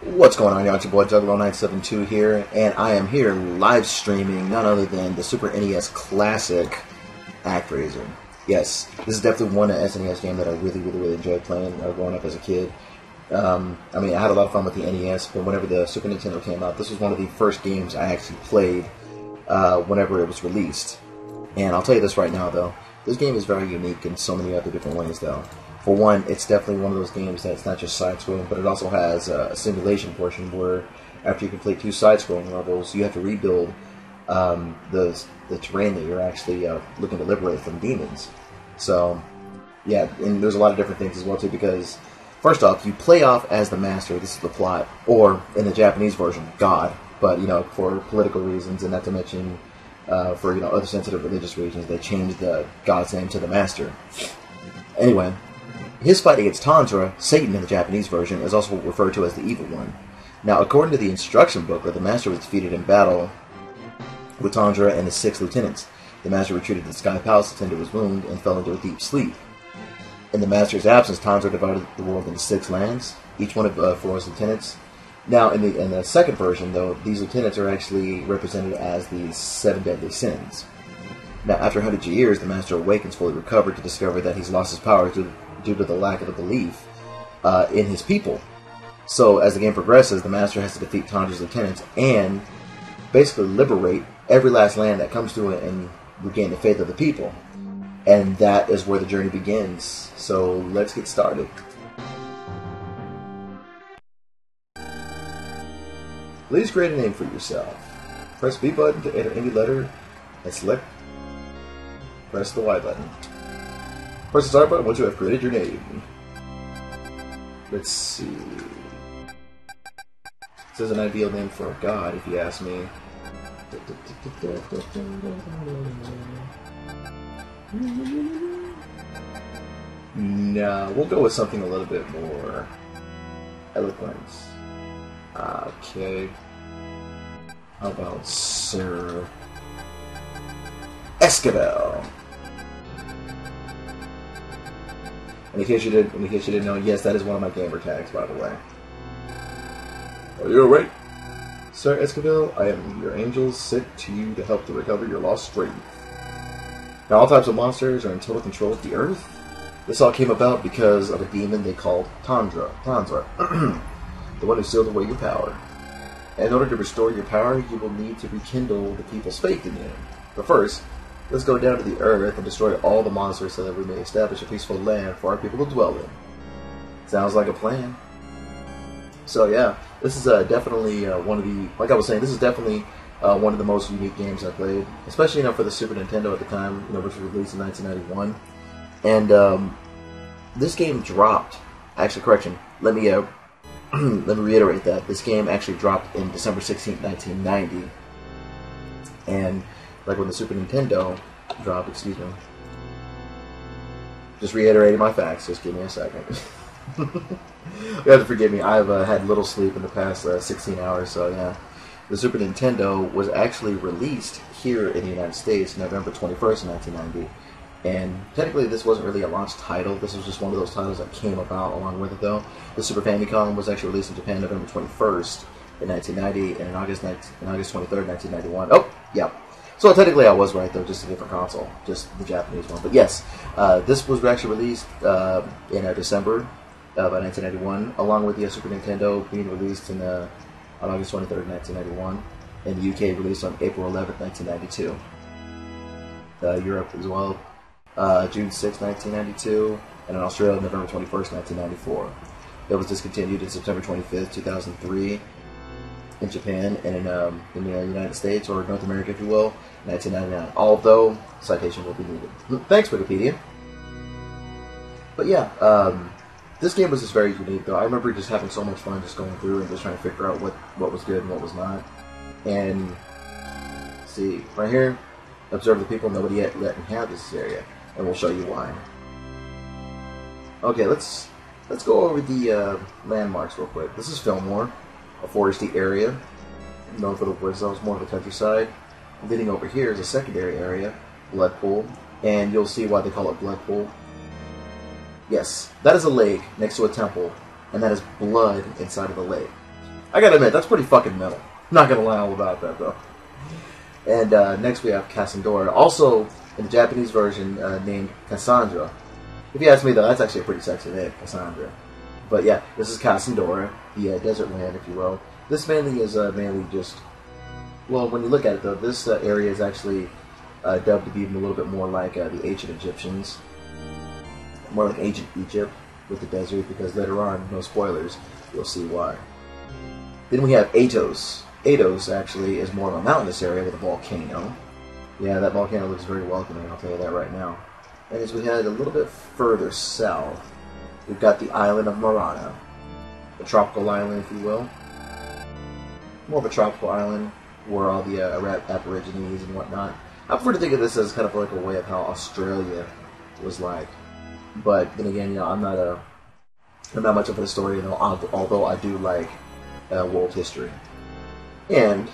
What's going on, y'all? It's your boy Juggalo972 here, and I am here live streaming none other than the Super NES classic Actraiser. Yes, this is definitely one SNES game that I really enjoyed playing growing up as a kid. I mean, I had a lot of fun with the NES, but whenever the Super Nintendo came out, this was one of the first games I actually played whenever it was released. And I'll tell you this right now, though, this game is very unique in so many other different ways, though. For one, it's definitely one of those games that's not just side-scrolling, but it also has a simulation portion where after you complete 2 side-scrolling levels, you have to rebuild the terrain that you're actually looking to liberate from demons. So, yeah, and there's a lot of different things as well, too, because first off, you play off as the master, this is the plot, or in the Japanese version, God, but, you know, for political reasons, and not to mention for, you know, other sensitive religious reasons, they changed the God's name to the master. Anyway, his fight against Tanzra, Satan in the Japanese version, is also referred to as the Evil One. Now, according to the instruction booklet, the Master was defeated in battle with Tanzra and his 6 lieutenants. The Master retreated to the Sky Palace to tend to his wound and fell into a deep sleep. In the Master's absence, Tanzra divided the world into 6 lands, each one of 4 his lieutenants. Now, in the second version, though, these lieutenants are actually represented as the 7 deadly sins. Now, after hundreds of years, the Master awakens fully recovered to discover that he's lost his power due to the lack of a belief in his people. So, as the game progresses, the Master has to defeat Tandra's lieutenants and basically liberate every last land that comes to it and regain the faith of the people. And that is where the journey begins. So, let's get started. Please create a name for yourself. Press B button to enter any letter and select. Press the Y button. Press the start button once you have created your name. Let's see. This is an ideal name for a god, if you ask me. Nah, we'll go with something a little bit more eloquent. Okay. How about Sir Esquivel? In case you didn't know, yes, that is one of my gamer tags, by the way. Are you alright? Sir Esquivel, I am your angel sent to you to help to recover your lost strength. Now, all types of monsters are in total control of the earth. This all came about because of a demon they called Tanzra, the one who sealed away your power. In order to restore your power, you will need to rekindle the people's faith in you. But first, let's go down to the earth and destroy all the monsters so that we may establish a peaceful land for our people to dwell in. Sounds like a plan. So yeah, this is definitely one of the, like I was saying, this is definitely one of the most unique games I played, especially, you know, for the Super Nintendo at the time, you know, which was released in 1991. And this game dropped. Actually, correction. Let me reiterate that this game actually dropped in December 16th, 1990. And like when the Super Nintendo dropped, excuse me. Just reiterating my facts. Just give me a second. You have to forgive me. I've had little sleep in the past 16 hours, so yeah. The Super Nintendo was actually released here in the United States November 21st, 1990. And technically this wasn't really a launch title. This was just one of those titles that came about along with it, though. The Super Famicom was actually released in Japan November 21st in 1990, and in August 23rd, 1991. Oh, yeah. So technically I was right, though, just a different console, just the Japanese one. But yes, this was actually released in December of 1991, along with the Super Nintendo being released in on August 23rd, 1991, and the UK released on April 11th, 1992. Europe as well, June 6th, 1992, and in Australia, November 21st, 1994. It was discontinued in September 25th, 2003, in Japan, and in the United States, or North America, if you will, 1999. Although, citation will be needed. Thanks, Wikipedia. But yeah, this game was just very unique, though. I remember just having so much fun just going through and just trying to figure out what was good and what was not. And, see, right here, observe the people, nobody yet let inhabit this area, and we'll show you why. Okay, let's go over the landmarks real quick. This is Fillmore, a foresty area, known for the woods. That was more of the countryside. Leading over here is a secondary area, Bloodpool, and you'll see why they call it Bloodpool. Yes, that is a lake next to a temple, and that is blood inside of the lake. I gotta admit, that's pretty fucking metal. Not gonna lie all about that, though. And next we have Cassandra, also in the Japanese version named Cassandra. If you ask me, though, that's actually a pretty sexy name, Cassandra. But yeah, this is Cassandra, the desert land, if you will. This mainly is mainly just... Well, when you look at it, though, this area is actually dubbed to be a little bit more like the ancient Egyptians. More like ancient Egypt with the desert, because later on, no spoilers, you'll see why. Then we have Atos. Atos, actually, is more of a mountainous area with a volcano. Yeah, that volcano looks very welcoming, I'll tell you that right now. And as we head a little bit further south, we've got the island of Marana. A tropical island, if you will. More of a tropical island, where all the Aborigines and whatnot. I prefer to think of this as kind of like a way of how Australia was like. But then again, you know, I'm not much of a historian, although I do like world history. And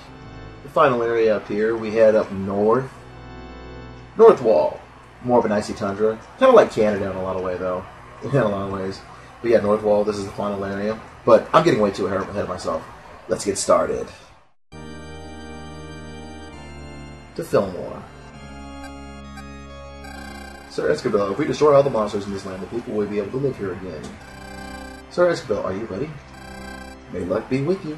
the final area up here, we head up north. North Wall. More of an icy tundra. Kind of like Canada in a lot of ways, though. In a lot of ways. But yeah, North Wall, this is the final area. But I'm getting way too ahead of myself. Let's get started. To Fillmore. Sir Escobar, if we destroy all the monsters in this land, the people will be able to live here again. Sir Escobar, are you ready? May luck be with you.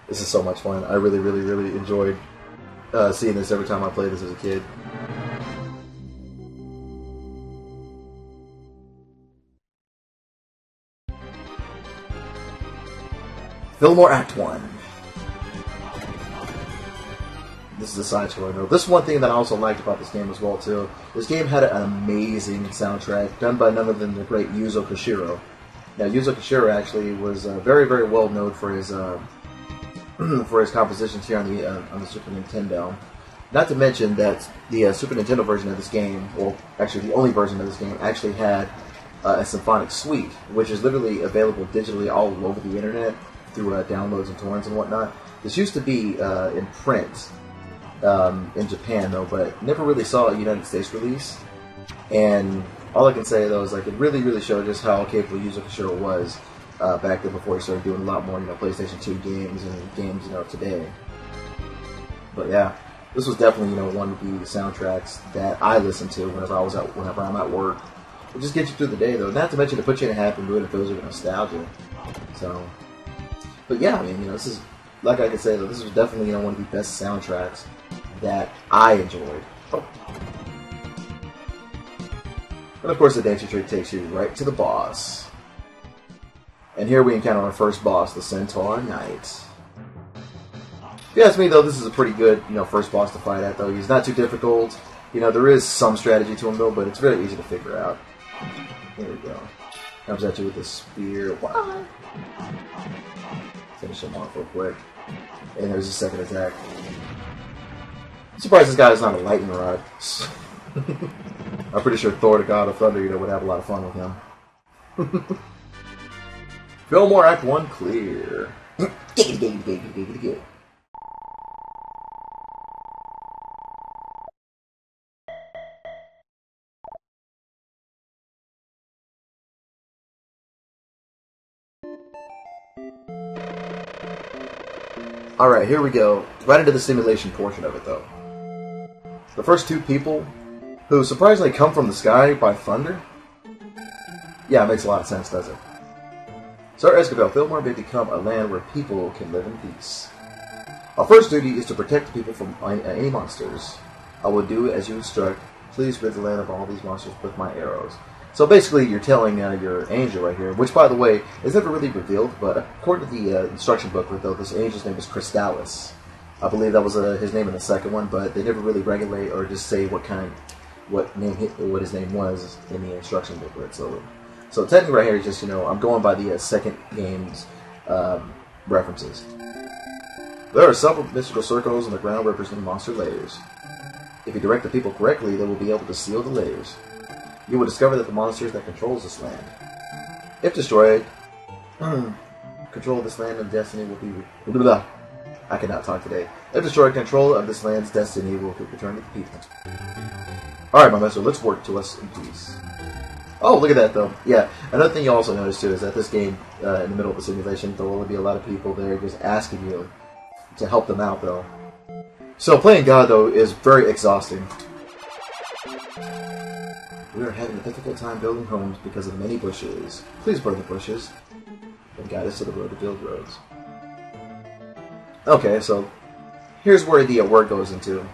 This is so much fun. I really, really, really enjoyed seeing this every time I played this as a kid. Fillmore Act 1. This is a side story note. This is one thing that I also liked about this game as well, too. This game had an amazing soundtrack done by none other than the great Yuzo Koshiro. Now, Yuzo Koshiro actually was very, very well known for his compositions here on the Super Nintendo. Not to mention that the Super Nintendo version of this game, or actually the only version of this game, actually had a symphonic suite, which is literally available digitally all over the internet through downloads and torrents and whatnot. This used to be in print in Japan, though, but never really saw a United States release. And all I can say, though, is like it really, really showed just how capable Yuzo Koshiro was back then, before he started doing a lot more, PlayStation 2 games and games, today. But yeah, this was definitely, one of the soundtracks that I listened to whenever I'm at work. It just gets you through the day, though. Not to mention to put you in a happy mood and fills you with nostalgia. So, but yeah, I mean, this is, like I could say, though, this was definitely, one of the best soundtracks that I enjoyed. Oh. And of course, the danger trick takes you right to the boss. And here we encounter our first boss, the Centaur Knight. If you ask me, though, this is a pretty good, first boss to fight at, though. He's not too difficult. There is some strategy to him, though, but it's very easy to figure out. Here we go. Comes at you with a spear. What? Finish him off real quick. And there's a second attack. I'm surprised this guy is not a lightning rod. I'm pretty sure Thor, the God of Thunder, would have a lot of fun with him. Fillmore Act 1 clear. Alright, here we go. Right into the simulation portion of it, though. The first two people who surprisingly come from the sky by thunder? Yeah, it makes a lot of sense, doesn't it? Sir Escobar, Fillmore may become a land where people can live in peace. Our first duty is to protect the people from any monsters. I will do as you instruct. Please rid the land of all these monsters with my arrows. So basically, you're telling your angel right here, which, by the way, is never really revealed, but according to the instruction booklet, though, this angel's name is Crystallis. I believe that was his name in the second one, but they never really regulate or just say what his name was in the instruction booklet. So technically, right here, is just I'm going by the second game's references. There are several mystical circles on the ground representing monster layers. If you direct the people correctly, they will be able to seal the layers. You will discover that the monsters that controls this land. If destroyed, control of this land and destiny will be... I cannot talk today. If destroyed, control of this land's destiny will return to the people. Alright, my master, let's work to us in peace. Oh, look at that, though. Yeah, another thing you also notice, too, is that this game, in the middle of the simulation, there will be a lot of people there just asking you to help them out, though. So playing God, though, is very exhausting. We are having a difficult time building homes because of many bushes. Please burn the bushes and guide us to the road to build roads. Okay, so here's where the word goes into.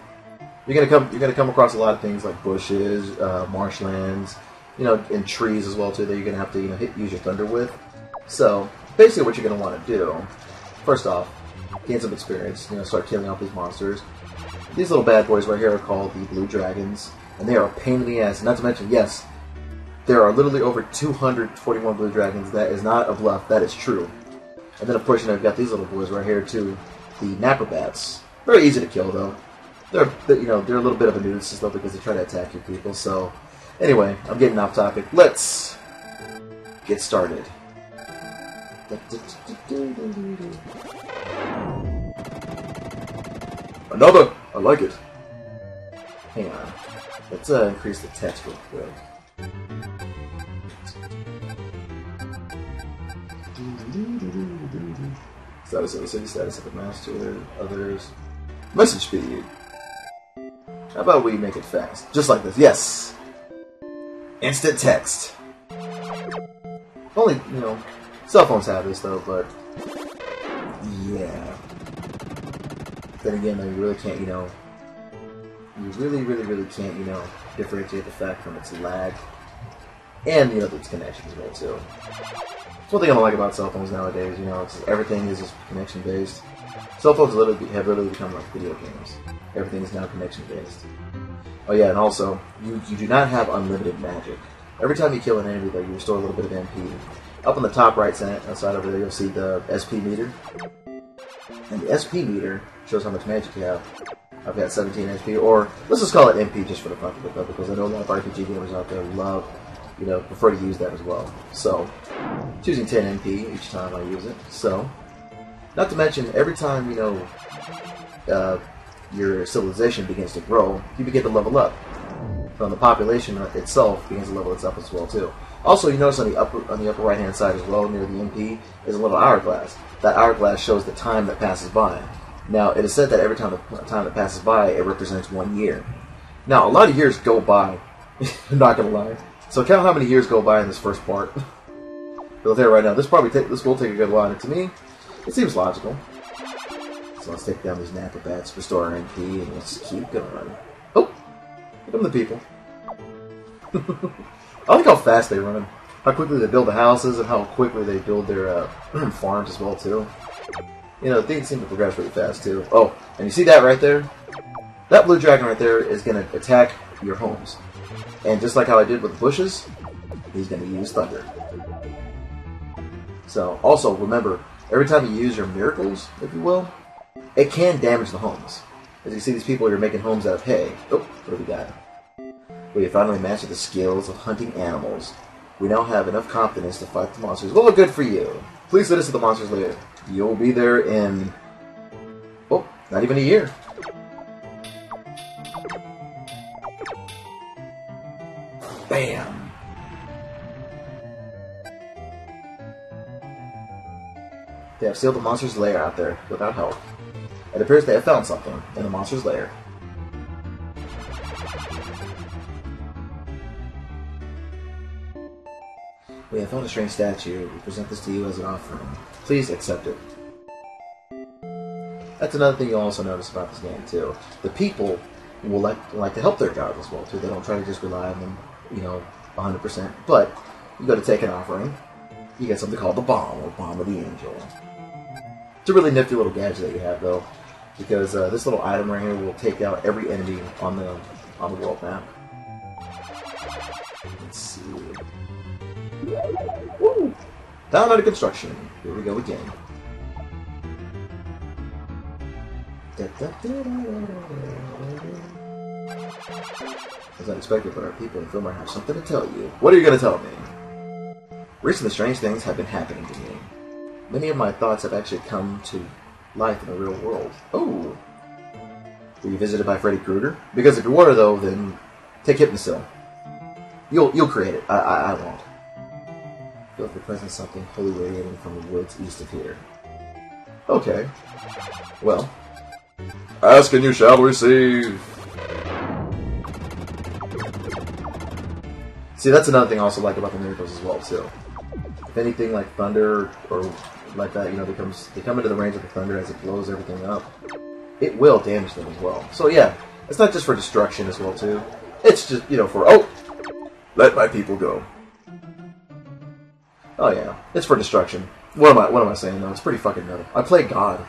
You're gonna come across a lot of things like bushes, marshlands, you know, and trees as well too that you're gonna have to use your thunder with. So basically, what you're gonna want to do, first off, gain some experience. Start killing off these monsters. These little bad boys right here are called the blue dragons, and they are a pain in the ass. Not to mention, yes, there are literally over 241 blue dragons. That is not a bluff. That is true. And then of course, you've got these little boys right here too, the napper bats. Very easy to kill though. They're a little bit of a nuisance though because they try to attack your people. So anyway, I'm getting off topic. Let's get started. Another! I like it. Hang on. Let's increase the text real quick. Status of the city, status of the master, others. Message speed. How about we make it fast? Just like this. Yes! Instant text. Only, cell phones have this though, but yeah. Then again, though, you really can't, you really can't, differentiate the fact from its lag and, its connection as well, too. That's one thing I don't like about cell phones nowadays, everything is just connection based. Cell phones have literally become like video games. Everything is now connection based. Oh yeah, and also, you do not have unlimited magic. Every time you kill an enemy, though, you restore a little bit of MP. Up on the top right side over there, you'll see the SP meter. And the SP meter shows how much magic you have. I've got 17 SP, or let's just call it MP just for the fun of it, though, because I know a lot of RPG gamers out there love, prefer to use that as well. So, choosing 10 MP each time I use it. So, not to mention, every time, your civilization begins to grow, you begin to level up. From the population itself begins to level itself as well, too. Also, you notice on the upper right-hand side as well, near the MP, is a little hourglass. That hourglass shows the time that passes by. Now, it is said that every time that passes by, it represents 1 year. Now, a lot of years go by. I'm not gonna lie. So count how many years go by in this first part. I'll tell you right now, this will take a good while. And to me, it seems logical. So let's take down these napper bats, restore our MP, and let's keep going. Oh, here come the people. I like how fast they run, how quickly they build the houses, and how quickly they build their farms as well too. Things seem to progress really fast too. Oh, and you see that right there? That blue dragon right there is going to attack your homes. And just like how I did with the bushes, he's going to use thunder. So, also, remember, every time you use your miracles, if you will, it can damage the homes. As you see these people, you're making homes out of hay. Oh, what do we got? We have finally mastered the skills of hunting animals. We now have enough confidence to fight the monsters. Well, good for you. Please let us to the monsters later. You'll be there in... oh, not even a year. Bam! They have sealed the monster's lair out there without help. It appears they have found something in the monster's lair. We have found a strange statue. We present this to you as an offering. Please accept it. That's another thing you'll also notice about this game too. The people will like to help their gods as well too. They don't try to just rely on them, 100%. But you go to take an offering, you get something called the bomb, or bomb of the angel. It's a really nifty little gadget that you have though, because this little item right here will take out every enemy on the world map. Let's see. Woo! Down under construction. Here we go again. As unexpected, but our people in Filmer have something to tell you. What are you going to tell me? Recently, strange things have been happening to me. Many of my thoughts have actually come to life in the real world. Oh! Were you visited by Freddy Krueger? Because if you were, though, then take Hypnosil. You'll create it. I won't. Feel the presence of something holy radiating from the woods east of here. Okay. Well. Ask and you shall receive. See, that's another thing I also like about the miracles as well, too. If anything like thunder or like that, you know, they come into the range of the thunder as it blows everything up, it will damage them as well. So yeah, it's not just for destruction as well, too. It's just, you know, for, oh, let my people go. Oh yeah, it's for destruction. What am I saying though? It's pretty fucking metal. I play God.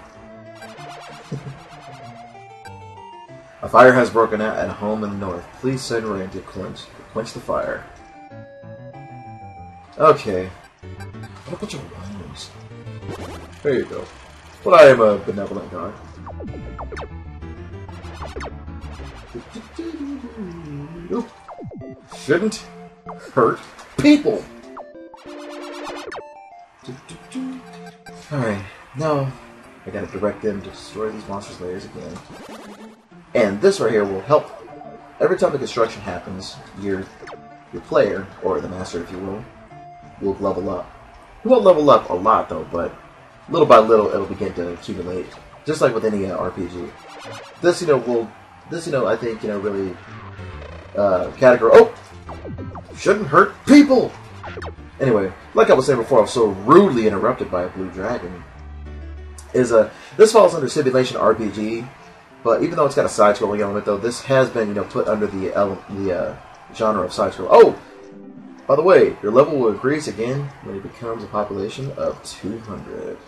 A fire has broken out at a home in the north. Please send rain to quench the fire. Okay. What a bunch of rhymes. There you go. But I am a benevolent God. Shouldn't hurt people. Alright, now I gotta direct them to destroy these monsters' layers again. And this right here will help. Every time the construction happens, your player, or the master if you will level up. He won't level up a lot though, but little by little it'll begin to accumulate. Just like with any RPG. This, I think, really category. Oh! Shouldn't hurt people! Anyway, like I was saying before, I was so rudely interrupted by a blue dragon. This falls under simulation RPG, but even though it's got a side-scrolling element, though, this has been, put under the genre of side-scroll. Oh, by the way, your level will increase again when it becomes a population of 200.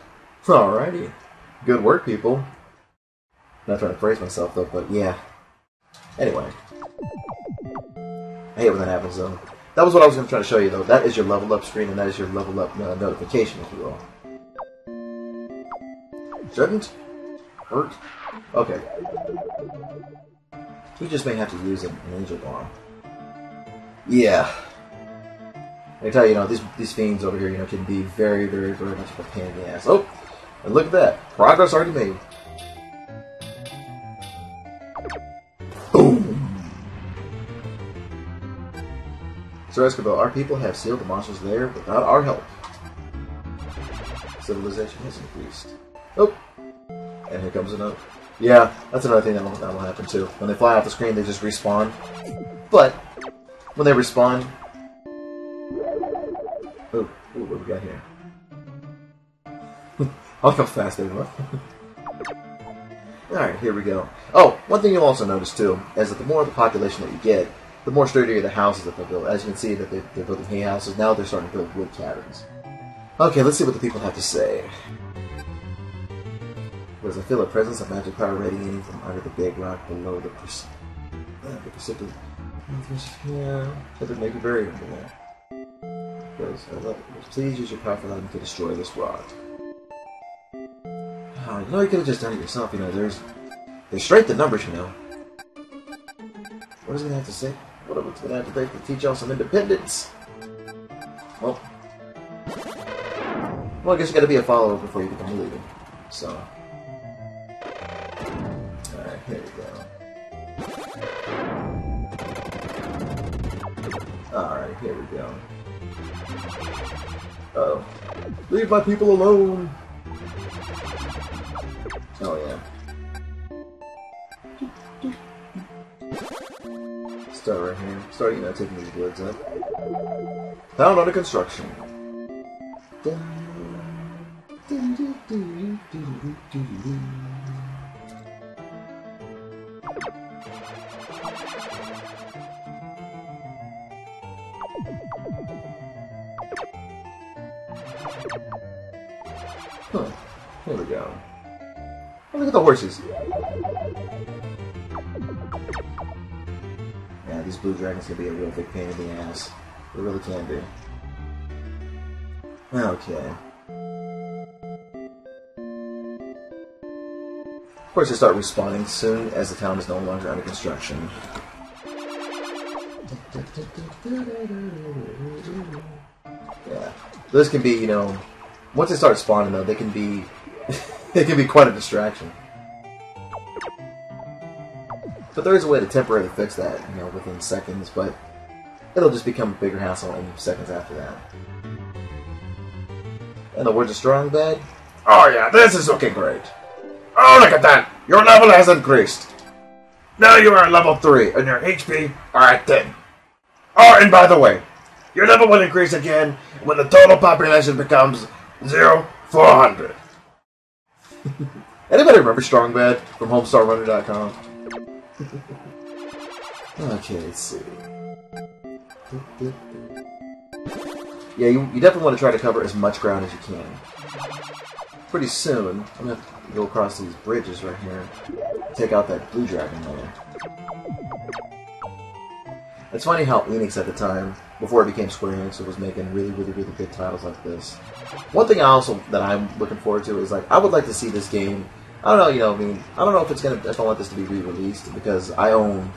Alrighty, good work, people. Not trying to praise myself though, but yeah. Anyway, I hate when that happens though. That was what I was going to try to show you, though. That is your level up screen, and that is your level up notification, if you will. Shouldn't hurt. Okay. We just may have to use an angel bomb. Yeah. I tell you, these fiends over here, can be very, very, very much of a pain in the ass. Oh, and look at that. Progress already made. Boom. Sir Escobar, our people have sealed the monsters there without our help. Civilization has increased. Oh! And here comes another. Yeah, that's another thing that will happen too. When they fly off the screen, they just respawn. But, when they respawn... Ooh, what do we got here? I like how fast they run. Alright, here we go. Oh, one thing you'll also notice too, is that the more of the population that you get, the more sturdier the houses that they build. As you can see, that they're building hay houses. Now they're starting to build wood caverns. Okay, let's see what the people have to say. Whereas I feel a presence of magic power radiating from under the big rock below the precipitous. Yeah, that would make it very under there. Please use your power for them to destroy this rock. Oh, you could have just done it yourself. There's strength in numbers. What is it going to have to say? What are we going to have to take to teach y'all some independence? Well, I guess you got to be a follower before you become a leader. So, alright, here we go. Alright, here we go. Uh-oh. Leave my people alone! Oh, yeah. Start right here. Start, taking these woods up. Found under construction. Huh. Here we go. Oh, look at the horses. Yeah, these blue dragons can be a real big pain in the ass. They really can be. Okay. Of course, they start respawning soon as the town is no longer under construction. Yeah. Those can be, once they start spawning though, they can be it can be quite a distraction. But there is a way to temporarily fix that, within seconds, but it'll just become a bigger hassle in seconds after that. And the words are strong bad. Oh yeah, this is looking great. Oh, look at that! Your level has increased. Now you are level 3, and your HP are at 10. Oh, and by the way, your level will increase again when the total population becomes 0-400. Anybody remember Strong Bad from HomestarRunner.com? Okay, let's see. Yeah, you definitely want to try to cover as much ground as you can. Pretty soon, I'm going to have to go across these bridges right here. Take out that blue dragon layer. It's funny how Enix at the time, before it became Square Enix, was making really good titles like this. One thing that I'm looking forward to is, like, I would like to see this game. I don't know, I don't know if I want this to be re-released, because I own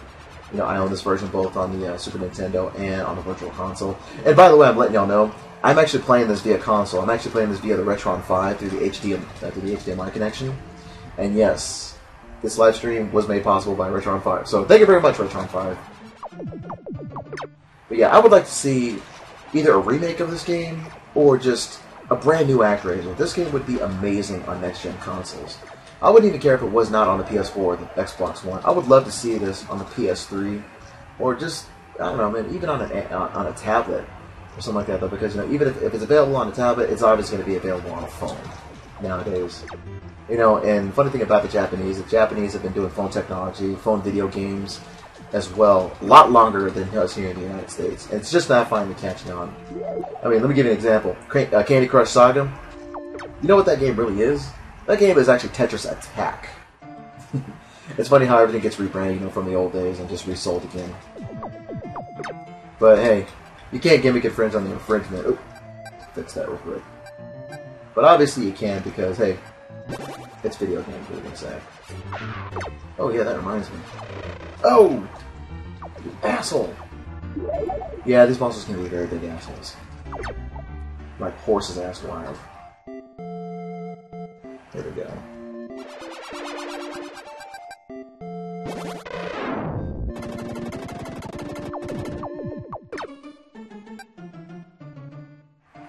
this version both on the Super Nintendo and on the Virtual Console. And by the way, I'm letting y'all know, I'm actually playing this via console. I'm actually playing this via the Retron 5 through the HDMI connection. And yes, this live stream was made possible by Retron 5. So thank you very much, Retron 5. But yeah, I would like to see either a remake of this game or just a brand new Actraiser. This game would be amazing on next-gen consoles. I wouldn't even care if it was not on the PS4 or the Xbox One. I would love to see this on the PS3 or just, I don't know, man, even on a tablet or something like that, though, because, even if it's available on a tablet, it's obviously going to be available on a phone nowadays. And funny thing about the Japanese have been doing phone technology, phone video games as well, a lot longer than us here in the United States. And it's just not finally catching on. I mean, let me give you an example. Candy Crush Saga. You know what that game really is? That game is actually Tetris Attack. It's funny how everything gets rebranded, from the old days and just resold again. But hey, you can't gimmick infringe on the infringement. Oop, fix that real quick. But obviously you can, because hey, it's video games, what are you gonna say? Oh yeah, that reminds me. Oh! You asshole! Yeah, these monsters can be very big assholes. Like horses ass wild. There we go.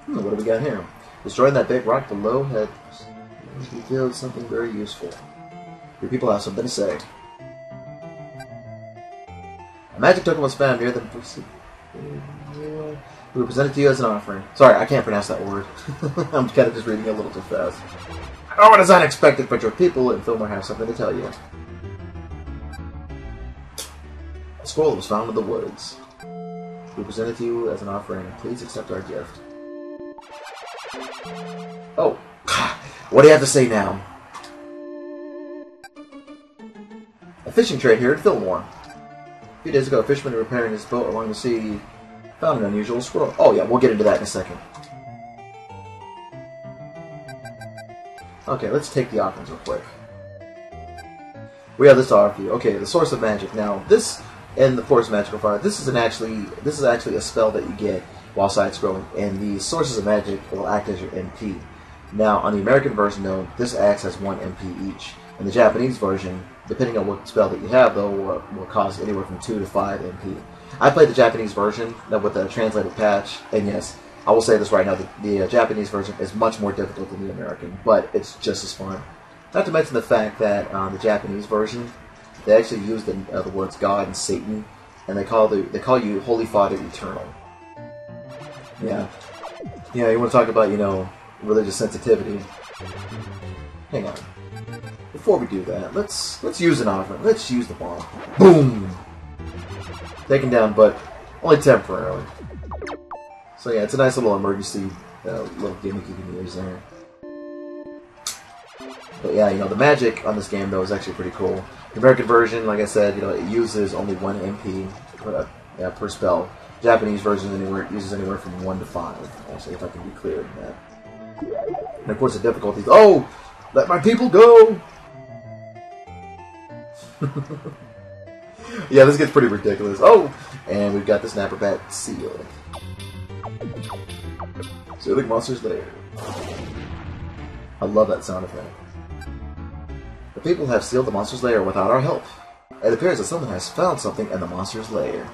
What do we got here? Destroying that big rock below had revealed something very useful. Your people have something to say. A magic token was found near the... We will present it to you as an offering. Sorry, I can't pronounce that word. I'm kind of just reading it a little too fast. Oh, it is unexpected, but your people in Fillmore have something to tell you. A scroll was found in the woods. We present it to you as an offering. Please accept our gift. Oh, what do you have to say now? A fishing trade here at Fillmore. A few days ago, a fisherman repairing his boat along the sea found an unusual scroll. Oh yeah, we'll get into that in a second. Okay, let's take the offerings real quick. We have this to offer you. Okay, the source of magic. Now, this and the force of magical fire. This is actually a spell that you get while side scrolling, and the sources of magic will act as your MP. Now, on the American version, though, this acts as 1 MP each. In the Japanese version, depending on what spell that you have, though, will cost anywhere from 2 to 5 MP. I played the Japanese version with the translated patch, and yes, I will say this right now, the Japanese version is much more difficult than the American, but it's just as fun. Not to mention the fact that the Japanese version, they actually use the words God and Satan, and they call you Holy Father Eternal. Yeah. Yeah, you want to talk about, religious sensitivity. Hang on. Before we do that, let's use an offering. Let's use the bomb. Boom! Taken down, but only temporarily. So yeah, it's a nice little emergency little gimmick you can use there. But yeah, the magic on this game, though, is actually pretty cool. The American version, like I said, it uses only 1 MP per spell. Japanese version uses anywhere from 1 to 5. Actually, if I can be clear in that. And of course, the difficulties. Oh, let my people go! Yeah, this gets pretty ridiculous. Oh, and we've got the Snapper Bat Seal. Sealing Monster's Lair. I love that sound effect. The people have sealed the monster's lair without our help. It appears that someone has found something in the monster's lair.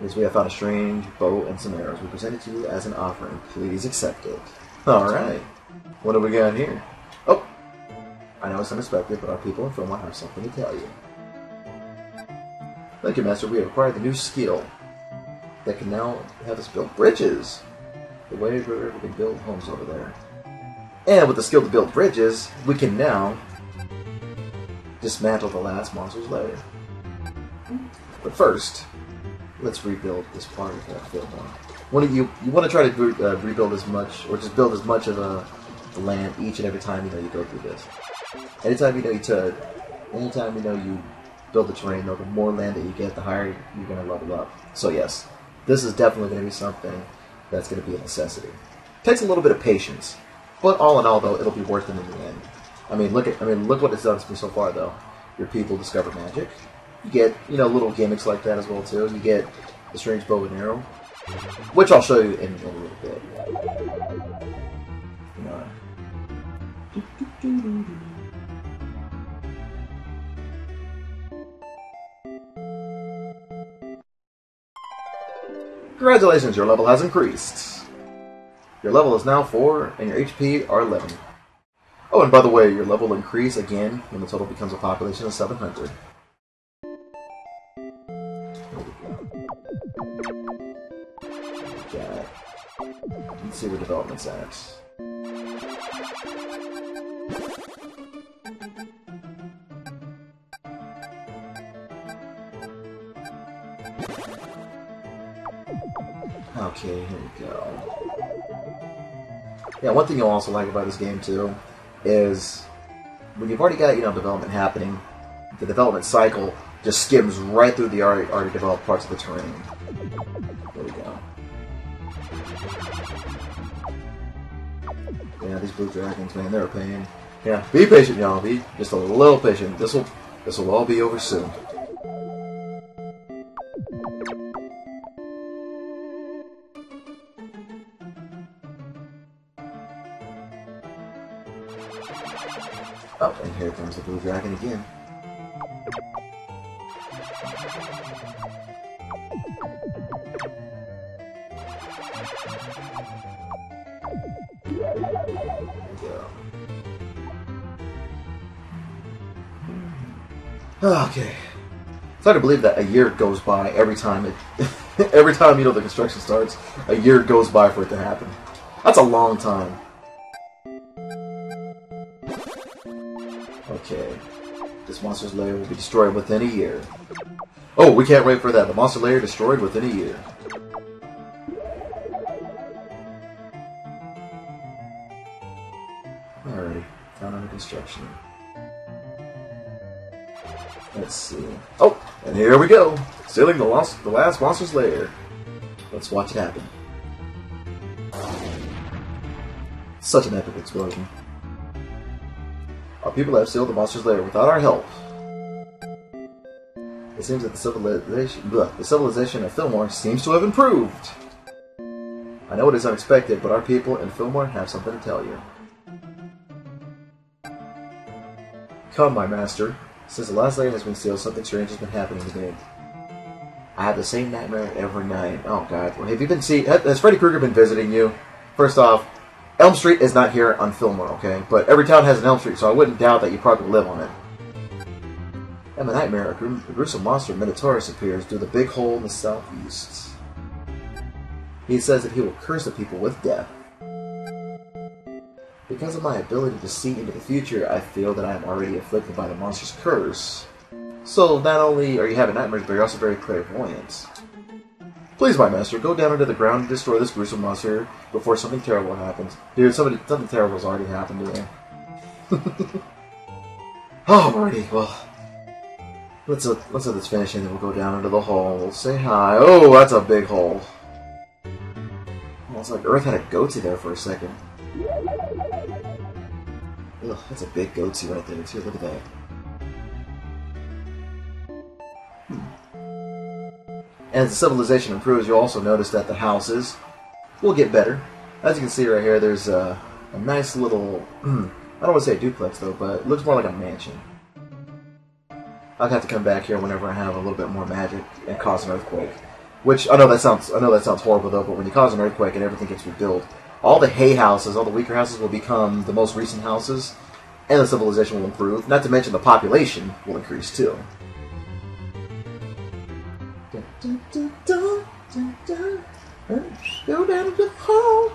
Is we have found a strange bow and some arrows. We present it to you as an offering. Please accept it. Alright. What do we got here? Oh! I know it's unexpected, but our people in Fillmore have something to tell you. Thank you, Master. We have acquired the new skill that can now have us build bridges. The way we can build homes over there. And with the skill to build bridges, we can now dismantle the last monster's lair. But first, let's rebuild this part of that Fillmore. You want to try to rebuild as much, or just build as much of the land each and every time you go through this. Anytime you build the terrain, though, the more land that you get, the higher you're going to level up. So yes, this is definitely going to be something that's going to be a necessity. Takes a little bit of patience, but all in all, though, it'll be worth it in the end. Look what it's done to me so far, though. Your people discover magic. You get, little gimmicks like that as well, too. You get the strange bow and arrow, which I'll show you in a little bit. Congratulations, your level has increased. Your level is now 4, and your HP are 11. Oh, and by the way, your level will increase again when the total becomes a population of 700. Yeah. Let's see where development's at. Okay, here we go. Yeah, one thing you'll also like about this game too is when you've already got development happening, the development cycle just skims right through the already developed parts of the terrain. There we go. Yeah, these blue dragons, man, they're a pain. Yeah, be patient, y'all. Be just a little patient. This will all be over soon. Oh, and here comes the blue dragon again. Okay. It's hard to believe that a year goes by every time every time the construction starts. A year goes by for it to happen. That's a long time. Okay. This monster's lair will be destroyed within a year. Oh, we can't wait for that. The monster lair destroyed within a year. Alrighty. Found under construction. Let's see. Oh, and here we go. Stealing the last monster's lair. Let's watch it happen. Such an epic explosion. Our people have sealed the monster's lair without our help. It seems that the civilization of Fillmore seems to have improved. I know it is unexpected, but our people in Fillmore have something to tell you. Come, my master. Since the last lair has been sealed, something strange has been happening to me. I have the same nightmare every night. Oh god. Well, have you been has Freddy Krueger been visiting you? First off, Elm Street is not here on Fillmore, okay? But every town has an Elm Street, so I wouldn't doubt that you probably live on it. In my nightmare, a gruesome monster, Minotaurus, appears through the big hole in the southeast. He says that he will curse the people with death. Because of my ability to see into the future, I feel that I am already afflicted by the monster's curse. So not only are you having nightmares, but you're also very clairvoyant. Please, my master, go down into the ground and destroy this gruesome monster before something terrible happens. Dude, something terrible has already happened to me. Oh, Marty, well, let's let this finish and then we'll go down into the hole. We'll say hi. Oh, that's a big hole. Well, it's like Earth had a goatee there for a second. Ugh, that's a big goatee right there, too. Look at that. As the civilization improves, you'll also notice that the houses will get better. As you can see right here, there's a nice little... I don't want to say a duplex, though, but it looks more like a mansion. I'll have to come back here whenever I have a little bit more magic and cause an earthquake. Which I know that sounds horrible though, but when you cause an earthquake and everything gets rebuilt, all the hay houses, all the weaker houses will become the most recent houses, and the civilization will improve. Not to mention the population will increase too. Go down to the hall.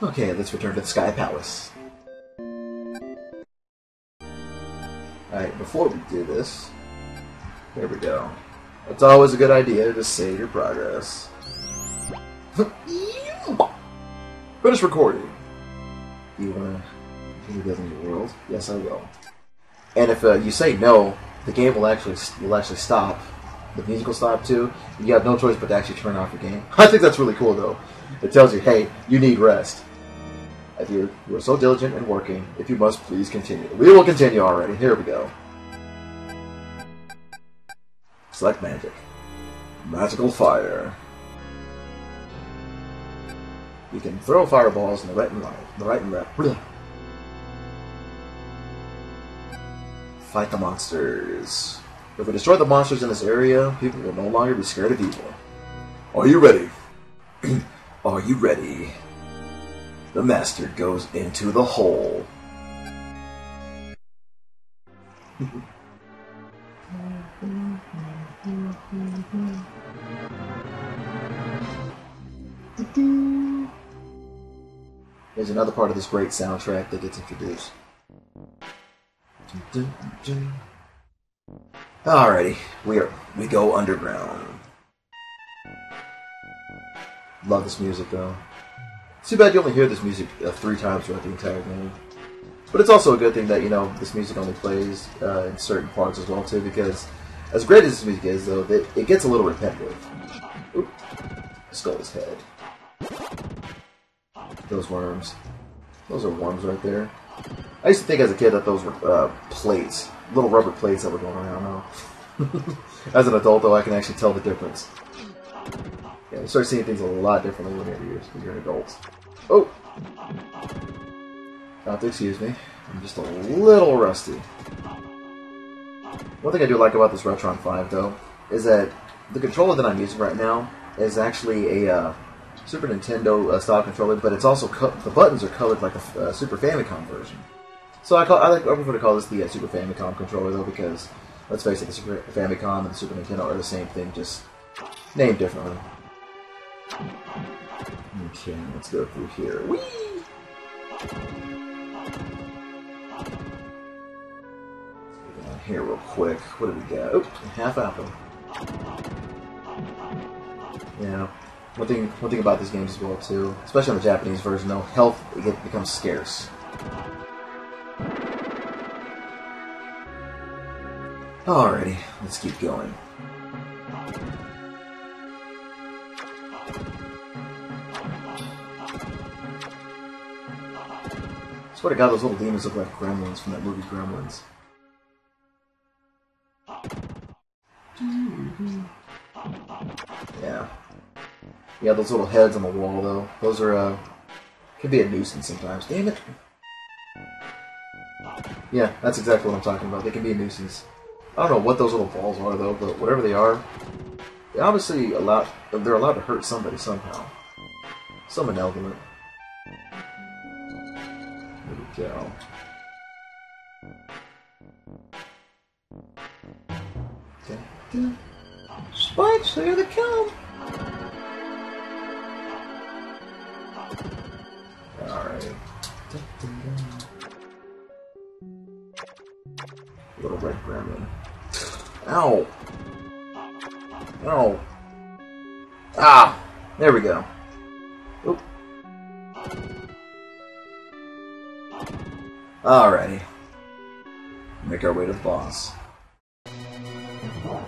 Okay, let's return to the Sky Palace. Alright, before we do this, there we go. It's always a good idea to save your progress. Finish recording. You wanna continue building your world? Yes, I will. And if you say no, the game will actually stop. The music will stop too. You have no choice but to actually turn off your game. I think that's really cool though. It tells you, hey, you need rest. If you are so diligent and working, if you must, please continue. We will continue already. Here we go. Select magic. Magical fire. You can throw fireballs in the right and left. Fight the monsters. If we destroy the monsters in this area, people will no longer be scared of evil. Are you ready? Are you ready? The master goes into the hole. There's another part of this great soundtrack that gets introduced. Alrighty, we go underground. Love this music though. It's too bad you only hear this music 3 times throughout the entire game. But it's also a good thing that, you know, this music only plays in certain parts as well too, because as great as this music is though, it gets a little repetitive. Oop. Skull's head. Those worms. Those are worms right there. I used to think as a kid that those were plates. Little rubber plates that were going around now. As an adult though, I can actually tell the difference. Yeah, you start seeing things a lot differently when you're an adult. Oh! You'll have to excuse me. I'm just a little rusty. One thing I do like about this Retron 5 though, is that the controller that I'm using right now is actually a Super Nintendo style controller, but it's also the buttons are colored like the Super Famicom version. So I prefer to call this the Super Famicom controller though, because let's face it, the Super Famicom and the Super Nintendo are the same thing, just named differently. Okay, let's go through here. Whee! Here real quick. What do we got? Oh, half apple. Yeah. One thing about these games as well too, especially on the Japanese version though, health becomes scarce. Alrighty, let's keep going. I swear to God, those little demons look like gremlins from that movie Gremlins. Yeah. Yeah, those little heads on the wall, though. Those are, can be a nuisance sometimes. Damn it! Yeah, that's exactly what I'm talking about. They can be a nuisance. I don't know what those little balls are, though, but whatever they are, they're obviously allowed to hurt somebody somehow. Some malevolent. There we go. Okay. Spikes, here they come! Alright. Little red gremlin. Ow! Ow! Ah! There we go. Oop. Alrighty. Make our way to the boss.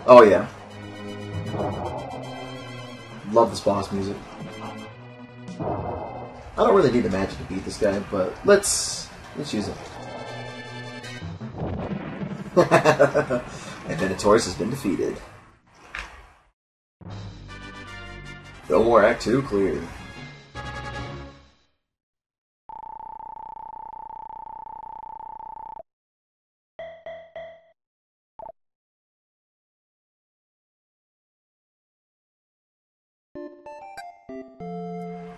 Oh yeah. Love this boss music. I don't really need the magic to beat this guy, but let's use it. And Minotaurus has been defeated. No more Act 2 cleared.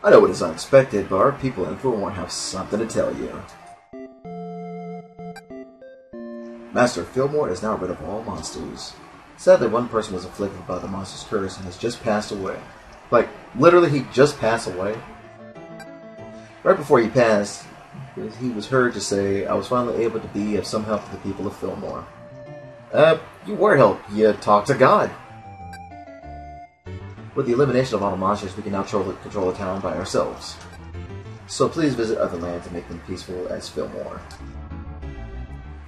I know it is unexpected, but our people in Fillmore have something to tell you. Master Fillmore is now rid of all monsters. Sadly, one person was afflicted by the monster's curse and has just passed away. Like, literally, he just passed away. Right before he passed, he was heard to say, "I was finally able to be of some help to the people of Fillmore." You were help. You talked to God. With the elimination of all the monsters, we can now control the town by ourselves. So please visit other lands and make them peaceful as Fillmore.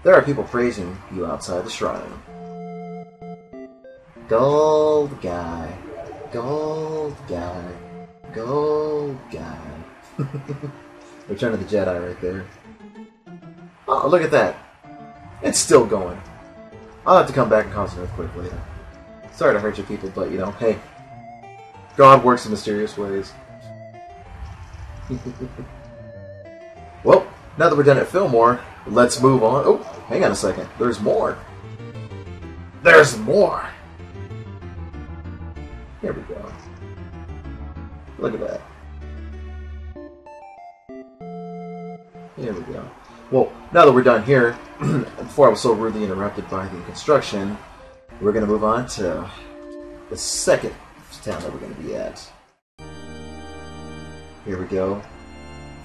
There are people praising you outside the shrine. Gold guy. Gold guy. Gold guy. Return of the Jedi right there. Oh, look at that. It's still going. I'll have to come back and cause an earthquake later. Sorry to hurt you people, but you know, hey. God works in mysterious ways. Well, now that we're done at Fillmore, let's move on. Oh, hang on a second. There's more. There's more. Here we go. Look at that. Here we go. Well, now that we're done here, before I was so rudely interrupted by the construction, we're going to move on to the second town that we're going to be at. Here we go.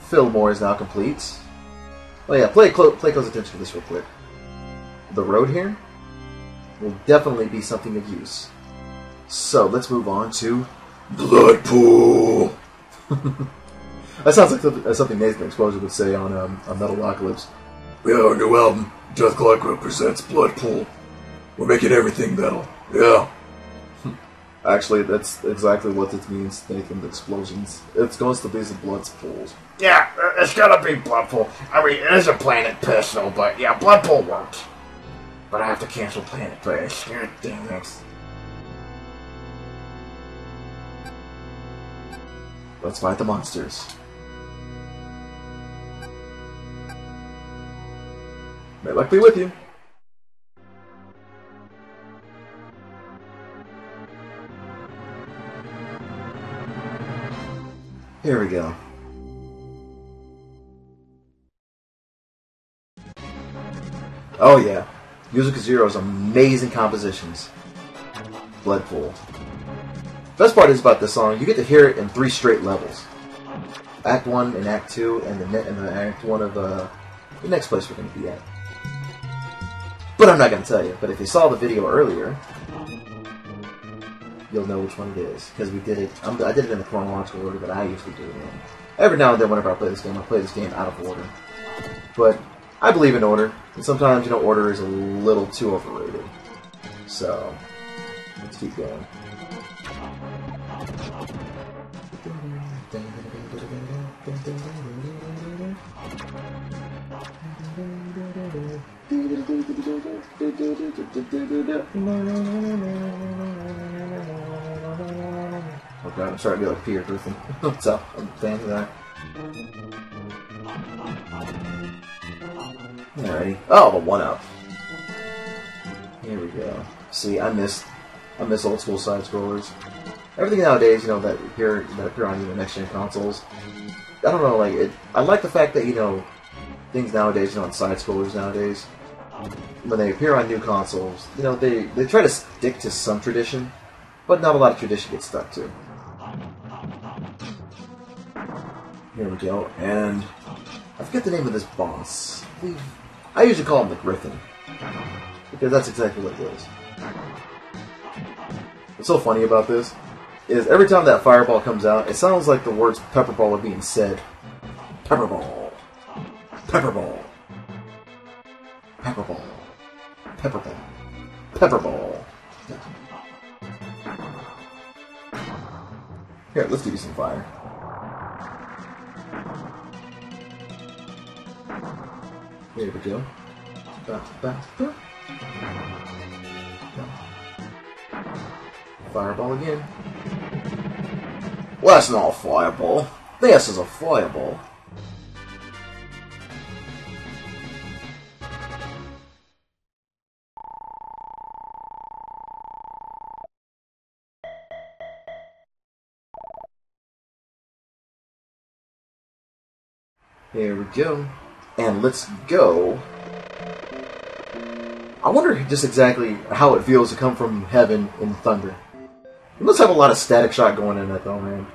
Fillmore is now complete. Oh yeah, pay close attention to this real quick. The road here will definitely be something of use. So let's move on to Bloodpool. That sounds like something Nathan Explosion would say on Metalocalypse. Yeah, our new album, Death Clock Group presents Bloodpool. We're making everything metal. Yeah. Actually, that's exactly what it means, Nathan Explosions. It's going to be the Bloodpool. Yeah, it's gotta be Bloodpool. I mean, it is a Planet Pistol, but yeah, Bloodpool works. But I have to cancel Planet Base. God damn it. Let's fight the monsters. May luck be with you. Here we go. Oh yeah, Music Zero's amazing compositions. Bloodpool. Best part is about this song, you get to hear it in 3 straight levels. Act 1 and Act 2, and the Act 1 of the next place we're going to be at. But I'm not going to tell you, but if you saw the video earlier, you'll know which one it is. Because we did it, I did it in the chronological order that I usually do it in. Every now and then whenever I play this game out of order. But I believe in order, and sometimes, you know, order is a little too overrated. So, let's keep going. Oh god, I'm starting to be like Peter Griffin. What's up? I'm a fan of that. Alrighty. Oh, the 1-up. Here we go. See, I miss old school side scrollers. Everything nowadays, you know, that appear on next gen consoles. I don't know, like it. I like the fact that, you know, things nowadays, you know, on side scrollers nowadays, when they appear on new consoles, you know, they try to stick to some tradition, but not a lot of tradition gets stuck to. Here we go, and I forget the name of this boss. I usually call him the Griffin, because that's exactly what it is. What's so funny about this is every time that fireball comes out, it sounds like the words pepperball are being said. Pepperball. Pepperball. Pepperball. Pepperball. Pepperball. Here, let's give you some fire. Here we go. Fireball again. Well, that's not a fireball. This is a fireball. Here we go. And let's go. I wonder just exactly how it feels to come from heaven in thunder. You must have a lot of static shock going in that though, man.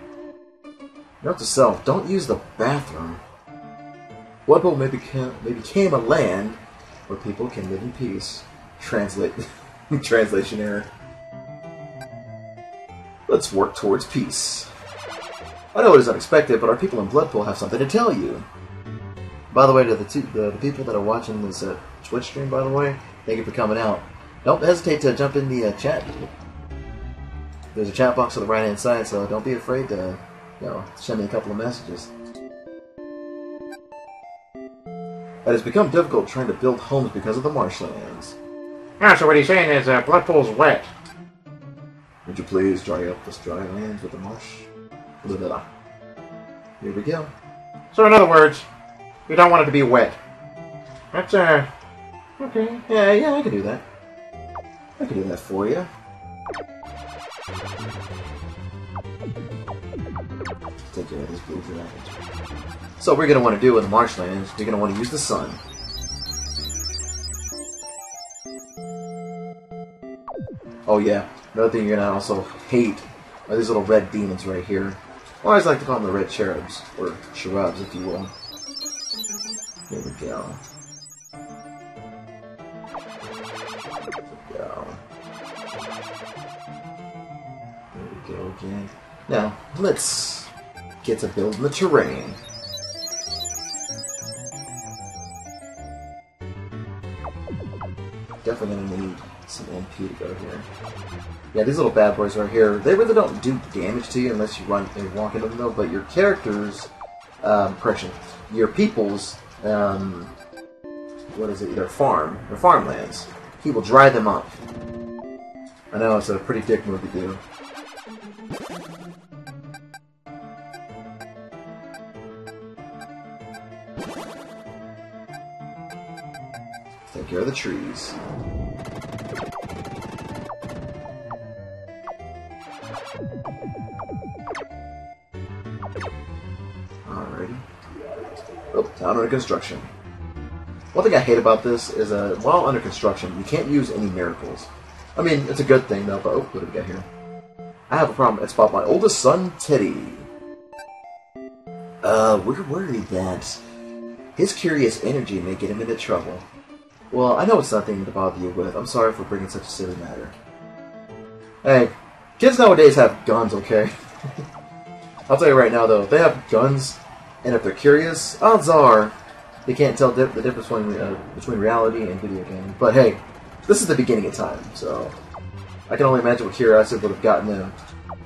Note to self, don't use the bathroom. Blood Bowl may became a land where people can live in peace. Translation error. Let's work towards peace. I know it is unexpected, but our people in Bloodpool have something to tell you. By the way, to the people that are watching this Twitch stream, by the way, thank you for coming out. Don't hesitate to jump in the chat. There's a chat box on the right-hand side, so don't be afraid to, send me a couple of messages. It has become difficult trying to build homes because of the marshlands. Yeah, so what he's saying is Bloodpool's wet. Would you please dry up this dry lands with the marsh? Blah, blah, blah. Here we go. So in other words, we don't want it to be wet. That's, okay. Yeah, I can do that. I can do that for you. Take care of this blue dragon. So what we're going to want to do in the marshlands, you're going to want to use the sun. Oh yeah, another thing you're going to also hate are these little red demons right here. I always like to call them the red cherubs, or cherubs if you will. Here we go. There we go again. Now, let's get to building the terrain. Definitely gonna need some MP to go here. Yeah, these little bad boys right here, they really don't do damage to you unless you walk into them though, but your characters, correction, your people's, what is it, their farmlands, he will dry them up. I know, it's a pretty dick move to do. Take care of the trees. Alrighty. Oh, town under construction. One thing I hate about this is while under construction, you can't use any miracles. I mean, it's a good thing though, but what do we got here? I have a problem. It's about my oldest son, Teddy. We're worried that his curious energy may get him into trouble. Well, I know it's nothing to bother you with. I'm sorry for bringing such a silly matter. Hey, kids nowadays have guns, okay? I'll tell you right now, though, if they have guns, and if they're curious, odds are they can't tell the difference between reality and video game. But hey, this is the beginning of time, so I can only imagine what curiosity would have gotten them.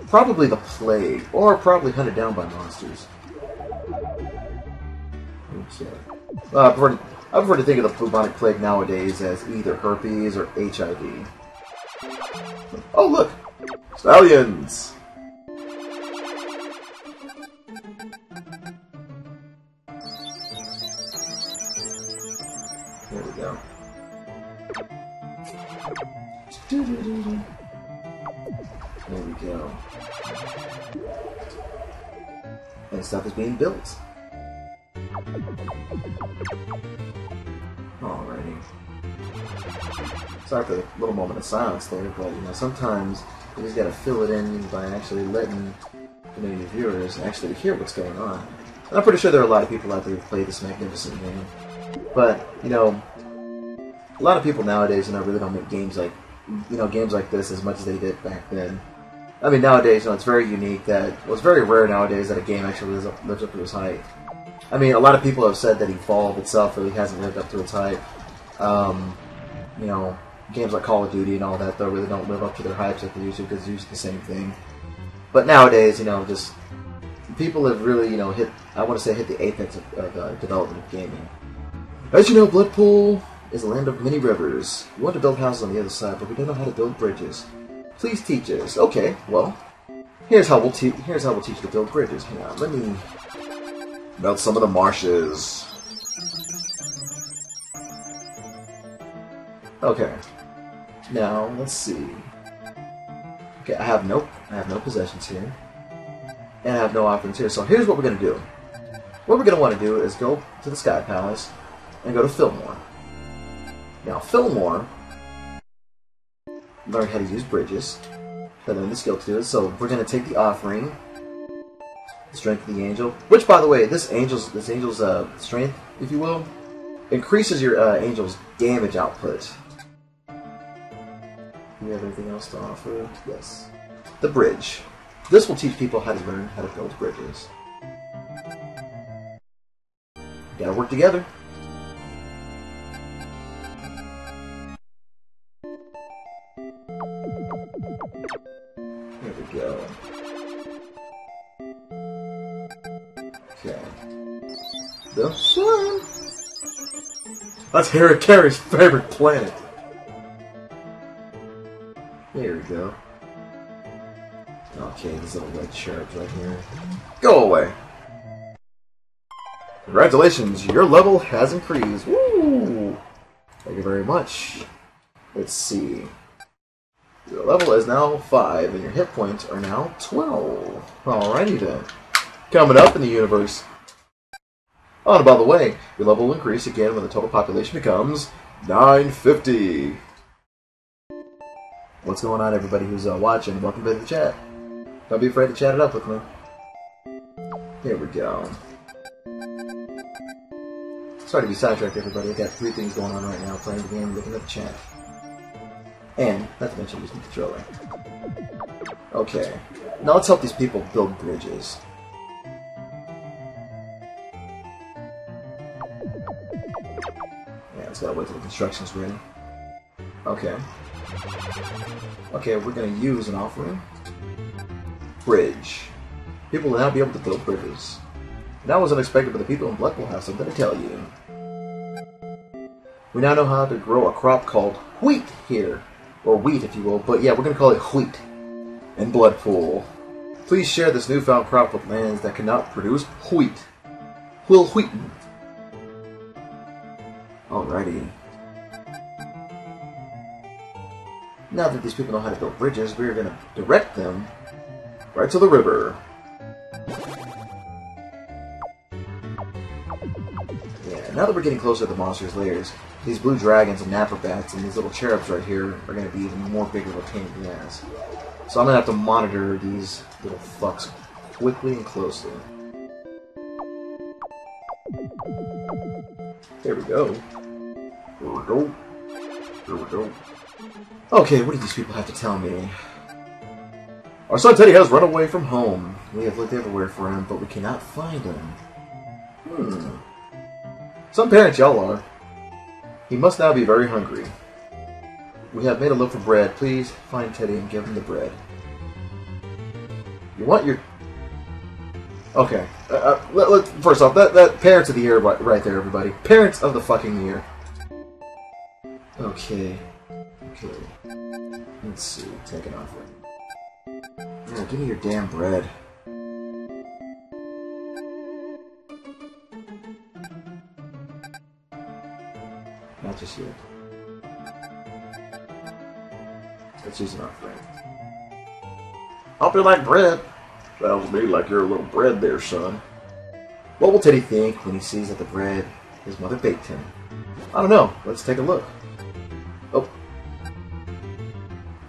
Probably the plague, or probably hunted down by monsters. Okay. I prefer to think of the bubonic plague nowadays as either herpes or HIV. Oh, look! Stallions! There we go. There we go. And stuff is being built. Alrighty. Sorry for the little moment of silence there, but sometimes you just gotta fill it in by actually letting your viewers actually hear what's going on. And I'm pretty sure there are a lot of people out there who play this magnificent game. But, a lot of people nowadays, really don't make games like, games like this as much as they did back then. I mean, nowadays, it's very unique that, it's very rare nowadays that a game actually lives up to its hype. I mean, a lot of people have said that Evolve itself really hasn't lived up to its hype. Games like Call of Duty and all that, though, really don't live up to their hypes like they used to, because it's usually the same thing. But nowadays, just people have really, hit the apex of development of gaming. As you know, Bloodpool is a land of many rivers. We want to build houses on the other side, but we don't know how to build bridges. Please teach us. Okay, well, here's how we'll teach you to build bridges. Hang on, let me melt some of the marshes. Okay. Now let's see. Okay, I have no possessions here, and I have no offerings here. So here's what we're gonna do. what we're going to want to do is go to the Sky Palace and go to Fillmore. Now, Fillmore, learn how to use bridges. Learn the skill to do it. So we're going to take the offering, the strength of the angel, which, by the way, this angel's strength, if you will, increases your angel's damage output. Do you have anything else to offer? Yes. The bridge. This will teach people how to learn how to build bridges. Gotta work together. There we go. Okay. The sun. That's Harry Carey's favorite planet. There we go. Okay, these little red cherubs right here. Go away! Congratulations, your level has increased. Woo! Thank you very much. Let's see. Your level is now 5, and your hit points are now 12. Alrighty then. Coming up in the universe. Oh, and by the way, your level will increase again when the total population becomes 950. What's going on, everybody who's watching? Welcome to the chat. Don't be afraid to chat it up with me. Here we go. Sorry to be sidetracked, everybody. I've got 3 things going on right now. Playing the game, looking at the chat. And, not to mention, using the controller. Okay. Now let's help these people build bridges. Yeah, let's gotta wait till the construction's ready. Okay. Okay, we're gonna use an offering. Bridge. People will now be able to build bridges. That was unexpected, but the people in Blood will have something to tell you. We now know how to grow a crop called wheat here. Or wheat, if you will, but yeah, we're gonna call it wheat. In Bloodpool. Please share this newfound crop with lands that cannot produce wheat. Will wheaten. Alrighty. Now that these people know how to build bridges, we're gonna direct them right to the river. Yeah, now that we're getting closer to the monsters' lairs, these blue dragons and napper bats and these little cherubs right here are going to be even more bigger of a pain in the ass. So I'm going to have to monitor these little fucks quickly and closely. There we go. There we go. There we go. Okay, what do these people have to tell me? Our son Teddy has run away from home. We have looked everywhere for him, but we cannot find him. Some parents y'all are. He must now be very hungry. We have made a loaf for bread. Please find Teddy and give him the bread. You want your... Okay. First off, that Parents of the Year right there, everybody. Parents of the fucking Year. Okay. Okay. Let's see. Take an offering. Yeah, give me your damn bread. Not just yet. Let's use an offering. Hope you like bread. Sounds to me like you're a little bread there, son. What will Teddy think when he sees that the bread his mother baked him? I don't know. Let's take a look. Oh.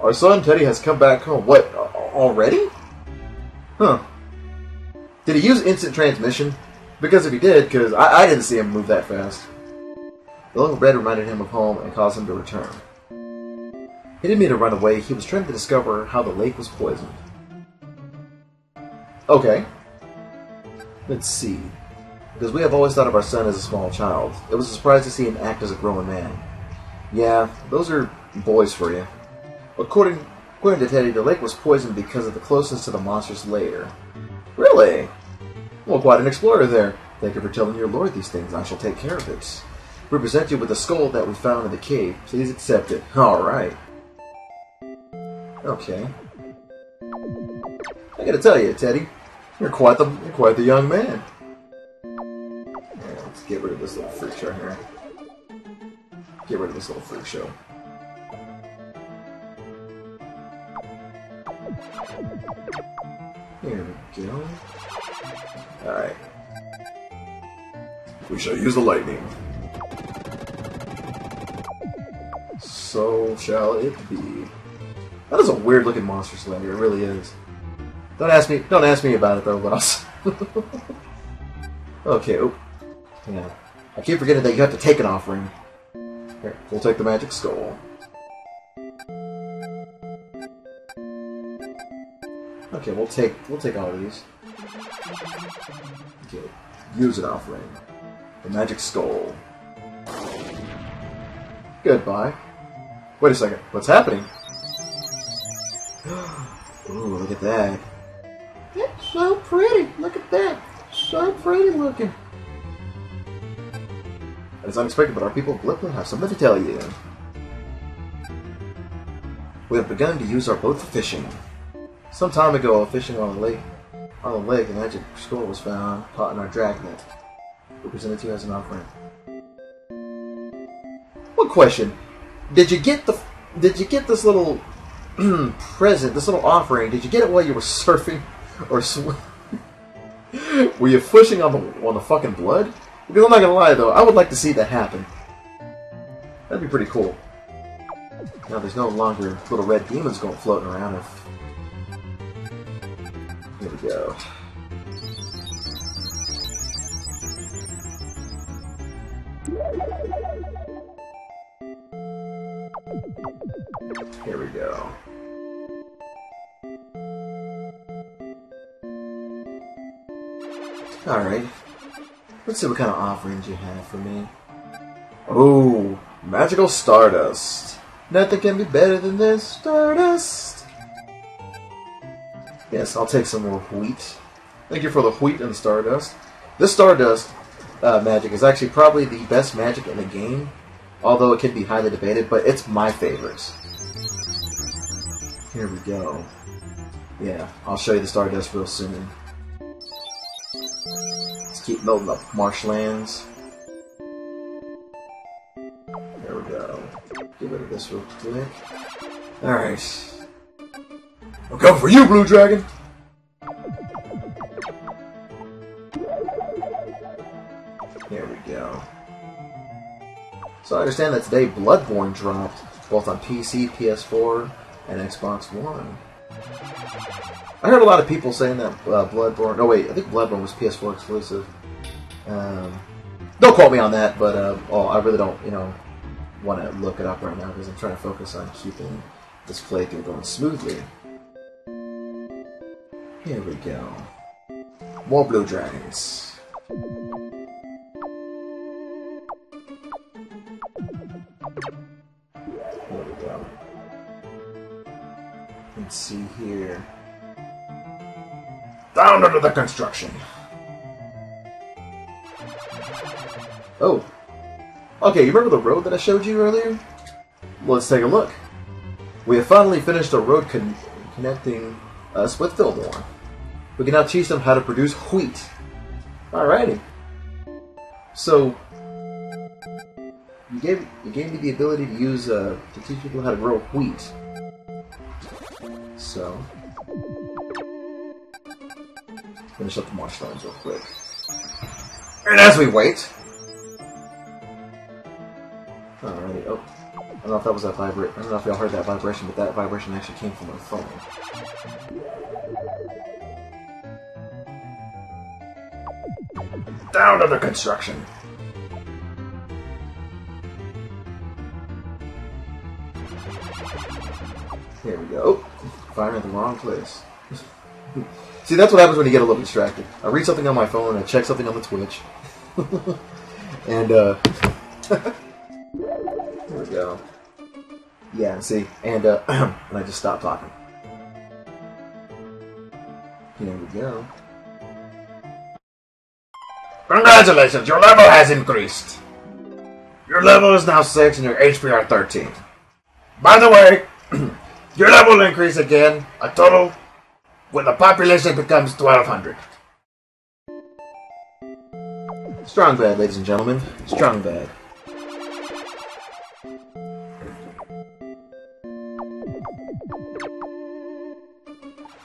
Our son Teddy has come back home. What? Already? Huh. Did he use instant transmission? Because if he did, because I didn't see him move that fast. The look of bread reminded him of home and caused him to return. He didn't mean to run away. He was trying to discover how the lake was poisoned. Okay. Let's see. Because we have always thought of our son as a small child. It was a surprise to see him act as a grown man. Yeah, those are boys for you. According to Teddy, the lake was poisoned because of the closeness to the monster's lair. Really? Well, quite an explorer there. Thank you for telling your lord these things. I shall take care of it. We present you with the skull that we found in the cave. Please accept it. Alright. Okay. I gotta tell you, Teddy, you're quite the young man. Yeah, let's get rid of this little freak show here. Get rid of this little freak show. Here we go. Alright. We shall use the lightning. So shall it be. That is a weird looking monster slayer, it really is. Don't ask me about it though, but I'll okay, oh. Yeah. I keep forgetting that you have to take an offering. Here, we'll take the magic skull. Okay, we'll take all of these. Okay. Use an offering. The magic skull. Goodbye. Wait a second, what's happening? Ooh, look at that. It's so pretty. Look at that. So pretty looking. It's unexpected, but our people of Blipland have something to tell you. We have begun to use our boat for fishing. Some time ago, while fishing on the lake, the magic skull was found caught in our dragnet. We presented to you as an offering. One question: Did you get this little present, this little offering? Did you get it while you were surfing, or were you fishing on the fucking blood? Because I'm not gonna lie though, I would like to see that happen. That'd be pretty cool. Now there's no longer little red demons going floating around. Here we go. Here we go. Alright. Let's see what kind of offerings you have for me. Oh, magical stardust. Nothing can be better than this stardust. Yes, I'll take some more wheat. Thank you for the wheat and the stardust. This stardust magic is actually probably the best magic in the game, although it can be highly debated, but it's my favorite. Here we go. Yeah, I'll show you the stardust real soon. Let's keep melting up marshlands. There we go. Get rid of this real quick. Alright. I'm coming for you, Blue Dragon! There we go. So I understand that today Bloodborne dropped both on PC, PS4, and Xbox One. I heard a lot of people saying that Bloodborne... Oh wait, I think Bloodborne was PS4 exclusive. Don't quote me on that, but I really don't, want to look it up right now because I'm trying to focus on keeping this playthrough going smoothly. Here we go. More blue dragons. There we go. Let's see here. Down under the construction. Oh. Okay, you remember the road that I showed you earlier? Let's take a look. We have finally finished the road connecting us with Fillmore. We can now teach them how to produce wheat. Alrighty. So, you gave me the ability to use to teach people how to grow wheat. So, finish up the marshlands real quick. And as we wait, alrighty. Oh, I don't know if that was that vibration. I don't know if y'all heard that vibration, but that vibration actually came from my phone. down under construction. There we go. Firing at the wrong place. See, that's what happens when you get a little distracted. I read something on my phone, I check something on the Twitch. And, there we go. Yeah, see, and, and I just stopped talking. Here we go. Congratulations, your level has increased. Your level is now 6 and your HP are 13. By the way, your level will increase again, a total, when the population becomes 1,200. Strong bad, ladies and gentlemen. Strong bad.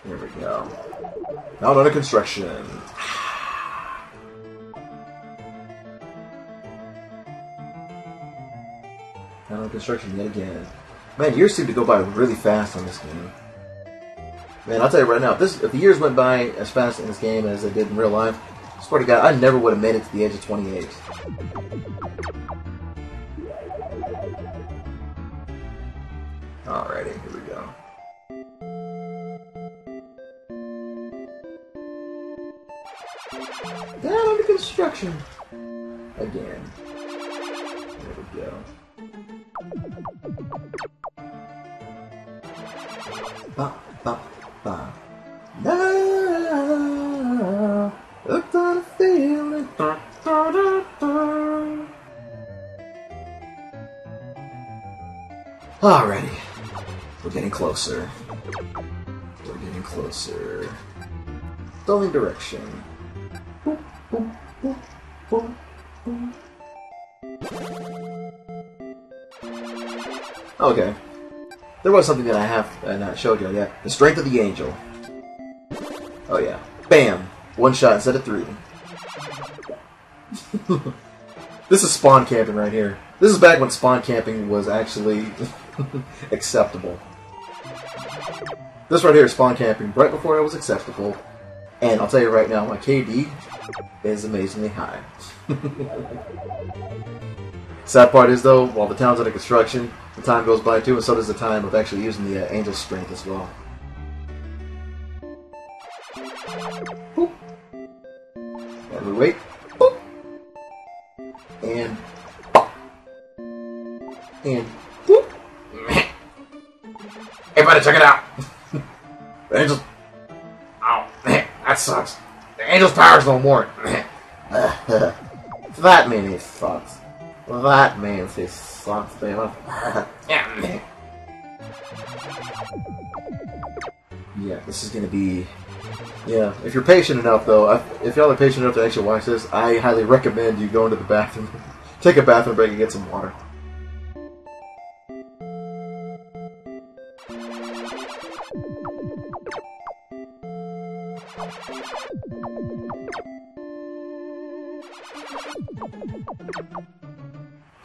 Here we go. Now under construction. under construction yet again. Man, years seem to go by really fast on this game. Man, I'll tell you right now, if the years went by as fast in this game as they did in real life, I swear to God, I never would have made it to the age of 28. Alrighty, here we go. Down under construction. Again. There we go. Ba, ba, ba. No, hooked on a feeling. Da, da, da, da. Alrighty. We're getting closer. We're getting closer. The only direction. Boop, boop, boop, boop, boop. Okay. There was something that I have not showed you yet. The strength of the angel. Oh yeah. Bam! One shot instead of 3. This is spawn camping right here. This is back when spawn camping was actually acceptable. This right here is spawn camping right before it was acceptable. And I'll tell you right now, my KD is amazingly high. Sad part is though, while the town's under construction, the time goes by too, and so does the time of actually using the angel's strength as well. Boop. And we wait. Boop. And pop. And boop. Everybody check it out! The angel's... Oh, that sucks. The angel's power's no more. That means he sucks. That means he sucks, baby. Yeah, this is gonna be... Yeah, if you're patient enough though, if y'all are patient enough to actually watch this, I highly recommend you go into the bathroom, take a bathroom break and get some water.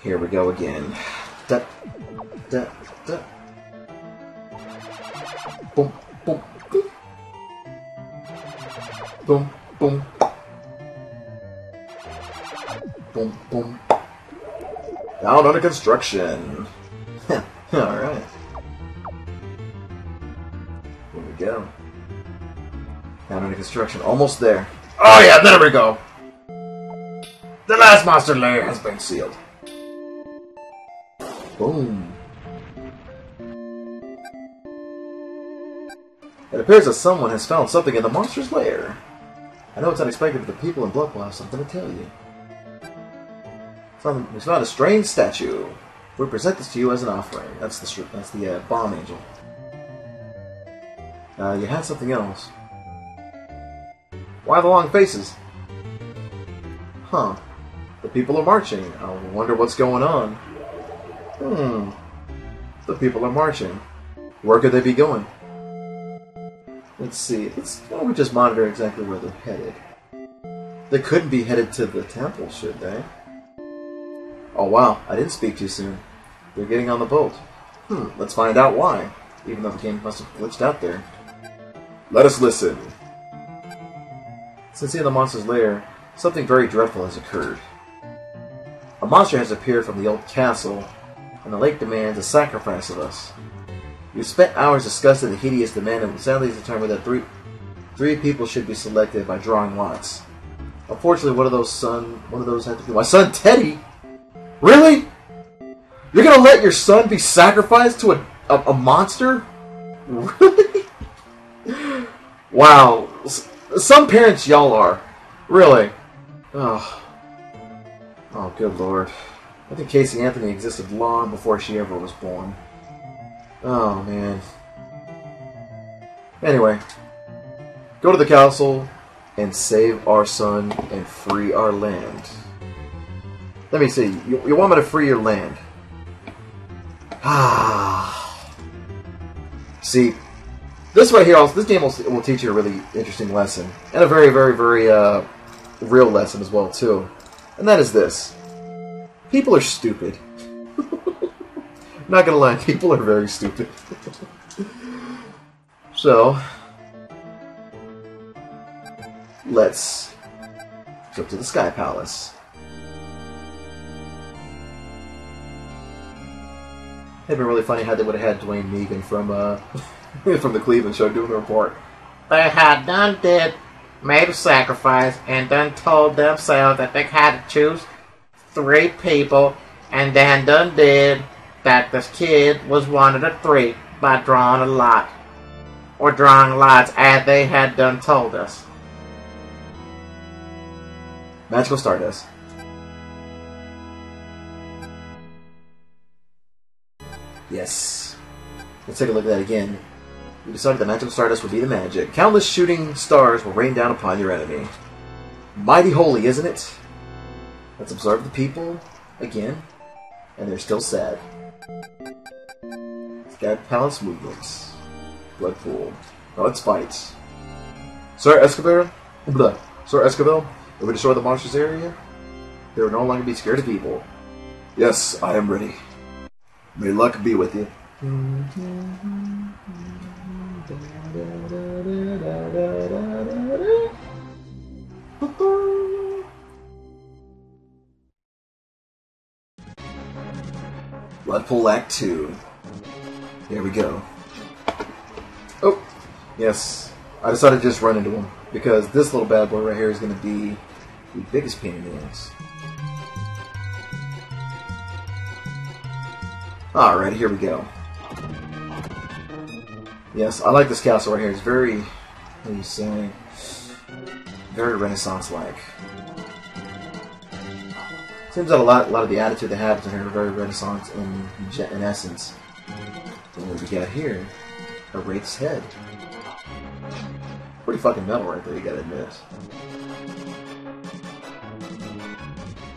Here we go again. Da, da, da. Boom, boom, boom. Boom, boom. Boom, boom. Down under construction. Alright. Here we go. Down under construction. Almost there. Oh yeah, there we go! The last monster lair has been sealed. Boom. It appears that someone has found something in the monster's lair. I know it's unexpected, but the people in Blood will have something to tell you. We found a strange statue. We present this to you as an offering. That's the bomb angel. You had something else. Why the long faces? Huh. The people are marching. I wonder what's going on. The people are marching. Where could they be going? Let's see. Why don't we just monitor exactly where they're headed? They couldn't be headed to the temple, should they? Oh wow, I didn't speak too soon. They're getting on the boat. Let's find out why. Even though the game must have glitched out there. Let us listen. Since in the monster's lair, something very dreadful has occurred. A monster has appeared from the old castle, and the lake demands a sacrifice of us. We've spent hours discussing the hideous demand and sadly determined that three people should be selected by drawing lots. Unfortunately, one of those had to be my son Teddy. Really? You're gonna let your son be sacrificed to a monster? Really? Wow. Some parents y'all are. Really. Oh, good lord. I think Casey Anthony existed long before she ever was born. Oh, man. Anyway. Go to the castle and save our son and free our land. Let me see. You want me to free your land? See, this right here, this game will teach you a really interesting lesson. And a very, very, very real lesson as well, too. And that is this. People are stupid. Not gonna lie, people are very stupid. So, let's go to the Sky Palace. It'd been really funny how they would have had Dwayne Megan from from the Cleveland Show doing the report. They had made a sacrifice and done told themselves that they had to choose 3 people, and then done did that this kid was one of the 3 by drawing a lot. Or drawing lots as they had done told us. Magical Stardust. Yes. Let's take a look at that again. We decided that Magical Stardust would be the magic. Countless shooting stars will rain down upon your enemy. Mighty holy, isn't it? Let's observe the people again. And they're still sad. Sky Palace movements. Blood pool. Now let's fight. Sir Escobar? Blah. Sir Escobar, if we destroy the monsters area, they will no longer be scared of evil. Yes, I am ready. May luck be with you. Blood Pool Act 2. Here we go. Oh, yes. I decided to just run into him, because this little bad boy right here is going to be the biggest pain in the ass. Alright, here we go. Yes, I like this castle right here. It's very, what do you say, very Renaissance-like. Seems that a lot of the attitude they have in here are very Renaissance in essence. And what we got here? A Wraith's head. Pretty fucking metal right there, you gotta admit.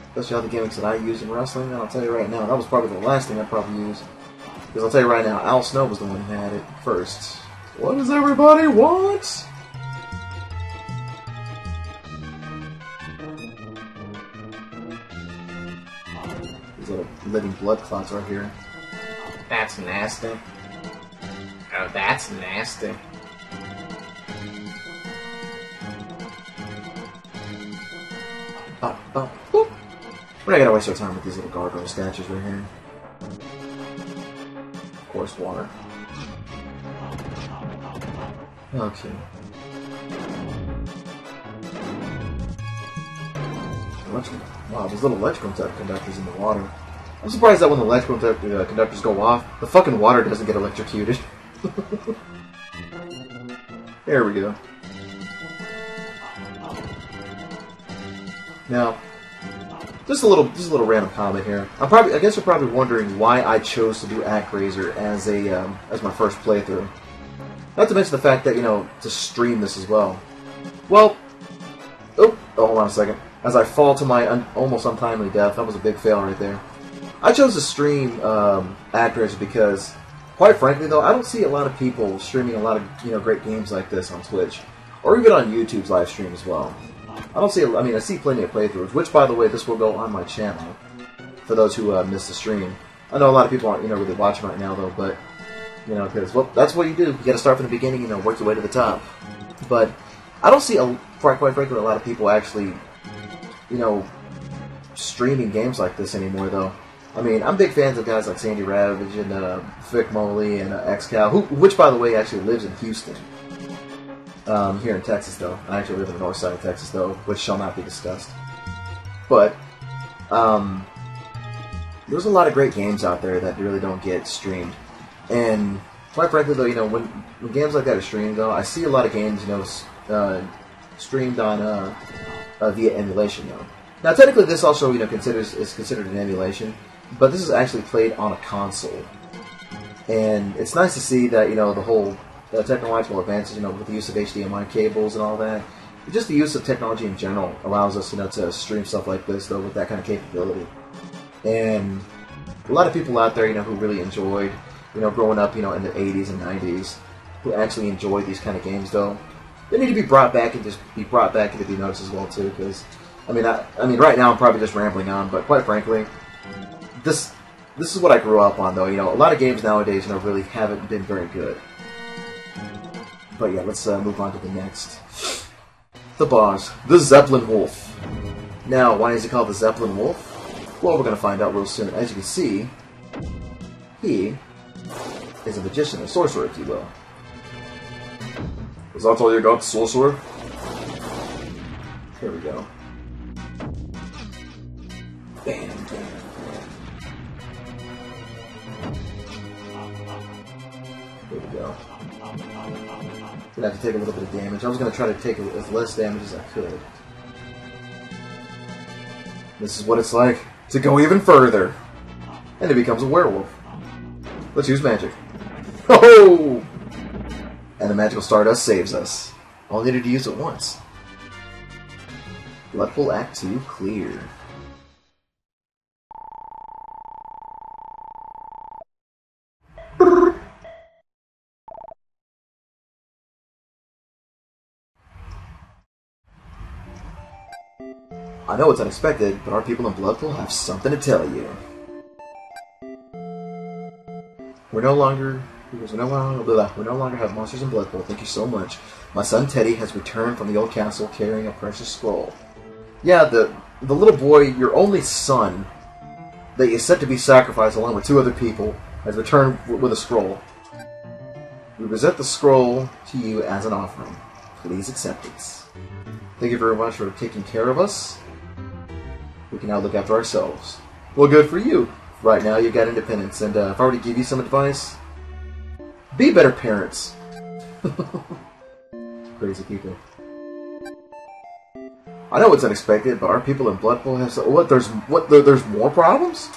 Especially all the gimmicks that I use in wrestling, and I'll tell you right now, that was probably the last thing I'd probably use. Because I'll tell you right now, Al Snow was the one who had it first. What does everybody want? These little living blood clots right here. That's nasty. Oh, that's nasty. Boop. We're not gonna waste our time with these little gargoyle statues right here. Of course, water. Okay. Wow, there's little electrical conductors in the water. I'm surprised that when the electrical conductors go off, the fucking water doesn't get electrocuted. There we go. Now, just a little random comment here. I guess you're probably wondering why I chose to do Actraiser as my first playthrough. Not to mention the fact that, you know, to stream this as well. Well, hold on a second. As I fall to my almost untimely death, that was a big fail right there. I chose to stream Actraiser because, quite frankly, though, I don't see a lot of people streaming a lot of great games like this on Twitch, or even on YouTube's live stream as well. I see plenty of playthroughs, which, by the way, this will go on my channel for those who missed the stream. I know a lot of people aren't, really watching right now, though, but, because, well, that's what you do. You gotta start from the beginning, work your way to the top. But I don't see, quite frankly, a lot of people actually, streaming games like this anymore, though. I mean, I'm big fans of guys like Sandy Ravage and Vic Moley and XCal, which, by the way, actually lives in Houston. Here in Texas, though. I actually live in the north side of Texas, though, which shall not be discussed. But, there's a lot of great games out there that really don't get streamed. And, quite frankly, though, when games like that are streamed, though, I see a lot of games, streamed on, via emulation, though. Now, technically, this also, is considered an emulation, but this is actually played on a console. And it's nice to see that, the whole technological advances, with the use of HDMI cables and all that. Just the use of technology in general allows us, to stream stuff like this, though, with that kind of capability. And a lot of people out there, who really enjoyed, growing up, in the 80s and 90s, who actually enjoyed these kind of games, though, they need to be brought back and just be brought back and to be noticed as well, too, because, I mean, right now I'm probably just rambling on, but quite frankly, this This is what I grew up on, though. You know, a lot of games nowadays, you know, really haven't been very good. But yeah, let's move on to the next. The boss, the Zeppelin Wolf. Now, why is he called the Zeppelin Wolf? Well, we're going to find out real soon. As you can see, he is a magician, a sorcerer, if you will. Is that all you got, sorcerer? Here we go. Bam, bam, bam. Here we go. Gonna have to take a little bit of damage. I was gonna try to take as less damage as I could. This is what it's like to go even further. And it becomes a werewolf. Let's use magic. Oh! And the magical stardust saves us. All needed to use it once. Bloodpool Act 2 clear. I know it's unexpected, but our people in Bloodpool have something to tell you. We no longer have monsters in Bloodpool. Thank you so much. My son Teddy has returned from the old castle carrying a precious scroll. Yeah, the little boy, your only son, that is set to be sacrificed along with 2 other people, has returned with a scroll. We present the scroll to you as an offering. Please accept it. Thank you very much for taking care of us. We can now look after ourselves. Well, good for you. Right now, you've got independence, and if I were to give you some advice, be better parents. Crazy people. I know it's unexpected, but our people in Bloodpool have there's more problems?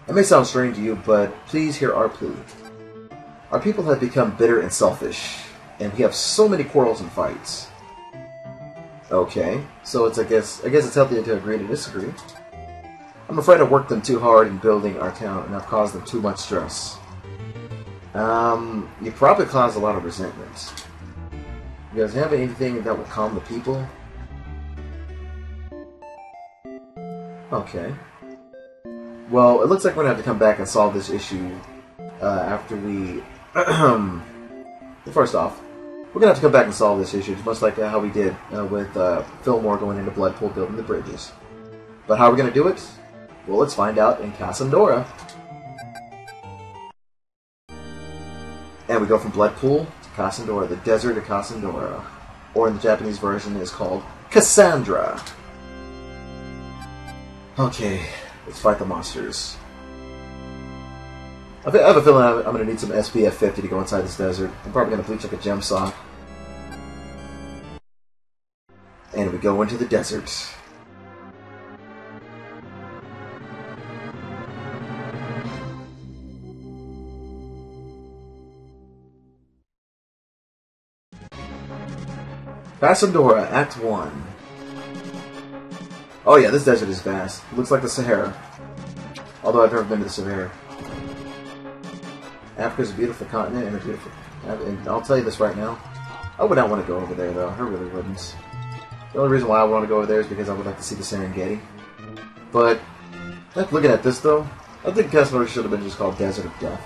It may sound strange to you, but please hear our plea. Our people have become bitter and selfish, and we have so many quarrels and fights. Okay, so I guess it's healthy to agree to disagree. I'm afraid I worked them too hard in building our town, and I've caused them too much stress. You probably caused a lot of resentment. You guys have anything that would calm the people? Okay. Well, it looks like we're gonna have to come back and solve this issue after we. First off, we're gonna have to come back and solve this issue, much like how we did with Fillmore going into Bloodpool building the bridges. But how are we gonna do it? Well, let's find out in Cassandra. And we go from Bloodpool to Cassandra, the desert of Cassandra, or in the Japanese version is called Cassandra. Okay, let's fight the monsters. I have a feeling I'm going to need some SPF 50 to go inside this desert. I'm probably going to bleach like a gem sock. And we go into the desert. Cassandra, Act 1. Oh yeah, this desert is vast. It looks like the Sahara. Although I've never been to the Sahara. Africa's a beautiful continent and a beautiful... And I'll tell you this right now. I would not want to go over there, though. I really wouldn't. The only reason why I want to go over there is because I would like to see the Serengeti. But, looking at this, though, I think Cassandra should have been just called Desert of Death.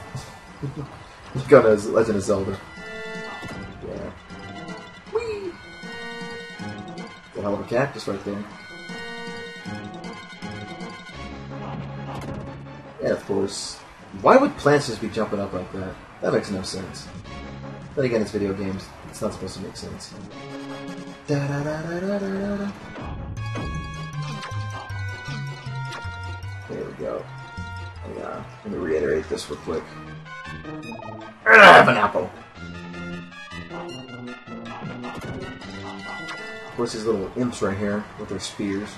Kind of Legend of Zelda. Yeah. Whee! The hell of a cactus right there. And of course, why would plants just be jumping up like that? That makes no sense. Then again, it's video games. It's not supposed to make sense. Da -da -da -da -da -da -da. There we go. Let me reiterate this real quick. I have an apple! Of course, these little imps right here with their spears.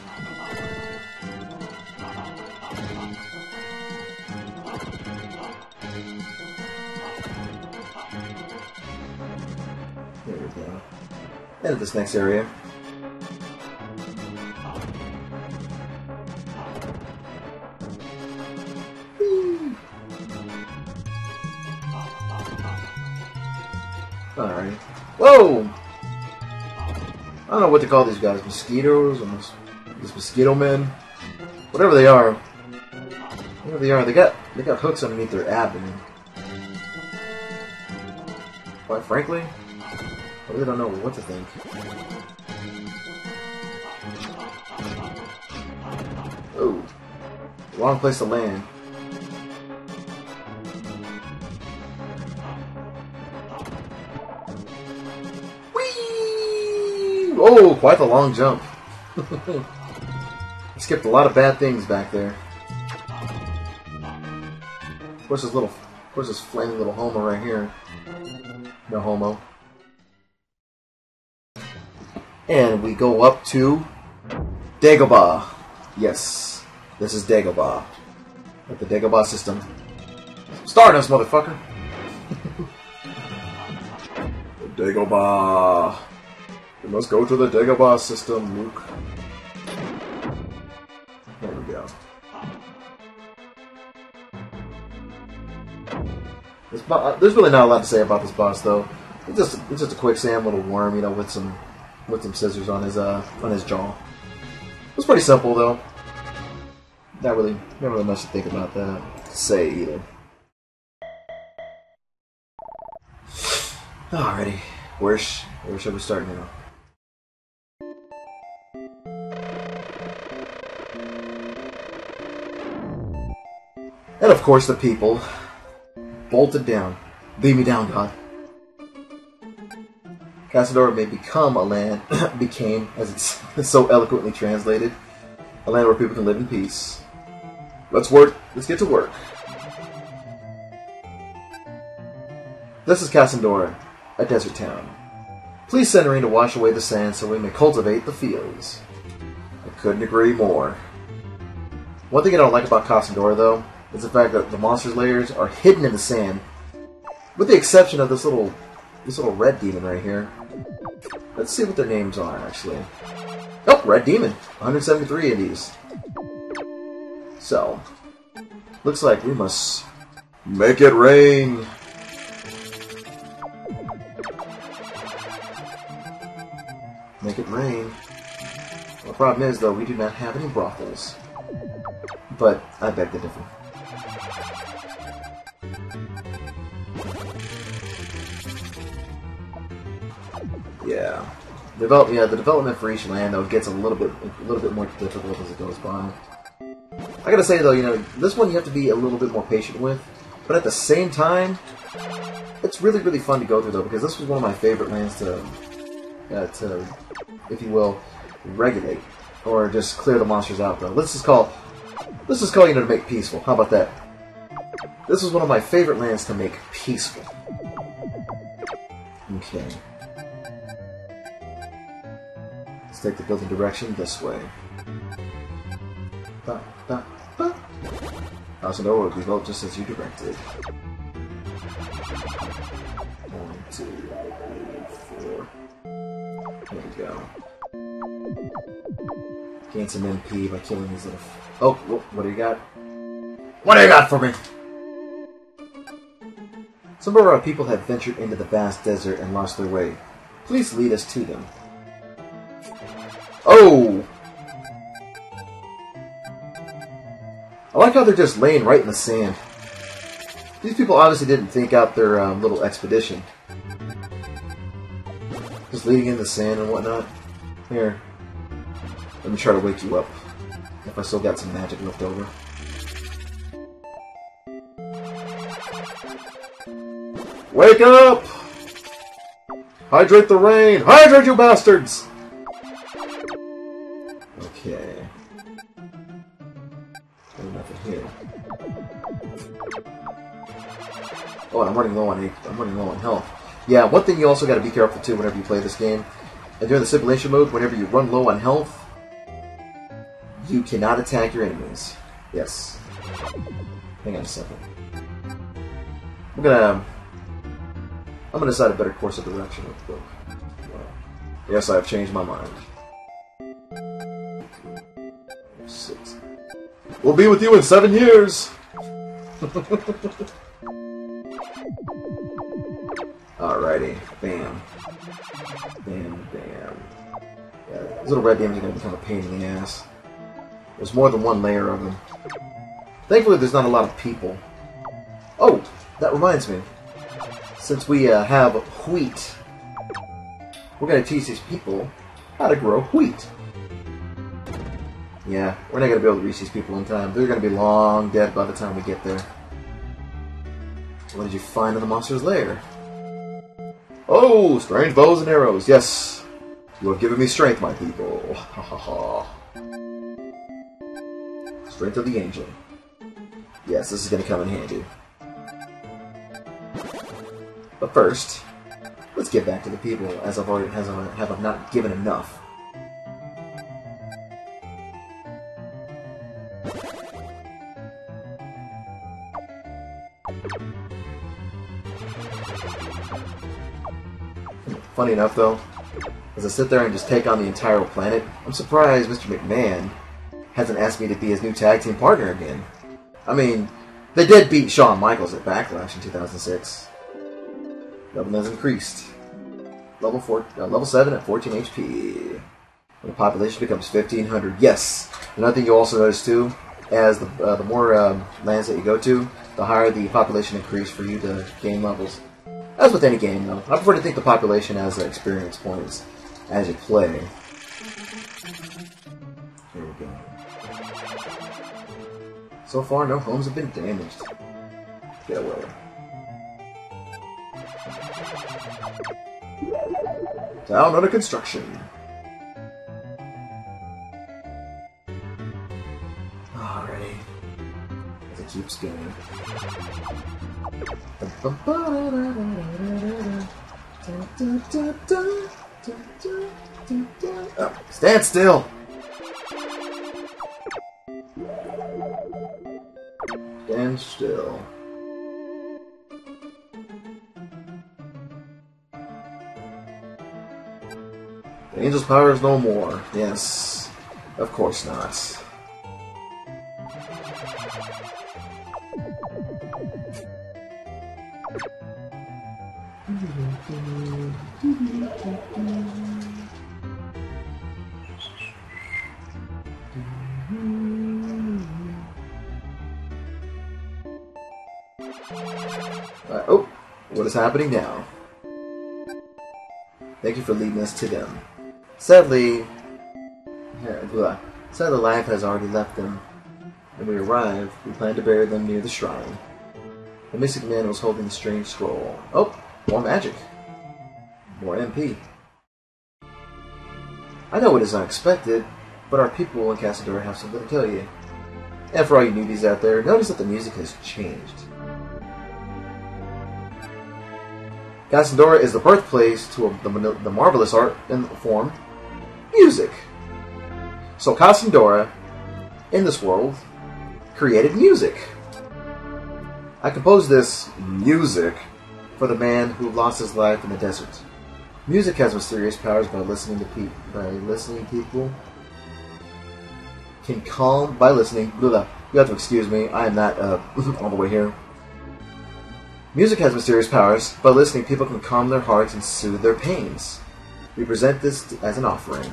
There we go. And this next area. Alright. Whoa! I don't know what to call these guys. Mosquitoes? Or these mosquito men? Whatever they are. There they are. They got hooks underneath their abdomen. Quite frankly, I really don't know what to think. Oh, wrong place to land. Whee! Oh, quite the long jump. I skipped a lot of bad things back there. Of course, this flaming little homo right here. No homo. And we go up to Dagobah. Yes, this is Dagobah. With the Dagobah system. Stardust, motherfucker! Dagobah. We must go to the Dagobah system, Luke. There we go. There's really not a lot to say about this boss, though. It's just a quicksand little worm, you know, with some scissors on his jaw. It's pretty simple, though. Not really much to think about that. To say either. Alrighty, where should we start now? And of course, the people bolted down. Beat me down, God. Casadora may become a land, became, as it's so eloquently translated, a land where people can live in peace. Let's get to work. This is Casadora, a desert town. Please send rain to wash away the sand so we may cultivate the fields. I couldn't agree more. One thing I don't like about Casadora, though, is the fact that the monsters' lairs are hidden in the sand, with the exception of this little red demon right here. Let's see what their names are, actually. Oh, Red Demon, 173 indies. So, looks like we must make it rain. Make it rain. Well, the problem is, though, we do not have any brothels. But I beg to differ. Yeah. The development for each land, though, gets a little bit more difficult as it goes by. I gotta say, though, you know, this one you have to be a little bit more patient with, but at the same time, it's really, really fun to go through, though, because this was one of my favorite lands to, if you will, regulate, or just clear the monsters out, though. Let's just call, you know, to make peaceful. How about that? This was one of my favorite lands to make peaceful. Okay. Let's take the building direction this way. House and door will be built just as you directed. 1, 2, 3, 4. There we go. Gain some MP by killing these little... Oh, what do you got? What do you got for me? Some of our people have ventured into the vast desert and lost their way. Please lead us to them. Oh! I like how they're just laying right in the sand. These people obviously didn't think out their little expedition. Just leading in the sand and whatnot. Here. Let me try to wake you up. If I still got some magic left over. Wake up! Hydrate the rain! Hydrate, you bastards! Okay. There's nothing here. Oh, and I'm running low on health. Yeah, one thing you also got to be careful too whenever you play this game. And during the simulation mode, whenever you run low on health, you cannot attack your enemies. Yes. Hang on a second. I'm gonna decide a better course of direction with the book. Yes, I have changed my mind. 6. We'll be with you in 7 years! Alrighty. Bam. Bam, bam. Yeah, these little red demons are going to become a pain in the ass. There's more than one layer of them. Thankfully, there's not a lot of people. Oh, that reminds me. Since we have wheat, we're going to teach these people how to grow wheat. Yeah, we're not going to be able to reach these people in time. They're going to be long dead by the time we get there. What did you find in the monster's lair? Oh, strange bows and arrows. Yes, you have given me strength, my people. Ha ha ha. Strength of the angel. Yes, this is going to come in handy. But first, let's get back to the people, as I've already have not given enough. Funny enough, though, as I sit there and just take on the entire planet, I'm surprised Mr. McMahon hasn't asked me to be his new tag team partner again. I mean, they did beat Shawn Michaels at Backlash in 2006. Level has increased. Level 7 at 14 HP. When the population becomes 1,500. Yes! Another thing you also notice, too, as the more lands that you go to, the higher the population increase for you to gain levels. As with any game, though, I prefer to think the population has experience points as you play. Here we go. So far, no homes have been damaged. Get away. Town under construction. Alrighty. As it keeps going. Oh, stand still! Stand still. The angel's power is no more. Yes, of course not. Oh, what is happening now? Thank you for leading us to them. Sadly, life has already left them. When we arrive, we plan to bury them near the shrine. The mystic man was holding the strange scroll. Oh, more magic. More MP. I know it is unexpected, but our people in Casadora have something to tell you. And for all you newbies out there, notice that the music has changed. Casadora is the birthplace to the marvelous art and form, music. So Casadora, in this world, created music. I composed this music for the man who lost his life in the desert. Music has mysterious powers by listening people can calm by listening. Blah, you have to excuse me. I am not all the way here. Music has mysterious powers. By listening, people can calm their hearts and soothe their pains. We present this as an offering.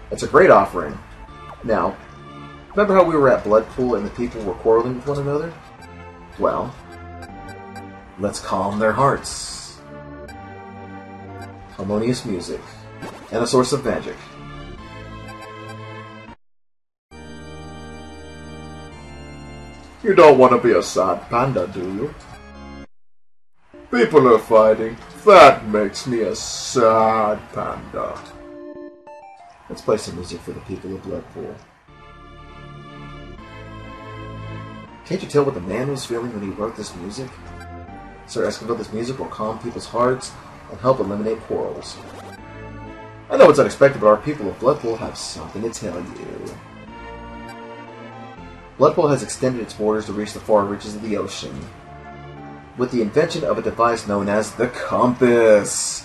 It's a great offering. Now, remember how we were at Bloodpool and the people were quarreling with one another? Well, let's calm their hearts. Harmonious music. And a source of magic. You don't want to be a sad panda, do you? People are fighting. That makes me a sad panda. Let's play some music for the people of Bloodpool. Can't you tell what the man was feeling when he wrote this music? Sir Esquivel, this music will calm people's hearts and help eliminate quarrels. I know it's unexpected, but our people of Bloodpool have something to tell you. Bloodpool has extended its borders to reach the far reaches of the ocean, with the invention of a device known as the compass.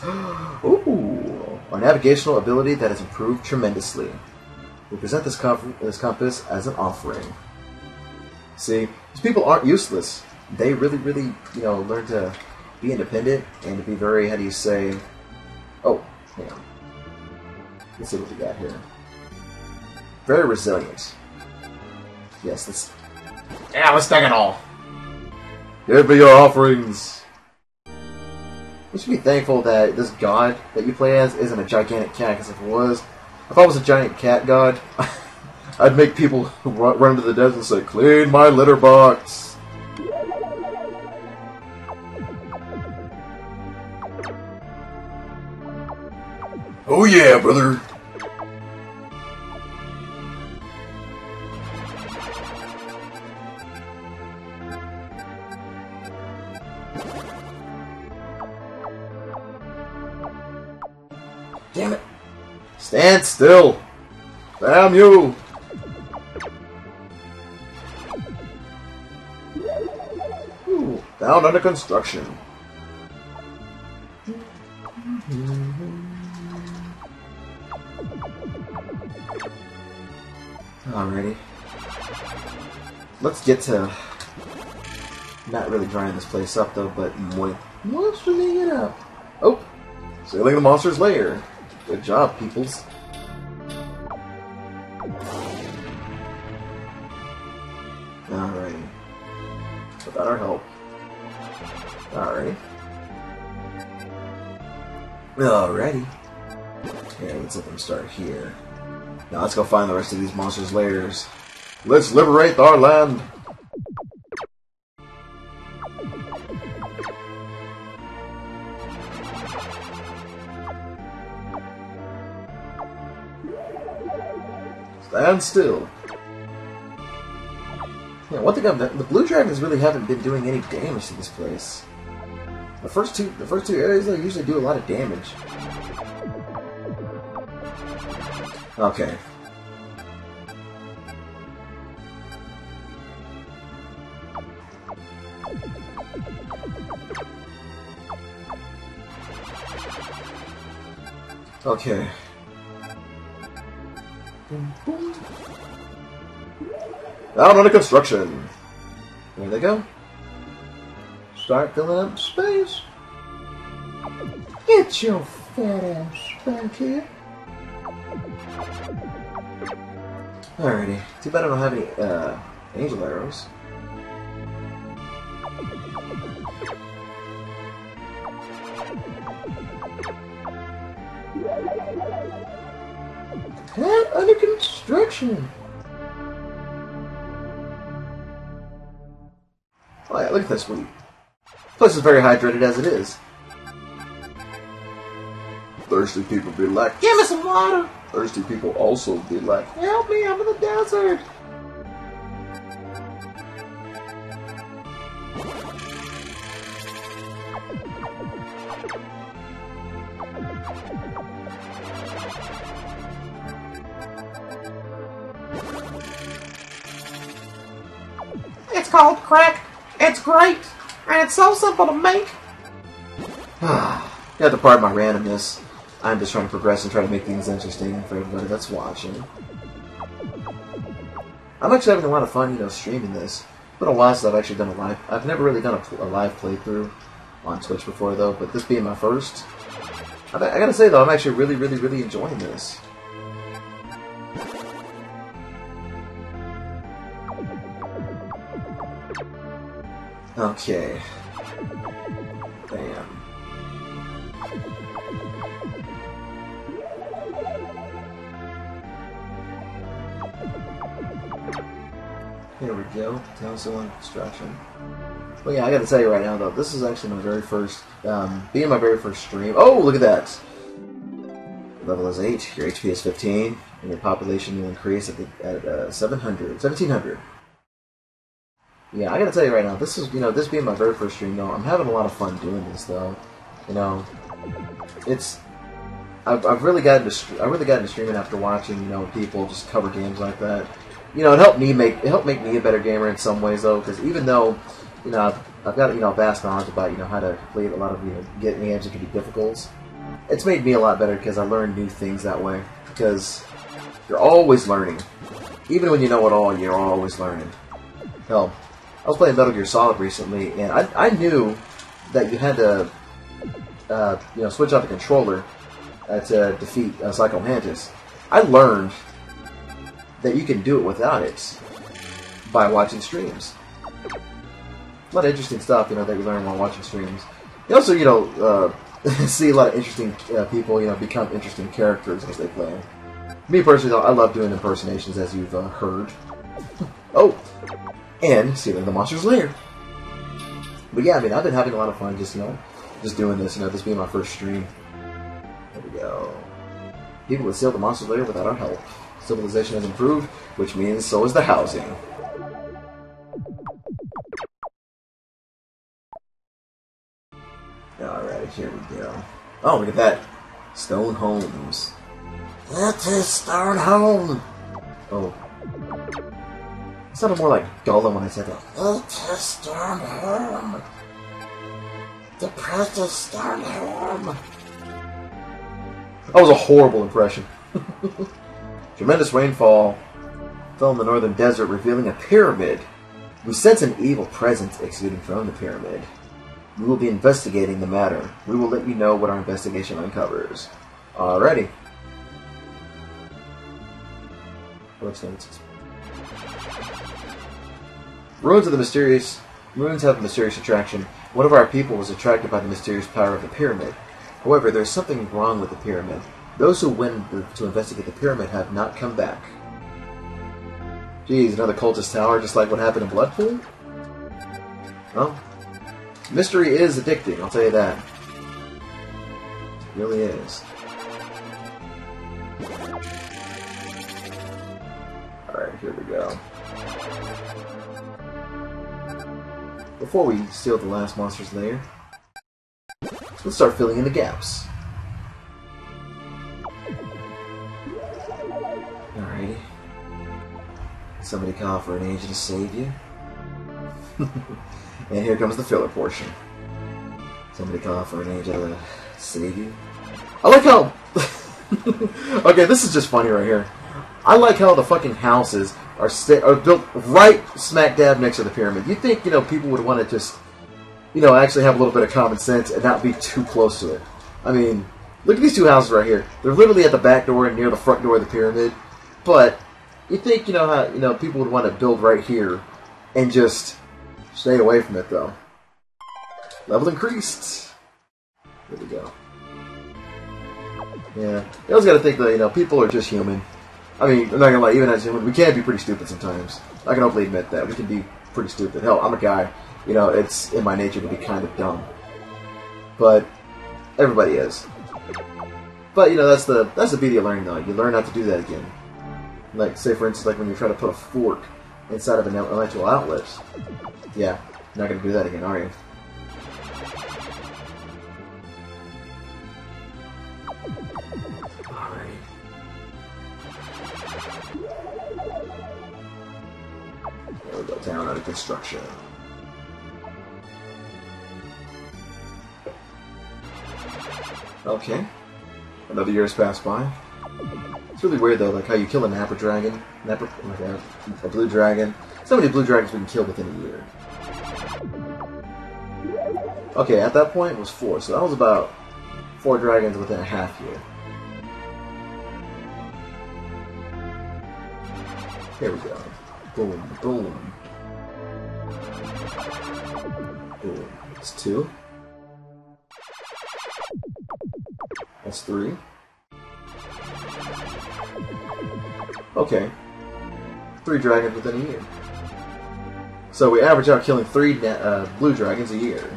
Ooh, our navigational ability that has improved tremendously. We present this compass as an offering. See, these people aren't useless. They really, learn to be independent and to be very, how do you say... Oh, hang on. Let's see what we got here. Very resilient. Yes, Yeah, let's take it all. Give me your offerings. You should be thankful that this god that you play as isn't a gigantic cat, because if I was a giant cat god, I'd make people run into the desert and say, "Clean my litter box." Oh yeah, brother. Damn it. Stand still. Damn you. Ooh, down under construction. Alrighty. Let's get to not really drying this place up though, but moistening it up. Oh, sealing the monster's lair. Good job, peoples. Alrighty. Without our help. Alrighty. Alrighty. Okay, let's let them start here. Now let's go find the rest of these monsters' lairs. Let's liberate our land! Stand still. Yeah, one thing the blue dragons really haven't been doing any damage to this place. The first two areas though usually do a lot of damage. Okay. Okay. Boom, boom. Down under construction. There they go. Start filling up space. Get your fat ass back here. Alrighty. Too bad I don't have any angel arrows. Pad under construction. Oh yeah, look at this sweet. Place is very hydrated as it is. Thirsty people be like, "Give me some water." Thirsty people also be like, "Help me, I'm in the desert." It's called crack. It's great. And it's so simple to make. You have to pardon my randomness. I'm just trying to progress and try to make things interesting for everybody that's watching. I'm actually having a lot of fun, streaming this. It's been a while since I've actually done a live. I've never really done a live playthrough on Twitch before, though. But this being my first, I gotta say though, I'm actually really enjoying this. Okay. Bam. Here we go. Council on construction. Well, yeah, I gotta tell you right now, though, this is actually my very first, being my very first stream. Oh, look at that! Level is 8, your HP is 15, and your population will increase at 1700. Yeah, I gotta tell you right now, this is, this being my very first stream, though, I'm having a lot of fun doing this, though. I've really gotten into streaming after watching, people just cover games like that. It helped make me a better gamer in some ways, though, because even though, I've got, vast knowledge about, how to play a lot of, get games that can be difficult, it's made me a lot better because I learned new things that way. Because you're always learning. Even when you know it all, you're always learning. Hell, I was playing Metal Gear Solid recently, and I knew that you had to, switch out the controller to defeat Psycho Mantis. I learned that you can do it without it. by watching streams. A lot of interesting stuff, you know, that you learn while watching streams. You also, you know, see a lot of interesting people, you know, become interesting characters as they play. Me personally, though, I love doing impersonations, as you've heard. Oh, and sealing the monster's lair. But yeah, I mean, I've been having a lot of fun just, you know, just doing this, you know, this being my first stream. There we go. People would seal the monster's lair without our help. Civilization has improved, which means so is the housing. Alright, here we go. Oh, look at that. Stone homes. It is stone home. Oh. It sounded more like Gollum when I said that. It is stone home. The precious stone home. That was a horrible impression. Tremendous rainfall fell in the northern desert, revealing a pyramid. We sense an evil presence exuding from the pyramid. We will be investigating the matter. We will let you know what our investigation uncovers. Alrighty. Ruins have a mysterious attraction. One of our people was attracted by the mysterious power of the pyramid. However, there is something wrong with the pyramid. Those who went to investigate the pyramid have not come back. Geez, another cultist tower, just like what happened in Bloodpool? Well, mystery is addicting, I'll tell you that. It really is. Alright, here we go. Before we seal the last monster's lair, let's start filling in the gaps. Alrighty. Somebody call for an angel to save you. And here comes the filler portion. Somebody call for an angel to save you. I like how... Okay, this is just funny right here. I like how the fucking houses are built right smack dab next to the pyramid. You'd think, you know, people would want to just, you know, actually have a little bit of common sense and not be too close to it. I mean, look at these two houses right here. They're literally at the back door and near the front door of the pyramid. But you think, you know, how, you know, people would want to build right here and just stay away from it, though. Level increased. There we go. Yeah, you always got to think that, you know, people are just human. I mean, I'm not gonna lie, even as human, we can be pretty stupid sometimes. I can openly admit that. We can be pretty stupid. Hell, I'm a guy. You know, it's in my nature to be kind of dumb. But everybody is. But, you know, that's the beauty of learning, though. You learn not to do that again. Like, say, for instance, like when you try to put a fork inside of an electrical outlet. Yeah, you're not gonna do that again, are you? Down out of construction. Okay. Another year has passed by. It's really weird though, like how you kill a Napper dragon. A blue dragon. So many blue dragons we can kill within a year. Okay, at that point it was 4, so that was about 4 dragons within a half year. Here we go. Boom, boom. Boom. That's 2. That's 3. Okay. 3 dragons within a year. So we average out killing 3 blue dragons a year.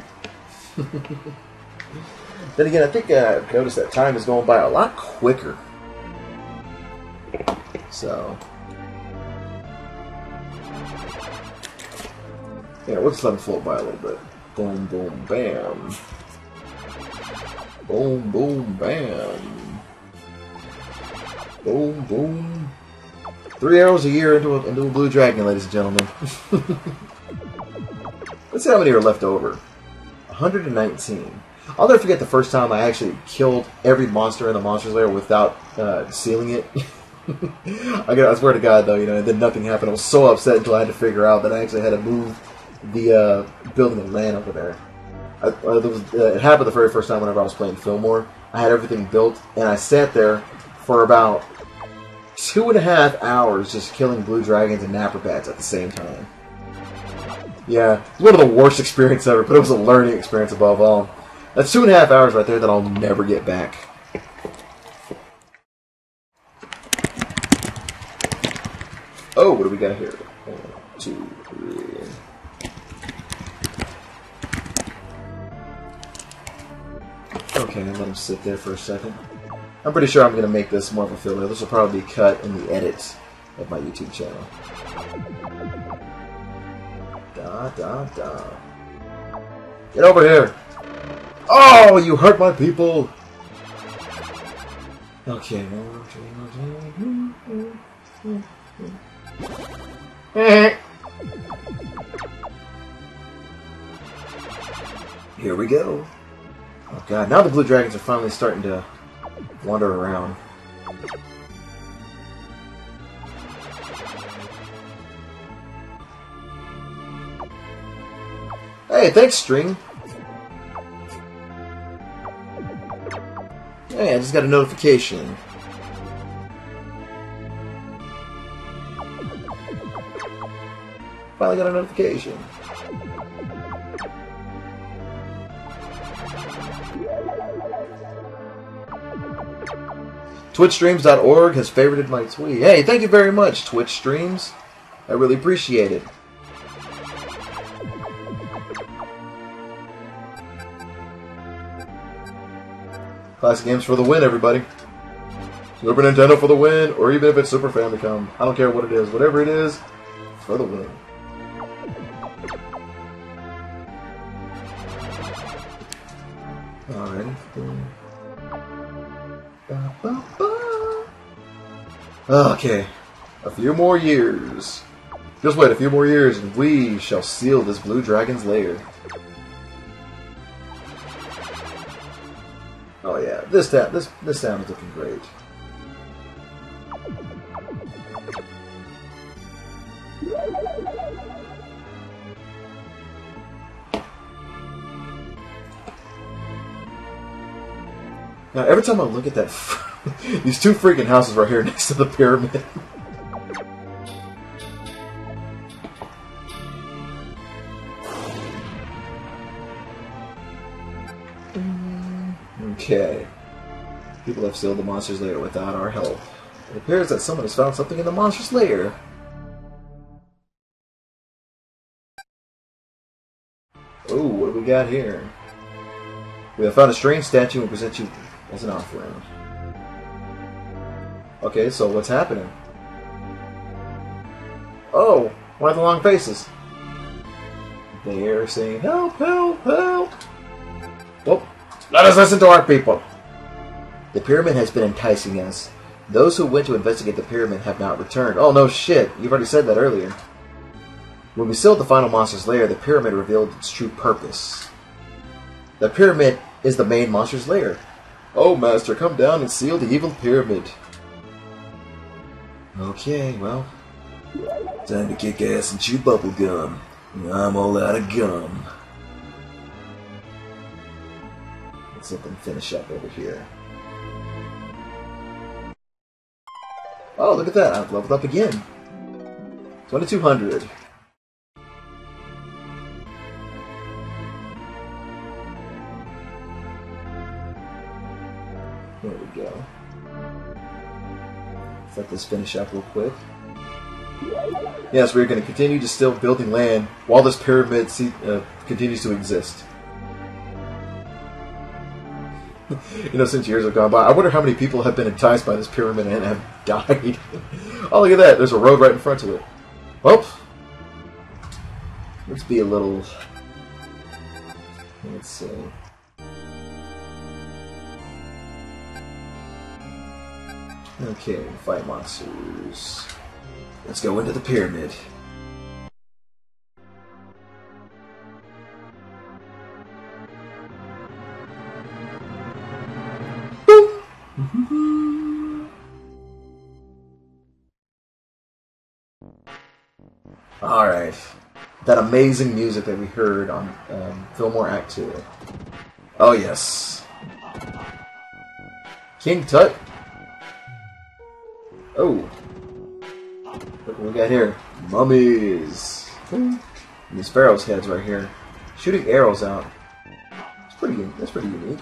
Then again, I think I've noticed that time is going by a lot quicker. So... yeah, we'll just let them float by a little bit. Boom, boom, bam. Boom, boom, bam. Boom, boom. 3 arrows a year into a blue dragon, ladies and gentlemen. Let's see how many are left over. 119. I'll never forget the first time I actually killed every monster in the monster's lair without sealing it. I swear to God, though, you know, and then nothing happened. I was so upset until I had to figure out that I actually had to move the building of land over there. It happened the very first time whenever I was playing Fillmore. I had everything built, and I sat there for about 2.5 hours just killing blue dragons and napper bats at the same time. Yeah, it's one of the worst experiences ever, but it was a learning experience above all. That's 2.5 hours right there that I'll never get back. Oh, what do we got here? 1, 2, 3. Okay, let him sit there for a second. I'm pretty sure I'm going to make this more of a filler. This will probably be cut in the edit of my YouTube channel. Get over here! Oh, you hurt my people! Okay. Here we go. Oh god, now the blue dragons are finally starting to wander around. Hey, thanks, String. Hey, I just got a notification. Finally got a notification. TwitchStreams.org has favorited my tweet. Hey, thank you very much, Twitch Streams. I really appreciate it. Classic games for the win, everybody. Super Nintendo for the win, or even if it's Super Famicom. I don't care what it is. Whatever it is, for the win. Alright. Okay. A few more years. Just wait a few more years and we shall seal this blue dragon's lair. Oh yeah, this town is looking great. Now every time I look at that, these two freaking houses right here next to the pyramid. Okay. People have sealed the monster's lair without our help. It appears that someone has found something in the monster's lair. Oh, what do we got here? We have found a strange statue and present you as an offering. Okay, so what's happening? Oh, why the long faces? They're saying, help, help, help! Well, let us listen to our people. The pyramid has been enticing us. Those who went to investigate the pyramid have not returned. Oh, no shit. You've already said that earlier. When we sealed the final monster's lair, the pyramid revealed its true purpose. The pyramid is the main monster's lair. Oh, Master, come down and seal the evil pyramid. Okay, well, time to kick ass and chew bubble gum. I'm all out of gum. Let's let them finish up over here. Oh, look at that! I've leveled up again. 2200. There we go. Let's let this finish up real quick. Yes, we're going to continue to still building land while this pyramid continues to exist. You know, since years have gone by, I wonder how many people have been enticed by this pyramid and have died. Oh, look at that! There's a road right in front of it. Well, let's be a little... Let's see... Okay, fight monsters. Let's go into the pyramid. Alright. That amazing music that we heard on Fillmore Act 2. Oh yes. King Tut. Oh. Look what we got here. Mummies. And these pharaoh's heads right here. Shooting arrows out. That's pretty unique.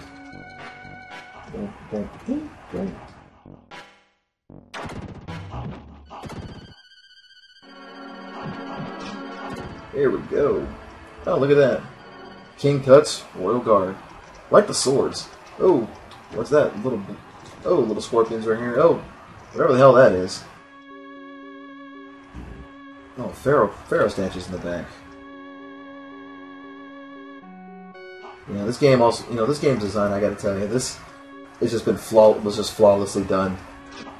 Here we go. Oh, look at that. King Tut's Royal Guard. I like the swords. Oh, what's that? Little scorpions right here. Oh, whatever the hell that is. Oh, Pharaoh statues in the back. Yeah, this game also, this game's design, I gotta tell you, this has just been was just flawlessly done.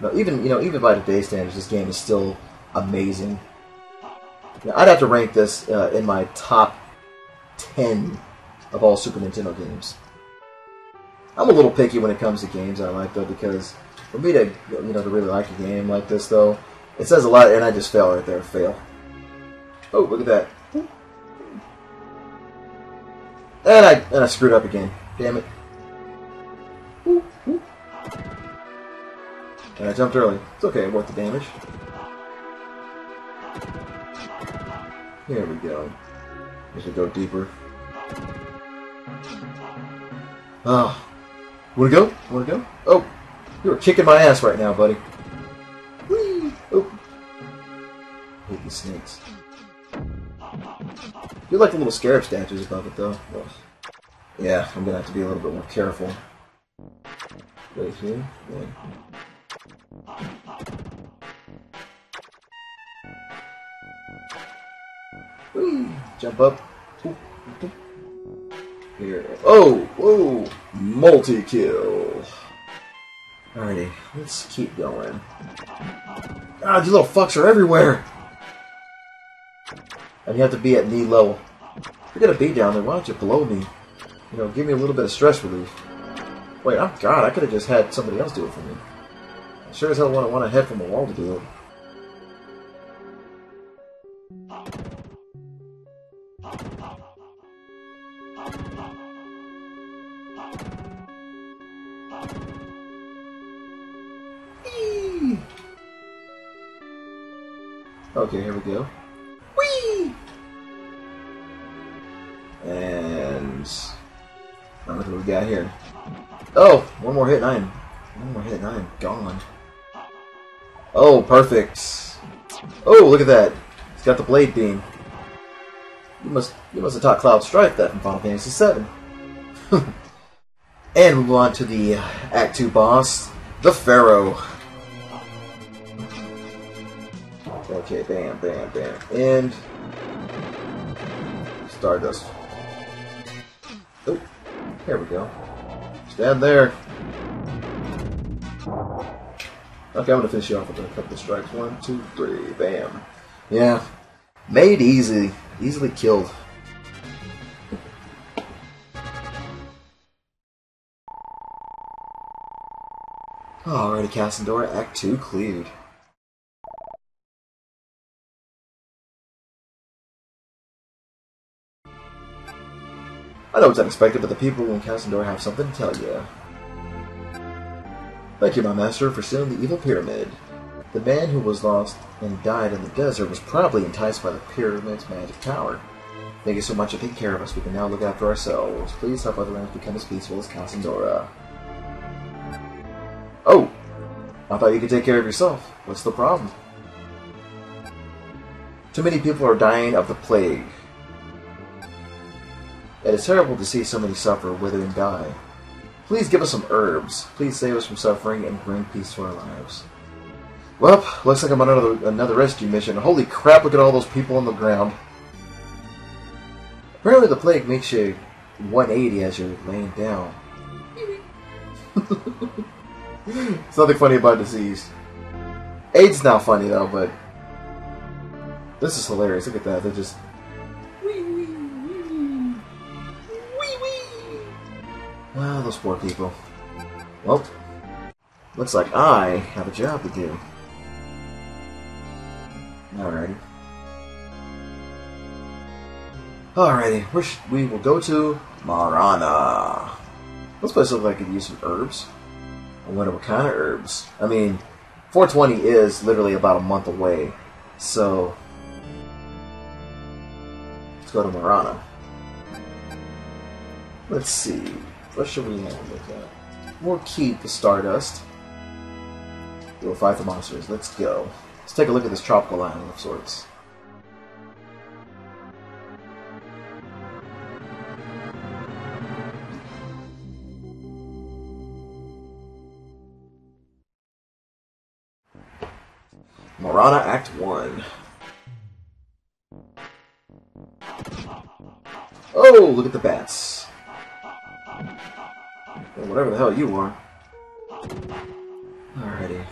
No, even by today's standards, this game is still amazing. Now, I'd have to rank this in my top 10 of all Super Nintendo games. I'm a little picky when it comes to games I like, though, because for me to to really like a game like this, though, it says a lot, and I just fail right there. Fail. Oh, look at that. And I screwed up again. Damn it. And I jumped early. It's okay, worth the damage. Here we go. We should go deeper. Ah. Wanna go? Wanna go? Oh! You are kicking my ass right now, buddy. Whee! Oh. I hate these snakes. I do like the little scarab statues above it, though. Ugh. Yeah, I'm gonna have to be a little bit more careful. Right here. Yeah. Whee! Jump up. Here. Oh! Whoa! Multi-kill. Alrighty, let's keep going. God, these little fucks are everywhere! And you have to be at knee level. If you're gonna be down there, why don't you blow me? Give me a little bit of stress relief. Wait, oh god, I could have just had somebody else do it for me. I sure as hell wouldn't want to head from a wall to do it. Whee! Okay, here we go. Whee! And look what we got here. Oh, one more hit and I'm gone. Oh, perfect. Oh, look at that. He's got the blade beam. You must have taught Cloud Strife that from Final Fantasy VII. And we move on to the Act 2 boss, the Pharaoh. Okay, bam, bam, bam. And Stardust. Oh, there we go. Stand there. Okay, I'm gonna finish you off with a couple of strikes. 1, 2, 3, bam. Yeah, made easy, easily killed. Alrighty, Cassandora, Act 2 cleared. I know it's unexpected, but the people in Cassandora have something to tell you. Thank you, my master, for stealing the evil pyramid. The man who was lost and died in the desert was probably enticed by the pyramid's magic power. Thank you so much for taking care of us. We can now look after ourselves. Please help other lands become as peaceful as Cassandora. Oh! I thought you could take care of yourself. What's the problem? Too many people are dying of the plague. It is terrible to see so many suffer, wither, and die. Please give us some herbs. Please save us from suffering and bring peace to our lives. Well, looks like I'm on another rescue mission. Holy crap, look at all those people on the ground. Apparently the plague makes you 180 as you're laying down. There's nothing funny about disease. AIDS now funny though, but this is hilarious. Look at that. They're just well, those poor people. Well, looks like I have a job to do. Alrighty. Alrighty, we will go to Marana. This place looks like it could use some herbs. I wonder what kind of herbs. I mean, 420 is literally about a month away. So let's go to Marana. Let's see. What should we have with that? We'll keep the Stardust. We'll fight the monsters. Let's go. Let's take a look at this tropical island of sorts. Marana Act 1. Oh, look at the bats. Well, whatever the hell you are. Alrighty.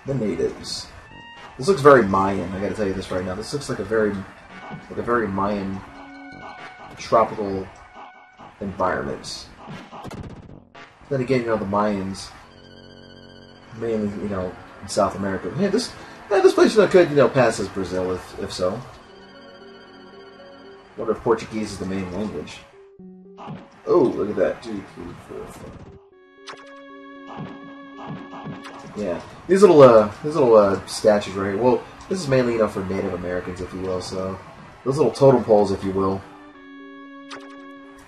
The natives. This looks very Mayan, I gotta tell you this right now. This looks like a very Mayan tropical environment. Then again, you know, the Mayans mainly, you know, in South America. Hey, this place, you know, could, you know, pass as Brazil if so. Wonder if Portuguese is the main language. Oh, look at that. 2, 3, 4, 5. Yeah, these little statues right here. Well, this is mainly, you know, for Native Americans, if you will. So those little totem poles, if you will.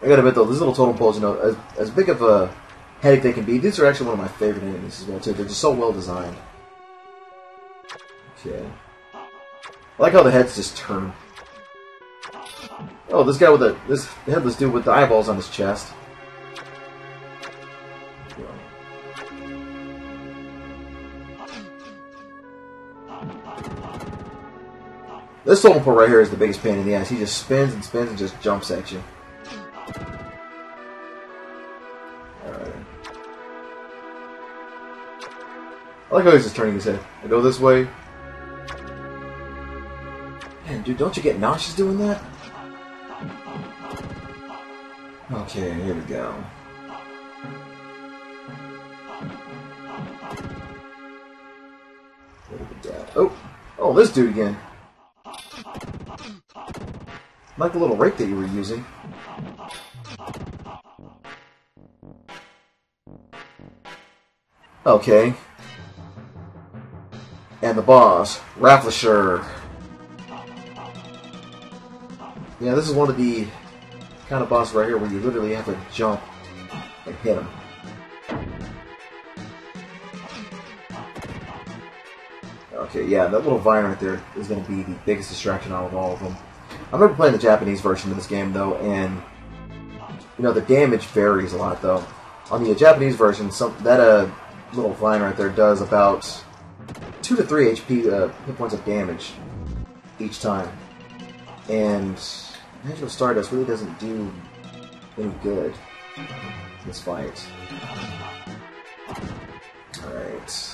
I gotta admit though, these little totem poles, you know, as big of a headache they can be. These are actually one of my favorite enemies as well too. They're just so well designed. Okay, I like how the heads just turn. Oh, this guy with this headless dude with the eyeballs on his chest. This totem pole right here is the biggest pain in the ass. He just spins and spins and just jumps at you. Alright. I like how he's just turning his head. I go this way. Man, dude, don't you get nauseous doing that? Okay, here we go. Oh, this dude again. Like the little rake that you were using. Okay. And the boss, Rafflisher. Yeah, this is one of the kind of boss right here where you literally have to jump and hit him. Okay, yeah, that little vine right there is going to be the biggest distraction out of all of them. I remember playing the Japanese version of this game, though, and, you know, the damage varies a lot, though. On the Japanese version, that little vine right there does about 2 to 3 HP hit points of damage each time. And Natural Stardust really doesn't do any good in this fight. Alright.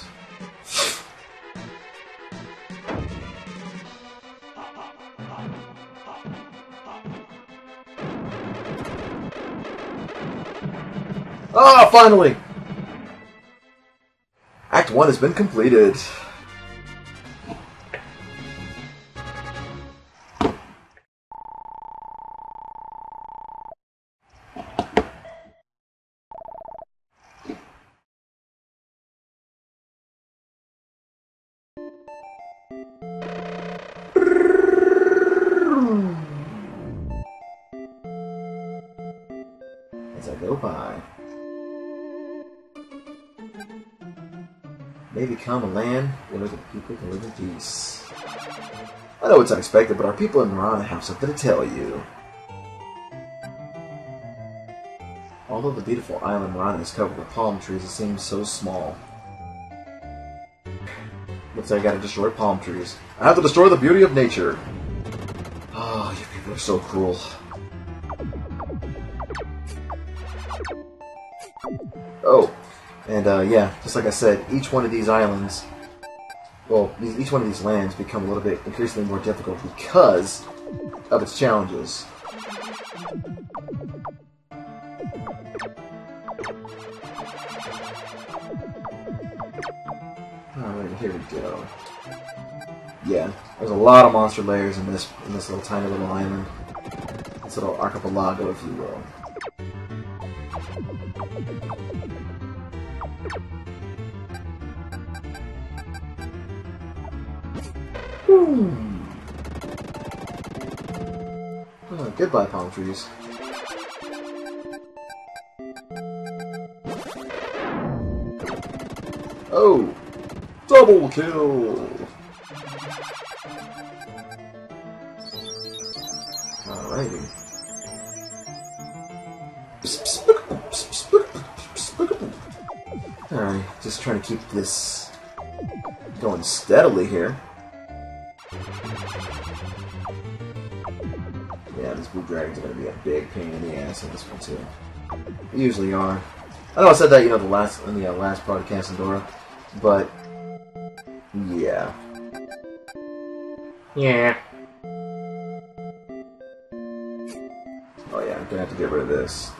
Ah, finally! Act 1 has been completed. As I go by. May become a land where the people can live in peace. I know it's unexpected, but our people in Marana have something to tell you. Although the beautiful island Marana is covered with palm trees, it seems so small. Looks like I gotta destroy palm trees. I have to destroy the beauty of nature. Oh, you people are so cruel. Oh. And, yeah, just like I said, each one of these islands, well, each one of these lands become a little bit increasingly more difficult because of its challenges. Alright, here we go. Yeah, there's a lot of monster layers in this little tiny little island. This little archipelago, if you will. Oh, goodbye, palm trees. Oh! Double kill! Alrighty. Alright, just trying to keep this going steadily here. Yeah, these blue dragons are going to be a big pain in the ass in this one too. They usually are. I know I said that, you know, in the last part of Casandora, but yeah. Yeah. Oh yeah, I'm gonna have to get rid of this.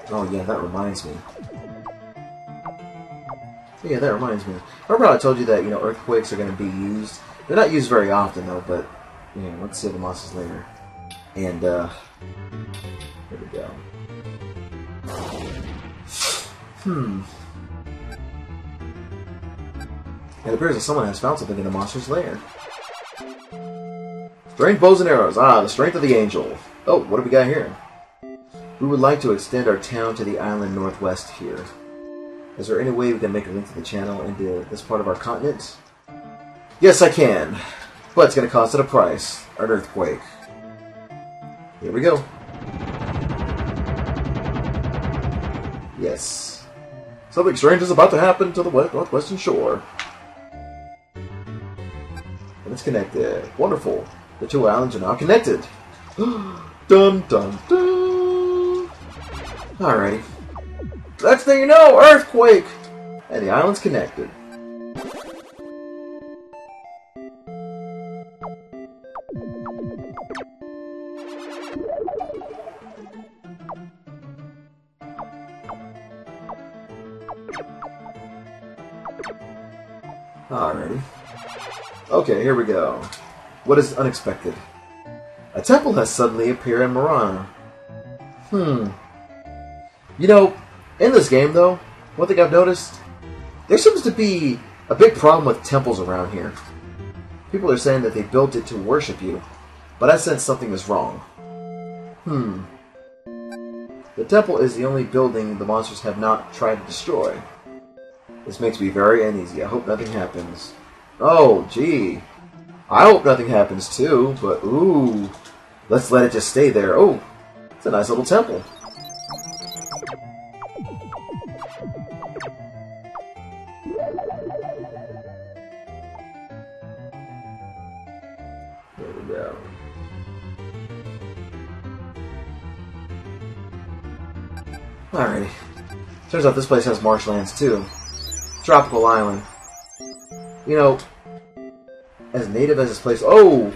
Oh yeah, that reminds me. Yeah, that reminds me. Remember how I told you that, you know, earthquakes are going to be used? They're not used very often, though, but, you know, let's see the monsters later. And, here we go. It appears that someone has found something in the monster's lair. Strange bows and arrows. Ah, the strength of the angel. Oh, what do we got here? We would like to extend our town to the island northwest here. Is there any way we can make a link to the channel into this part of our continent? Yes, I can. But it's going to cost at a price. An earthquake. Here we go. Yes. Something strange is about to happen to the northwestern shore. And it's connected. Wonderful. The two islands are now connected. Dun dun dun. Alrighty. Next thing you know, earthquake! And the island's connected. Alrighty. Okay, here we go. What is unexpected? A temple has suddenly appeared in Marana. You know, in this game, though, one thing I've noticed, there seems to be a big problem with temples around here. People are saying that they built it to worship you, but I sense something is wrong. The temple is the only building the monsters have not tried to destroy. This makes me very uneasy. I hope nothing happens. Oh, gee. I hope nothing happens, too, but ooh. Let's let it just stay there. Oh, it's a nice little temple. There we go. Alrighty. Turns out this place has marshlands too. Tropical island. You know, as native as this place... Oh!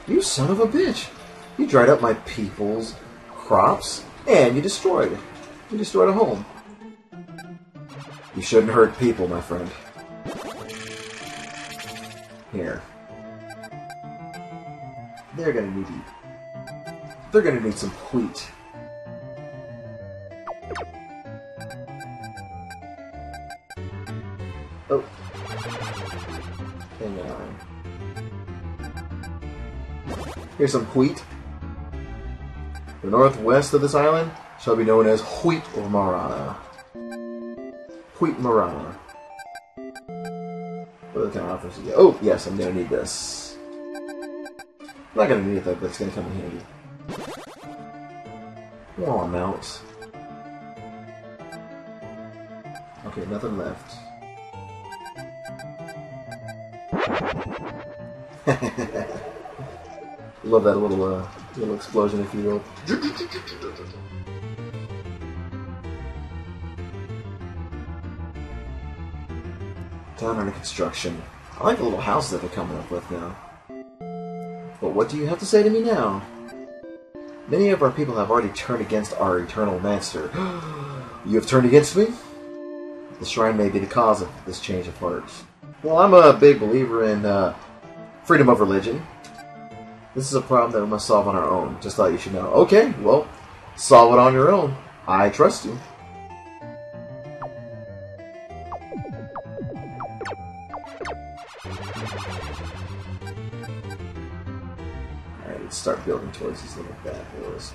You son of a bitch! You dried up my people's crops, and you destroyed it. You destroyed a home. You shouldn't hurt people, my friend. Here. They're gonna need some wheat. Oh. Hang on. Here's some wheat. The northwest of this island shall be known as Wheat or Marana. Wheat Marana. What other kind of offers you get? Oh, yes, I'm gonna need this. I'm not gonna need it though, but it's gonna come in handy. Wall mount. Okay, nothing left. Love that little explosion, if you will. Town under construction. I like the little houses that they're coming up with now. But what do you have to say to me now? Many of our people have already turned against our eternal master. You have turned against me? The shrine may be the cause of this change of heart. Well, I'm a big believer in freedom of religion. This is a problem that we must solve on our own. Just thought you should know. Okay, well, solve it on your own. I trust you. start building towards these little bad boys.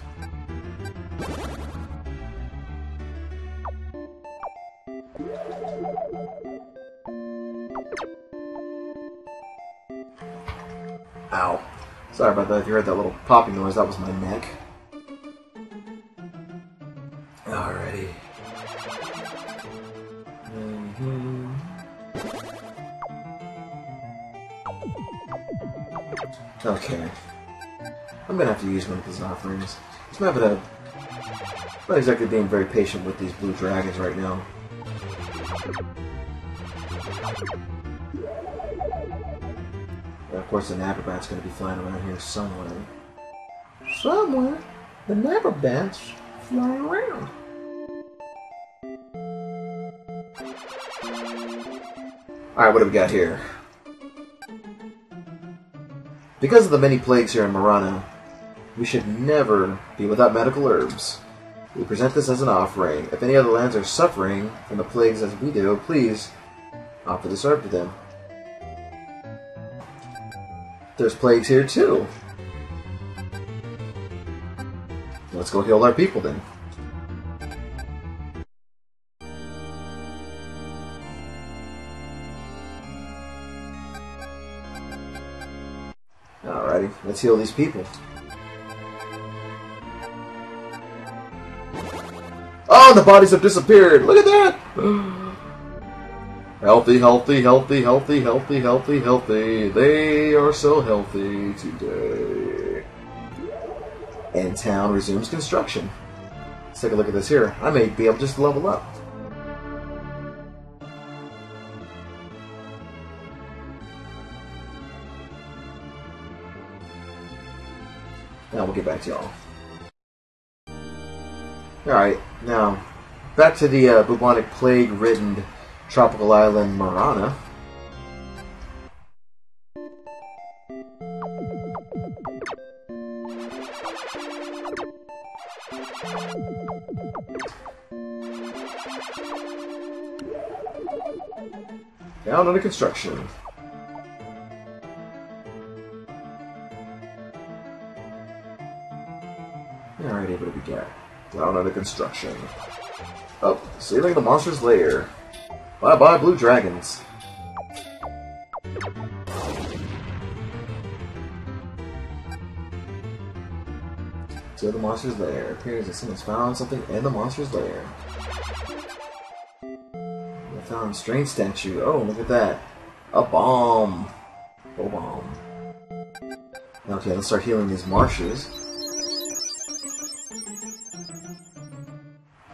Ow. Sorry about that. If you heard that little popping noise, that was my neck. Alrighty. Okay. I'm gonna have to use one of these offerings. I'm not exactly being very patient with these blue dragons right now. And of course, the Napperbat's gonna be flying around here somewhere. Somewhere? The Napperbat's flying around. Alright, what do we got here? Because of the many plagues here in Marana, we should never be without medical herbs. We present this as an offering. If any other lands are suffering from the plagues as we do, please offer this herb to them. There's plagues here too. Let's go heal our people then. Alrighty, let's heal these people. Oh, the bodies have disappeared! Look at that! Healthy, healthy, healthy, healthy, healthy, healthy, healthy. They are so healthy today. And town resumes construction. Let's take a look at this here. I may be able just to level up. Now we'll get back to y'all. Alright, now, back to the bubonic plague-ridden tropical island Marana. Down under construction. Alrighty, what do we got? Down under construction. Oh, sailing the monster's lair. Bye bye, blue dragons. To the monster's lair. It appears that someone's found something in the monster's lair. I found a strange statue. Oh, look at that. A bomb. Oh, bomb. Okay, let's start healing these marshes.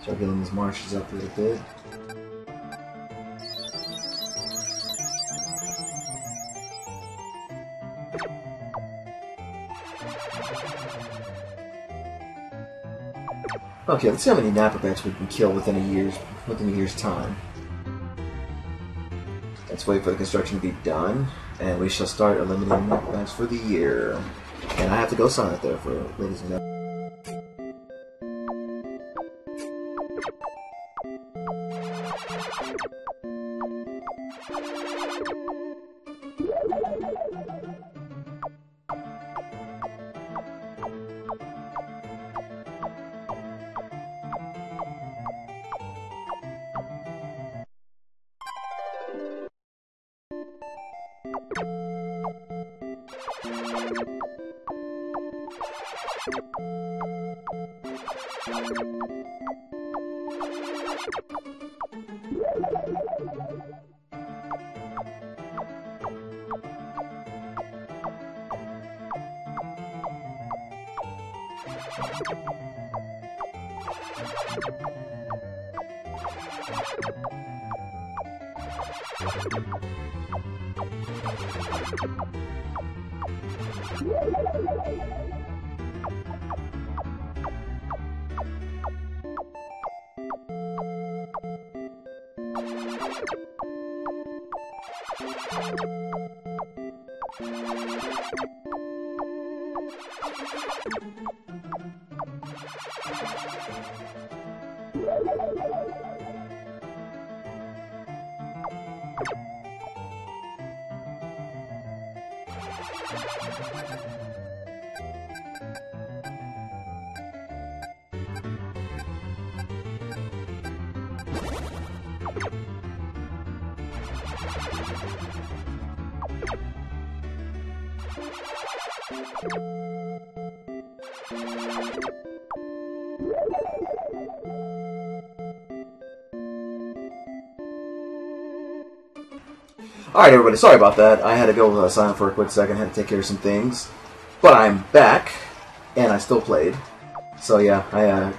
Start healing these marshes up a little bit. Okay, let's see how many Napperbats we can kill within a year's time. Let's wait for the construction to be done, and we shall start eliminating Napperbats for the year. And I have to go sign it there for ladies and gentlemen. Alright everybody, sorry about that. I had to go silent for a quick second, had to take care of some things. But I'm back, and I still played. So yeah, I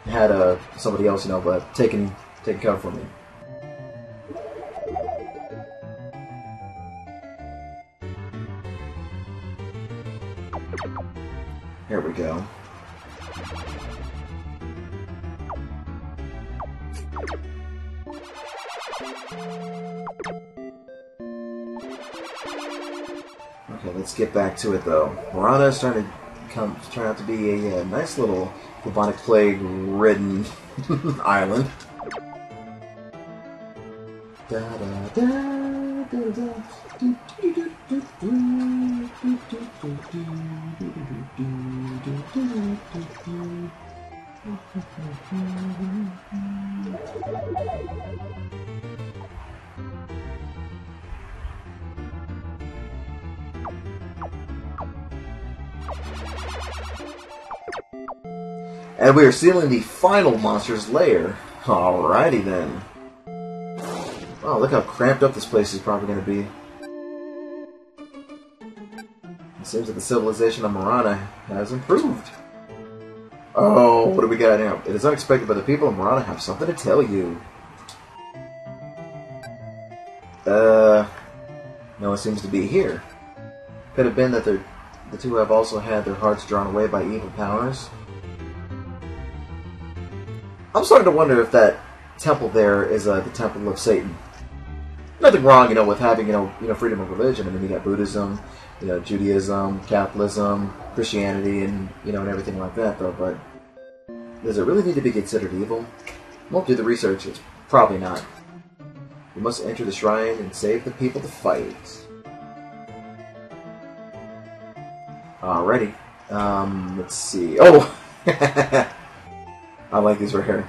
had somebody else, but taking cover for me. Here we go. Okay, let's get back to it though. Marana is starting to turn out to be a nice little bubonic plague-ridden island. Da, da, da, da, da, do, do, do, do, do, do, do, do. And we are sealing the final monster's lair. Alrighty then. Oh, look how cramped up this place is probably going to be. It seems that the civilization of Marana has improved. Oh, what do we got now? It is unexpected, but the people of Marana have something to tell you. No one seems to be here. Could have been that the two have also had their hearts drawn away by evil powers. I'm starting to wonder if that temple there is the temple of Satan. Nothing wrong, with having, freedom of religion. I mean, you got Buddhism, Judaism, Catholicism, Christianity, and, and everything like that, though, but does it really need to be considered evil? Won't do the research. It's probably not. We must enter the shrine and save the people to fight. Alrighty. Let's see. Oh! I like these right here.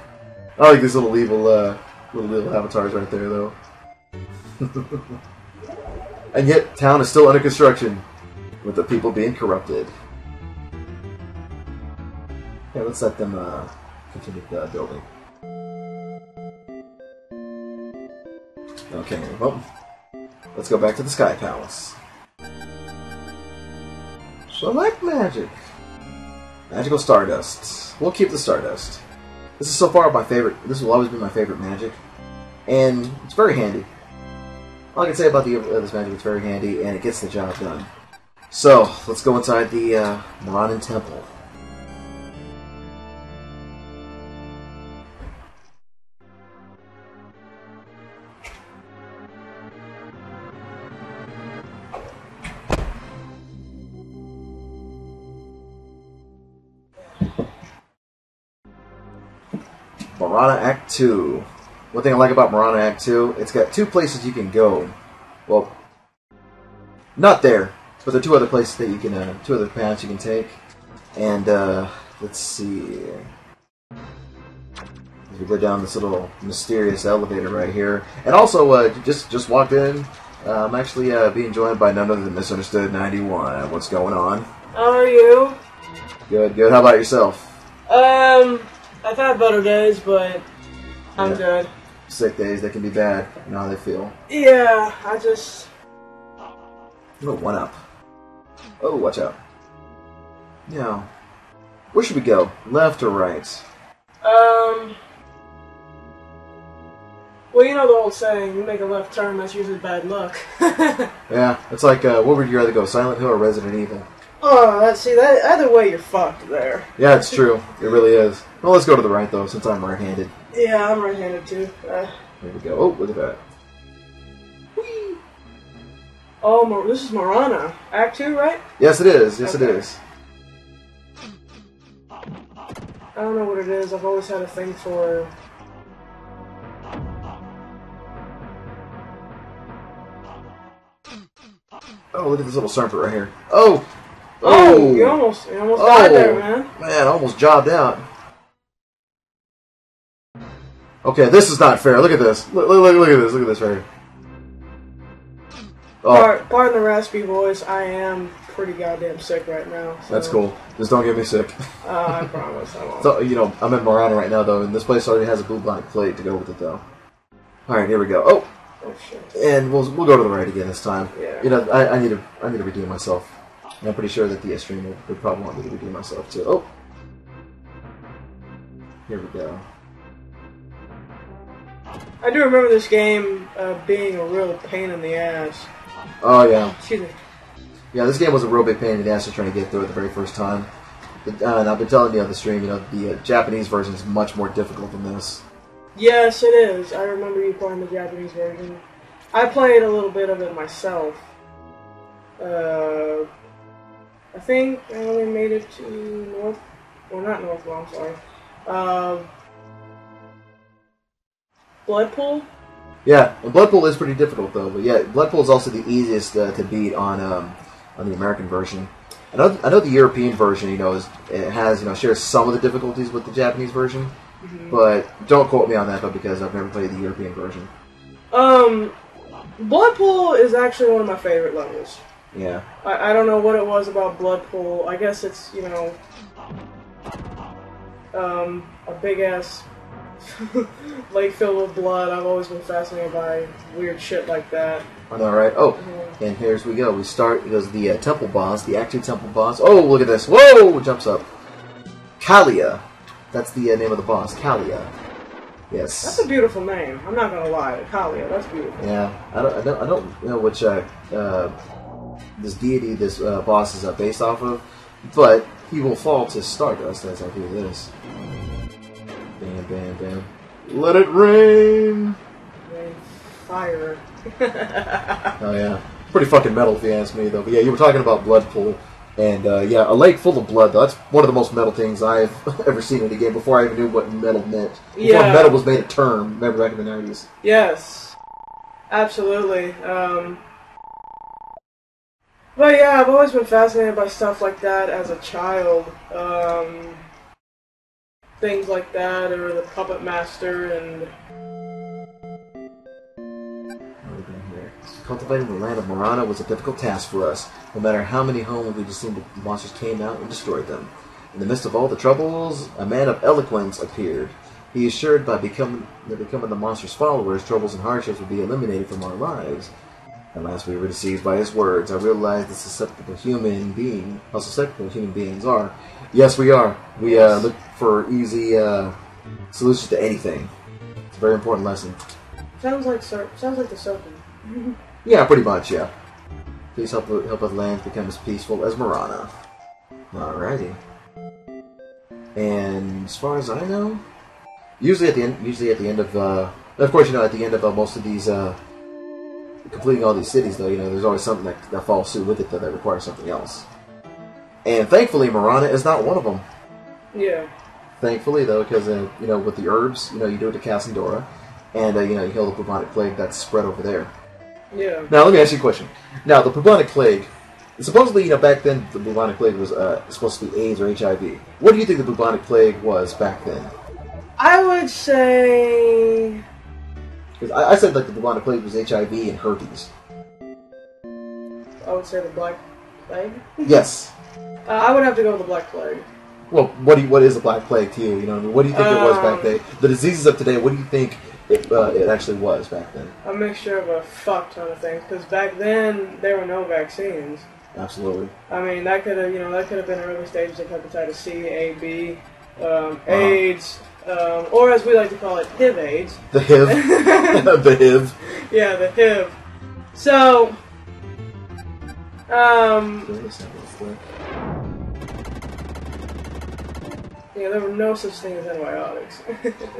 I like these little evil avatars right there, though. And yet, town is still under construction, with the people being corrupted. Yeah, let's let them continue building. Okay, well, let's go back to the Sky Palace. Select magic. Magical Stardust. We'll keep the Stardust. This is so far my favorite. This will always be my favorite magic, and it's very handy. All I can say about this magic, it's very handy, and it gets the job done. So, let's go inside the Maranan Temple. Marana Act 2. One thing I like about Marana Act 2, it's got two places you can go. Well, not there, but there are two other places that you can, two other paths you can take. And, let's see. As we go down this little mysterious elevator right here. And also, just walked in. I'm actually being joined by none other than Misunderstood 91. What's going on? How are you? Good, good. How about yourself? I've had better days, but I'm good. Sick days, they can be bad. You know how they feel. Yeah, I just... Oh, one up. Oh, watch out. Now, where should we go? Left or right? Well, you know the old saying, you make a left turn, that's usually bad luck. Yeah, it's like, what would you rather go, Silent Hill or Resident Evil? Oh, that either way you're fucked there. Yeah, it's true. It really is. Well, let's go to the right, though, since I'm right-handed. Yeah, I'm right-handed, too. Here we go. Oh, look at that. Whee! Oh, this is Marana. Act 2, right? Yes, it is. Yes, okay. It is. I don't know what it is. I've always had a thing for... Oh, look at this little serpent right here. Oh! Oh! You almost died there, man. Man, almost jobbed out. Okay, this is not fair. Look at this. Look at this. Look at this right here. Oh. Pardon the raspy voice. I am pretty goddamn sick right now. So. That's cool. Just don't get me sick. I promise I won't. So, you know, I'm in Marana right now, though, and this place already has a bubonic plague to go with it, though. Alright, here we go. Oh! Oh, shit. And we'll go to the right again this time. Yeah. You know, I need to redeem myself. And I'm pretty sure that the streamer would probably want me to redeem myself, too. Oh! Here we go. I do remember this game being a real pain in the ass. Oh, yeah. Excuse me. Yeah, this game was a real big pain in the ass to trying to get through it the very first time. And I've been telling you on the stream, you know, the Japanese version is much more difficult than this. Yes, it is. I remember you playing the Japanese version. I played a little bit of it myself. I think I only made it to North... Well, not North, well, I'm sorry. Bloodpool? Yeah, and Bloodpool is pretty difficult, though. But yeah, Bloodpool is also the easiest to beat on the American version. I know the European version, you know, shares some of the difficulties with the Japanese version. Mm-hmm. But don't quote me on that, though, because I've never played the European version. Bloodpool is actually one of my favorite levels. Yeah. I don't know what it was about Bloodpool. I guess it's, you know, a big-ass lake filled with blood. I've always been fascinated by weird shit like that. I know, right? Oh, and here's we go. We start, it goes the temple boss, the Act 2 temple boss. Oh, look at this. Whoa! Jumps up. Kalia. That's the name of the boss, Kalia. Yes. That's a beautiful name. I'm not gonna lie, Kalia. That's beautiful. Yeah, I don't know which this deity this boss is based off of, but he will fall to Stardust as I do this. Bam, bam, bam. Let it rain. Rain fire. Oh yeah, pretty fucking metal if you ask me, though. But yeah, you were talking about Bloodpool. And, yeah, a lake full of blood, though. That's one of the most metal things I've ever seen in a game before I even knew what metal meant. Before metal was made a term, remember, back in the 90s. Yes. Absolutely. But, yeah, I've always been fascinated by stuff like that as a child. Things like that, or the Puppet Master, and... Cultivating the land of Marana was a difficult task for us. No matter how many homes we just seemed the monsters came out and destroyed them. In the midst of all the troubles, a man of eloquence appeared. He assured by becoming the monster's followers, troubles and hardships would be eliminated from our lives. At last we were deceived by his words. I realized how susceptible human beings are. Yes, we are. We look for easy solutions to anything. It's a very important lesson. Sounds like the serpent. Yeah, pretty much, yeah. Please help us lands become as peaceful as Marana. Alrighty. And as far as I know, usually at the end of course, you know, at the end of most of these completing all these cities, though, you know, there's always something that follows suit with it that requires something else. And thankfully, Marana is not one of them. Yeah. Thankfully, though, because you know, with the herbs, you know, you do it to Cassandora, and you know, you heal the bubonic plague that's spread over there. Yeah. Now, let me ask you a question. Now, the bubonic plague, supposedly, you know, back then, the bubonic plague was supposed to be AIDS or HIV. What do you think the bubonic plague was back then? I would say... Because I said, like, the bubonic plague was HIV and herpes. I would say the Black Plague? Yes. I would have to go with the Black Plague. Well, what is a Black Plague to you? You know, I mean, what do you think it was back then? The diseases of today, what do you think it actually was back then? A mixture of a fuck ton of things, because back then there were no vaccines. Absolutely. I mean, that could have been early stages of hepatitis C, A, B, AIDS, or as we like to call it, HIV/AIDS. The HIV. The HIV. Yeah, the HIV. So, yeah, there were no such thing as antibiotics.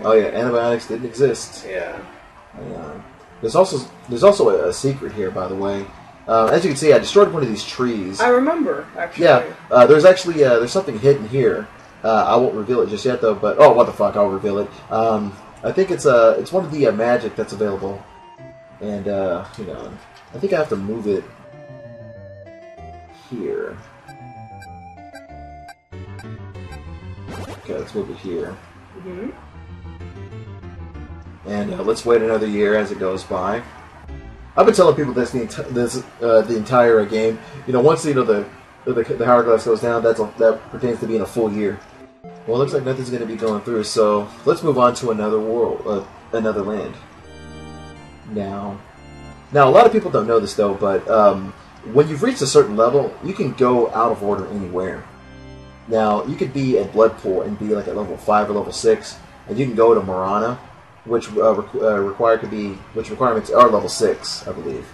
Oh yeah, antibiotics didn't exist. Yeah. There's also a secret here, by the way. As you can see, I destroyed one of these trees. I remember, actually. Yeah, there's something hidden here. I won't reveal it just yet, though. But oh, what the fuck? I'll reveal it. I think it's one of the magic that's available, and you know, I think I have to move it here. Okay, let's move it here. Mm-hmm. And let's wait another year as it goes by. I've been telling people this the entire game. You know, once the hourglass goes down, that pertains to being a full year. Well, it looks like nothing's going to be going through, so let's move on to another world, another land. Now, a lot of people don't know this though, but when you've reached a certain level, you can go out of order anywhere. Now, you could be at Bloodpool and be like at level 5 or level 6, and you can go to Marana, which requirements are level 6, I believe.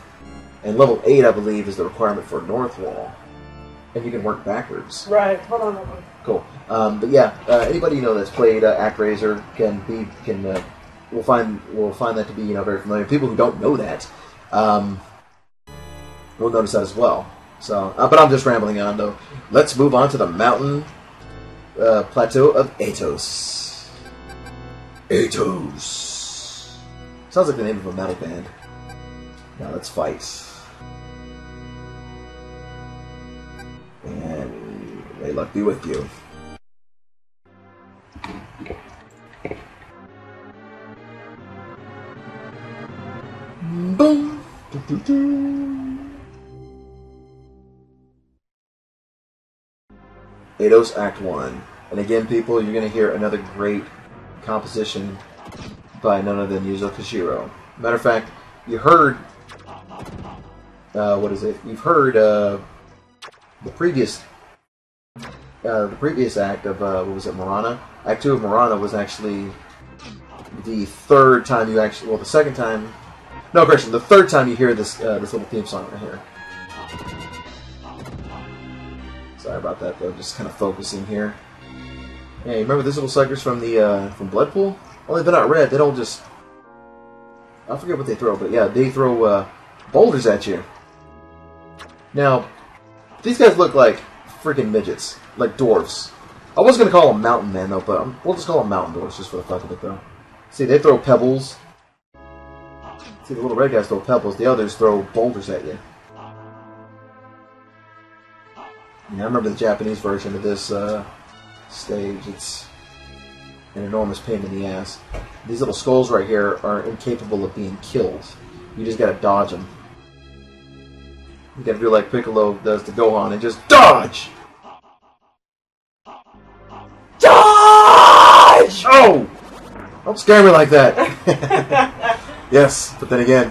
And level 8, I believe, is the requirement for North Wall. And you can work backwards. Right. Hold on. Cool. But yeah, anybody that's played Actraiser will find that to be very familiar. People who don't know that will notice that as well. So, but I'm just rambling on though. Let's move on to the mountain plateau of Atos. Atos. Sounds like the name of a metal band. Now let's fight. And may luck be with you. Boom. Atos Act 1. And again, people, you're going to hear another great composition by none other than Yuzo Koshiro. Matter of fact, you heard... what is it? You've heard the previous act of, what was it, Marana? Act 2 of Marana was actually the third time you actually... Well, the second time... No, correction, the third time you hear this this little theme song right here. Sorry about that, though. Just kind of focusing here. Yeah, you remember these little suckers from the from Bloodpool? Only they're not red. They don't just... I forget what they throw, but yeah, they throw boulders at you. Now, these guys look like freaking midgets, like dwarves. I was going to call them mountain men, though, but we'll just call them mountain dwarves just for the fuck of it, though. See, they throw pebbles. See, the little red guys throw pebbles. The others throw boulders at you. Yeah, I remember the Japanese version of this stage. It's an enormous pain in the ass. These little skulls right here are incapable of being killed. You just gotta dodge them. You gotta do like Piccolo does to Gohan and just dodge! Dodge! Oh! Don't scare me like that. Yes, but then again,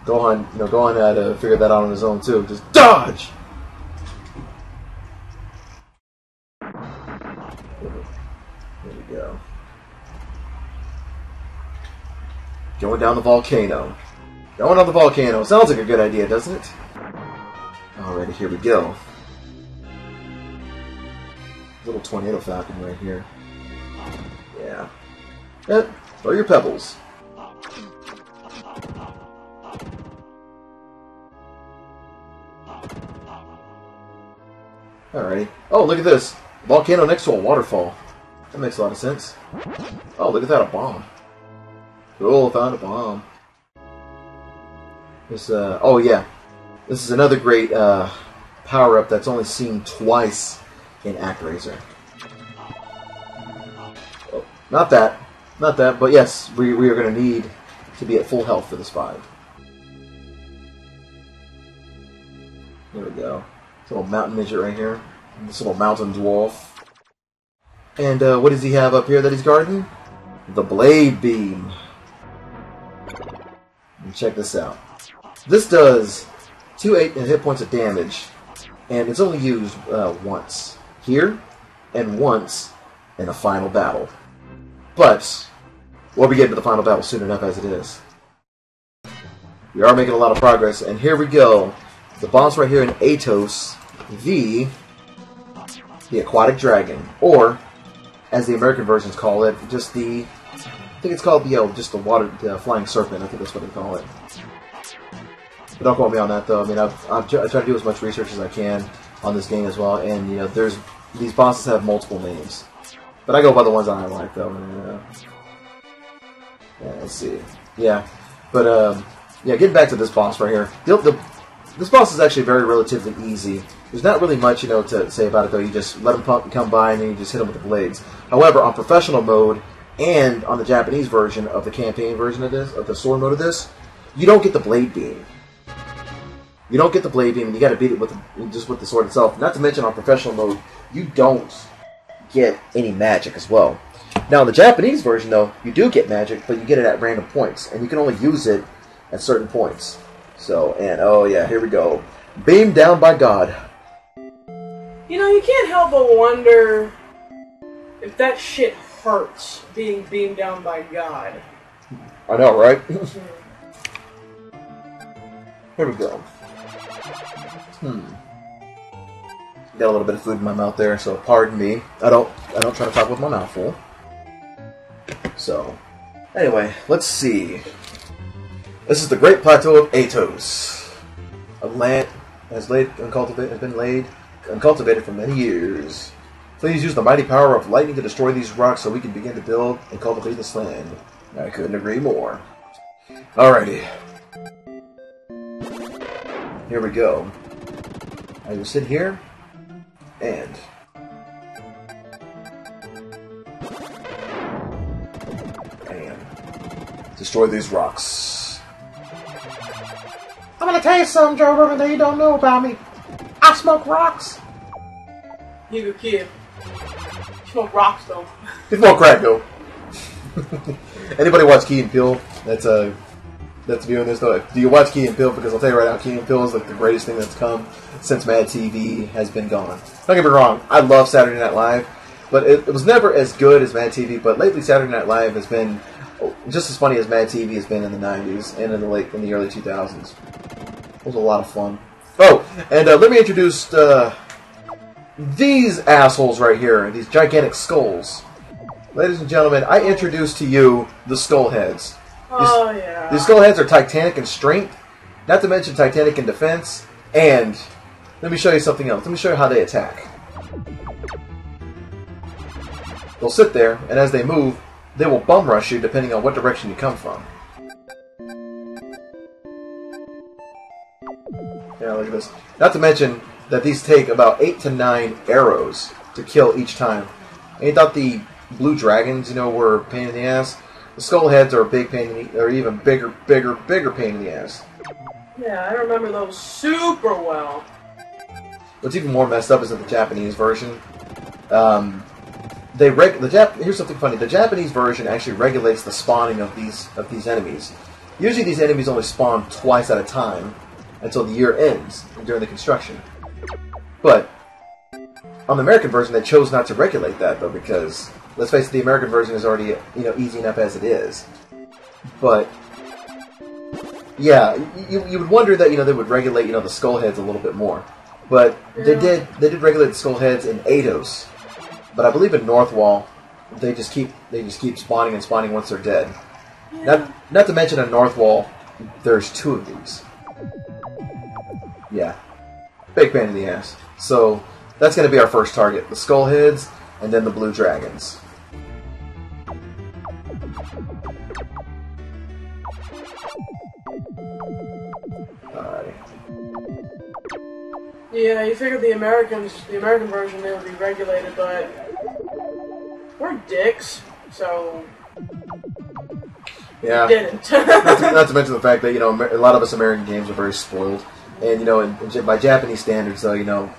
Gohan had to figure that out on his own too. Just dodge! There we go. Going down the volcano. Going down the volcano. Sounds like a good idea, doesn't it? Alrighty, here we go. Little tornado falcon right here. Yeah. Throw your pebbles. Alrighty. Oh, look at this. Volcano next to a waterfall. That makes a lot of sense. Oh, look at that, a bomb. Cool, found a bomb. This, oh yeah. This is another great, power-up that's only seen twice in Actraiser. Oh, not that, but yes, we are going to need to be at full health for this fight. There we go. This little mountain midget right here. This little mountain dwarf. And what does he have up here that he's guarding? The Blade Beam. And check this out. This does 2 hit points of damage, and it's only used once here and once in a final battle. But we'll be getting to the final battle soon enough as it is. We are making a lot of progress, and here we go. The boss right here in Atos, the Aquatic Dragon, or as the American versions call it, just the, I think it's called just the Flying Serpent. I think that's what they call it. But don't quote me on that, though. I mean, I try to do as much research as I can on this game as well, and these bosses have multiple names. But I go by the ones I like, though. Yeah, let's see. Yeah, but yeah, getting back to this boss right here. This boss is actually relatively easy. There's not really much, to say about it, though. You just let him come by, and then you just hit him with the blades. However, on professional mode, And on the Japanese version of the campaign version of this, of the sword mode of this, you don't get the blade beam. You don't get the blade beam, and you got to beat it with just with the sword itself. Not to mention on professional mode, you don't get any magic as well. Now in the Japanese version, though, you do get magic, but you get it at random points, and you can only use it at certain points. So, and oh yeah, here we go. Beamed down by God. You know, you can't help but wonder if that shit hurts, being beamed down by God. I know, right? Here we go. Got a little bit of food in my mouth there, so pardon me. I don't try to talk with my mouth full. So, anyway, let's see. This is the Great Plateau of Atos. A land has been uncultivated for many years. Please use the mighty power of lightning to destroy these rocks so we can begin to build and cultivate this land. I couldn't agree more. Alrighty. Here we go. I will sit here and destroy these rocks. I'm gonna tell you something, Joe Rogan, that you don't know about me. I smoke rocks. You a kid. Smoke rocks though. You smoke crack though. Anybody watch Key and Peele? That's viewing this though. Do you watch Key and Peele? Because I'll tell you right now, Key and Peele is like the greatest thing that's come since Mad TV has been gone. Don't get me wrong, I love Saturday Night Live, but it was never as good as Mad TV. But lately, Saturday Night Live has been just as funny as Mad TV has been in the '90s and in the early 2000s. It was a lot of fun. Oh, and let me introduce these assholes right here, these gigantic skulls. Ladies and gentlemen, I introduce to you the skull heads. Oh, yeah. These skull heads are titanic in strength, not to mention titanic in defense, and let me show you something else. Let me show you how they attack. They'll sit there, and as they move, they will bum rush you depending on what direction you come from. Yeah, look at this. Not to mention that these take about 8 to 9 arrows to kill each time. And you thought the blue dragons, you know, were a pain in the ass? The skull heads are a big pain in the, or even bigger pain in the ass. Yeah, I remember those super well. What's even more messed up is in the Japanese version. Here's something funny. The Japanese version actually regulates the spawning of these enemies. Usually these enemies only spawn twice at a time until the year ends during the construction. But on the American version, they chose not to regulate that though, because let's face it, the American version is already easy enough as it is. But yeah, you would wonder that they would regulate the skull heads a little bit more. But they did regulate the skull heads in Atos. But I believe in Northwall, they just keep spawning and spawning once they're dead. Yeah. Not to mention in Northwall, there's 2 of these. Yeah, big pain in the ass. So that's going to be our first target: the skull heads, and then the blue dragons. Alrighty. Yeah, you figured the American version, they would be regulated, but we're dicks, so yeah. we didn't. not to mention the fact that a lot of us American games are very spoiled, and by Japanese standards, though,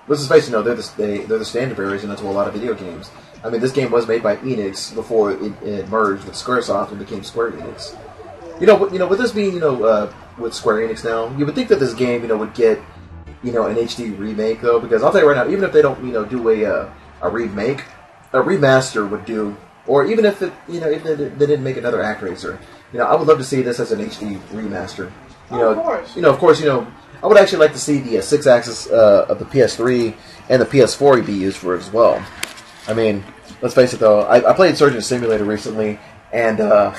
let's just face it, they're the standard bearers, and that's a lot of video games. I mean, this game was made by Enix before it merged with SquareSoft and became Square Enix. With this being with Square Enix now, you would think that this game would get an HD remake though, because I'll tell you right now, even if they don't do a remake, a remaster would do. Or even if if they didn't make another Actraiser, I would love to see this as an HD remaster. Of course. Of course, I would actually like to see the 6-axis of the PS3 and the PS4 be used for it as well. I mean, let's face it though, I played Surgeon Simulator recently, and that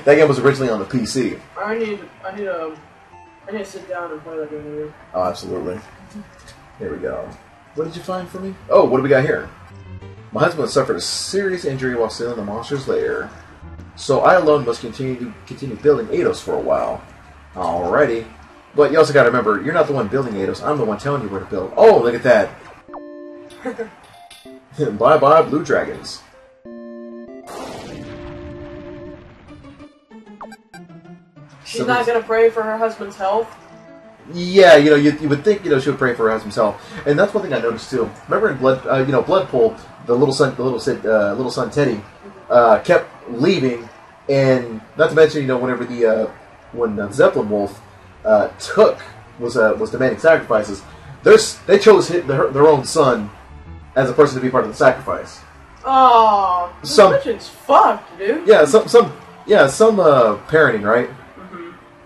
game was originally on the PC. I need to sit down and play that game with you. Oh, absolutely. Here we go. What did you find for me? Oh, what do we got here? My husband suffered a serious injury while still in the monster's lair, so I alone must continue building Atos for a while. Alrighty. But you also got to remember, you're not the one building Atos. I'm the one telling you where to build. Oh, look at that. Bye-bye, blue dragons. She's not gonna pray for her husband's health. Yeah, you would think she would pray for her husband's health, and that's one thing I noticed too. Remember in Bloodpool, the little son Teddy kept leaving, and not to mention whenever when Zeppelin Wolf was demanding sacrifices, they chose their own son as a person to be part of the sacrifice. Oh, this mission's fucked, dude. Yeah, some parenting, right?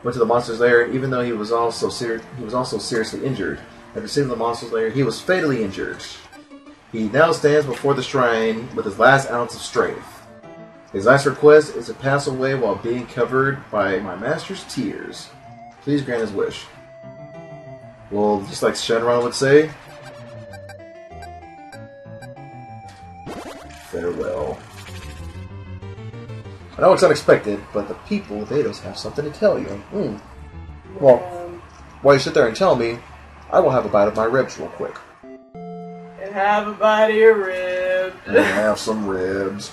Went to the monster's lair, and even though he was also seriously injured. After seeing the monster's lair, he was fatally injured. He now stands before the shrine with his last ounce of strength. His last request is to pass away while being covered by my master's tears. Please grant his wish. Well, just like Shenron would say, farewell. I know it's unexpected, but the people of Eidos have something to tell you. Well, while you sit there and tell me, I will have a bite of my ribs real quick. And have a bite of your ribs. And have some ribs.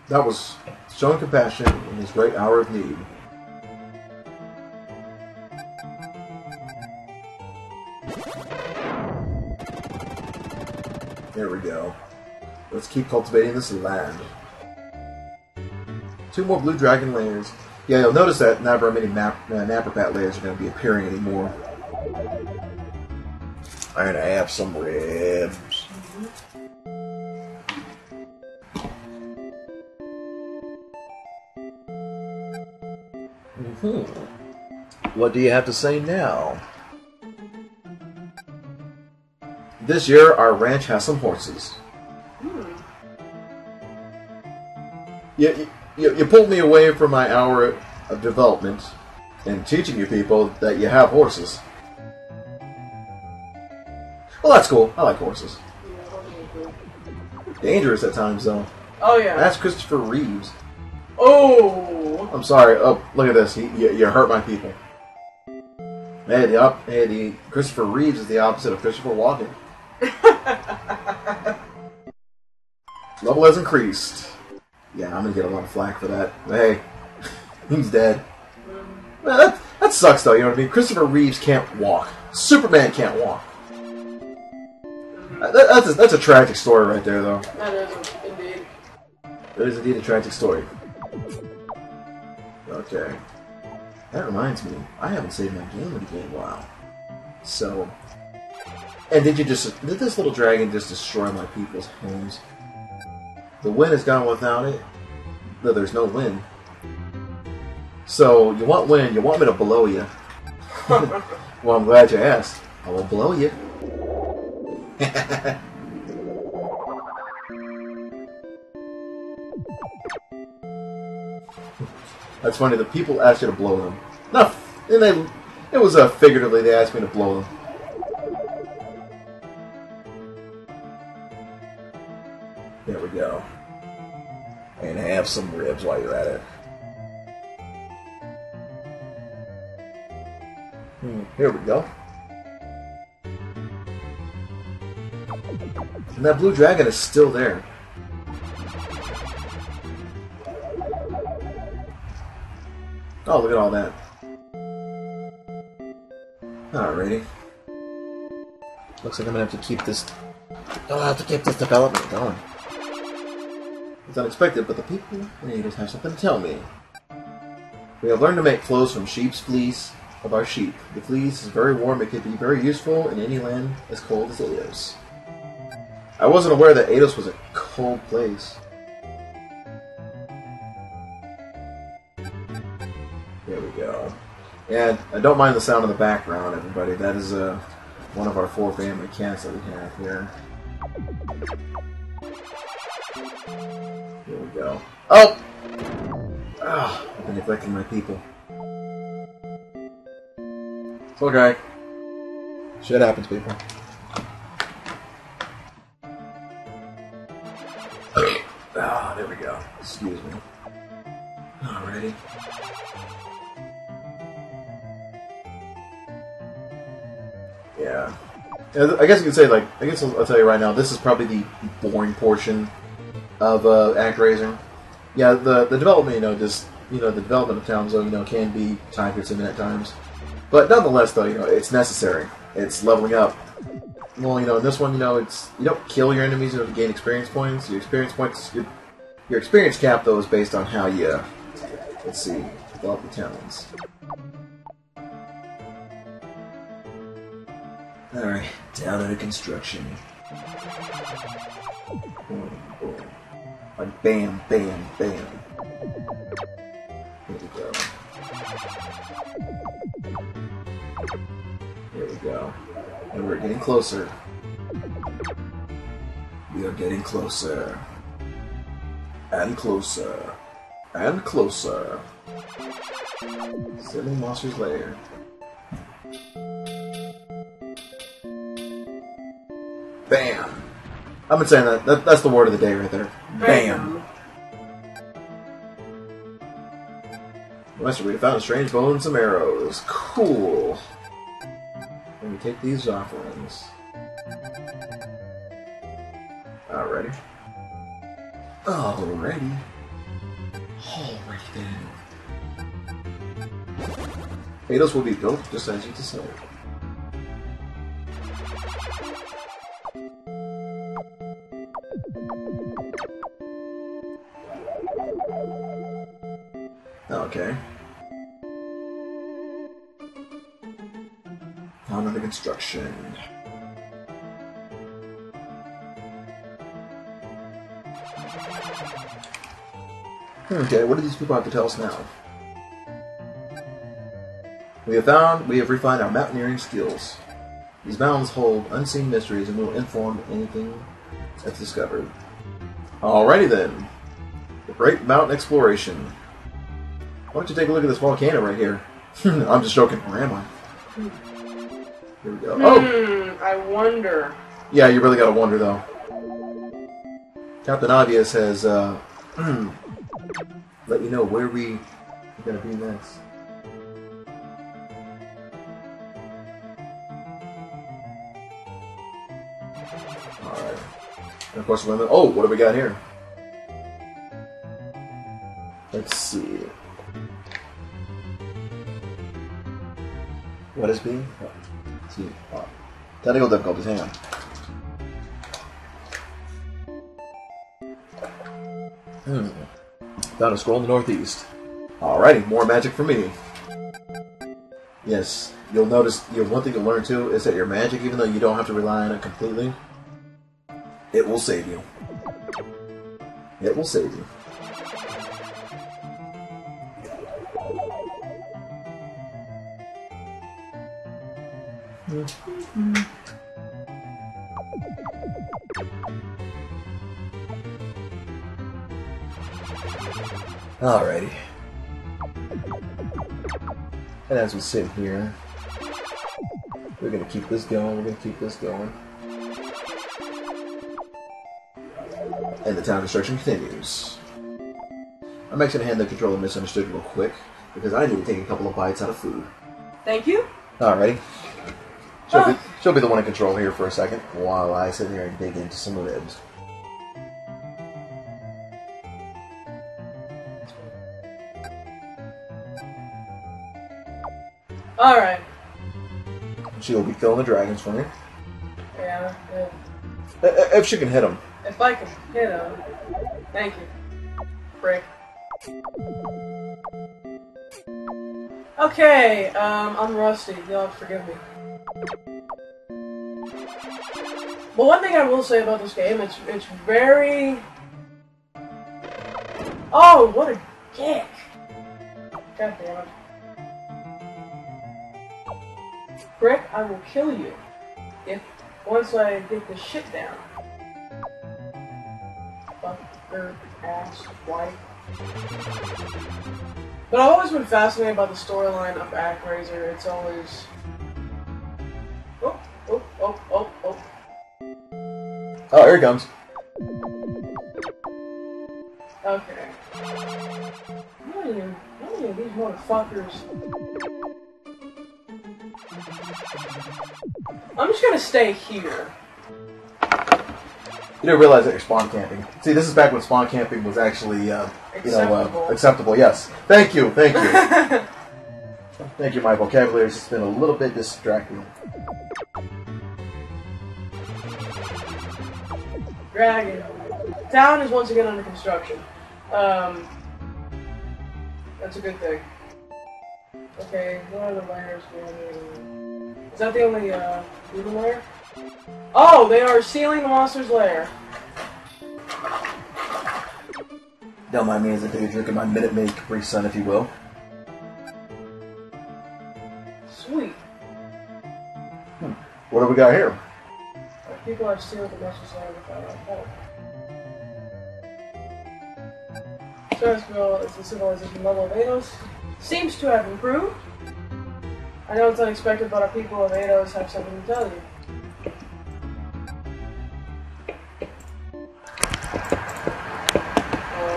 That was showing compassion in his great hour of need. There we go. Let's keep cultivating this land. 2 more blue dragon layers. Yeah, you'll notice that not very many Napropat layers are going to be appearing anymore. I'm going to have some ribs. What do you have to say now? This year, our ranch has some horses. You pulled me away from my hour of development and teaching you people that you have horses. Well, that's cool. I like horses. Dangerous at times, though. Oh, yeah. That's Christopher Reeves. Oh! I'm sorry. Oh, look at this. You hurt my people. Hey, the Christopher Reeves is the opposite of Christopher Walken. Level has increased. Yeah, I'm gonna get a lot of flack for that. But hey, he's dead. Man, that sucks though, you know what I mean? Christopher Reeves can't walk. Superman can't walk. That's a tragic story right there, though. That is indeed. It is indeed a tragic story. Okay. That reminds me, I haven't saved my game in a while. So... And did this little dragon just destroy my people's homes? The wind is gone without it. No, there's no wind. So, you want wind, you want me to blow you. Well, I'm glad you asked. I will blow you. That's funny, the people asked you to blow them. No, and it was figuratively they asked me to blow them. There we go. And have some ribs while you're at it. Here we go. And that blue dragon is still there. Oh, look at all that. Alrighty. Looks like I'm gonna have to keep this. I'll have to keep this development going. It's unexpected, but the people in Eidos have something to tell me. We have learned to make clothes from sheep's fleece of our sheep. The fleece is very warm. It could be very useful in any land as cold as Eidos. I wasn't aware that Eidos was a cold place. There we go. And I don't mind the sound in the background, everybody. That is one of our 4 family cats that we have here. Here we go. Oh! Ah, I've been neglecting my people. It's okay. Shit happens, people. Ah, there we go. Excuse me. Alrighty. Yeah. I guess you could say, like, I guess I'll tell you right now, this is probably the boring portion of Actraiser. Yeah, the development, the development of towns, can be time-consuming at times. But nonetheless, though, it's necessary. It's leveling up. Well, in this one, it's you don't kill your enemies to gain experience points. Your experience cap, though, is based on how you, let's see, develop the towns. Alright, down under construction. Boom, boom. Like bam, bam, bam. Here we go. Here we go. And we're getting closer. We are getting closer. And closer. And closer. Silly Monster's Lair. Bam! I've been saying that's the word of the day right there. Bam! Master, we found a strange bone and some arrows. Cool. Let me take these offerings. Alrighty. Alrighty. Alrighty then. Potatoes will be built just as you decide. Okay. On under construction. Okay, what do these people have to tell us now? We have refined our mountaineering skills. These mountains hold unseen mysteries and will inform anything that's discovered. Alrighty then. The Great Mountain Exploration. Why don't you take a look at this volcano right here? I'm just joking. Where am I? Here we go. Oh! I wonder. Yeah, you really gotta wonder, though. Captain Obvious has, let you know where we are gonna be next. Alright. And of course, limit. Oh, what do we got here? Let's see. What is being? Oh, let's see. Oh. Technical difficulties, hang on. Found a scroll in the northeast. Alrighty, more magic for me. Yes, you'll notice, one thing you'll learn too is that your magic, even though you don't have to rely on it completely, it will save you. It will save you. Alrighty. And as we sit here, we're gonna keep this going, And the town construction continues. I'm actually gonna hand the controller Misunderstood real quick, because I need to take a couple of bites out of food. Thank you. Alrighty. She'll be the one in control here for a second, while I sit here and dig into some ribs. Alright. She'll be killing the dragons for me. Yeah, good. If she can hit them. If I can hit him. Thank you. Frick. Okay, I'm rusty. You'll have to forgive me. But one thing I will say about this game, it's very... Oh, what a dick! God damn it. Frick, I will kill you. Once I get this shit down. Fucker, ass, wife. But I've always been fascinated by the storyline of Actraiser. It's always... Oh. Oh, here it comes. Okay. How many of these motherfuckers... I'm just gonna stay here. You didn't realize that you're spawn camping. See, this is back when spawn camping was actually, acceptable. Yes. Thank you. Thank you. My vocabulary's just been a little bit distracting. Dragon. Town is once again under construction. That's a good thing. Okay, what are the layers going? Is that the only evil layer? Oh, they are sealing the monster's lair. Don't mind me as I take a drink of my Minute Maid Capri Sun, if you will. Sweet. What do we got here? People have sealed the monster's lair without our help. Serviceville is the civilization level of Ados. Seems to have improved. I know it's unexpected, but our people of Ados have something to tell you.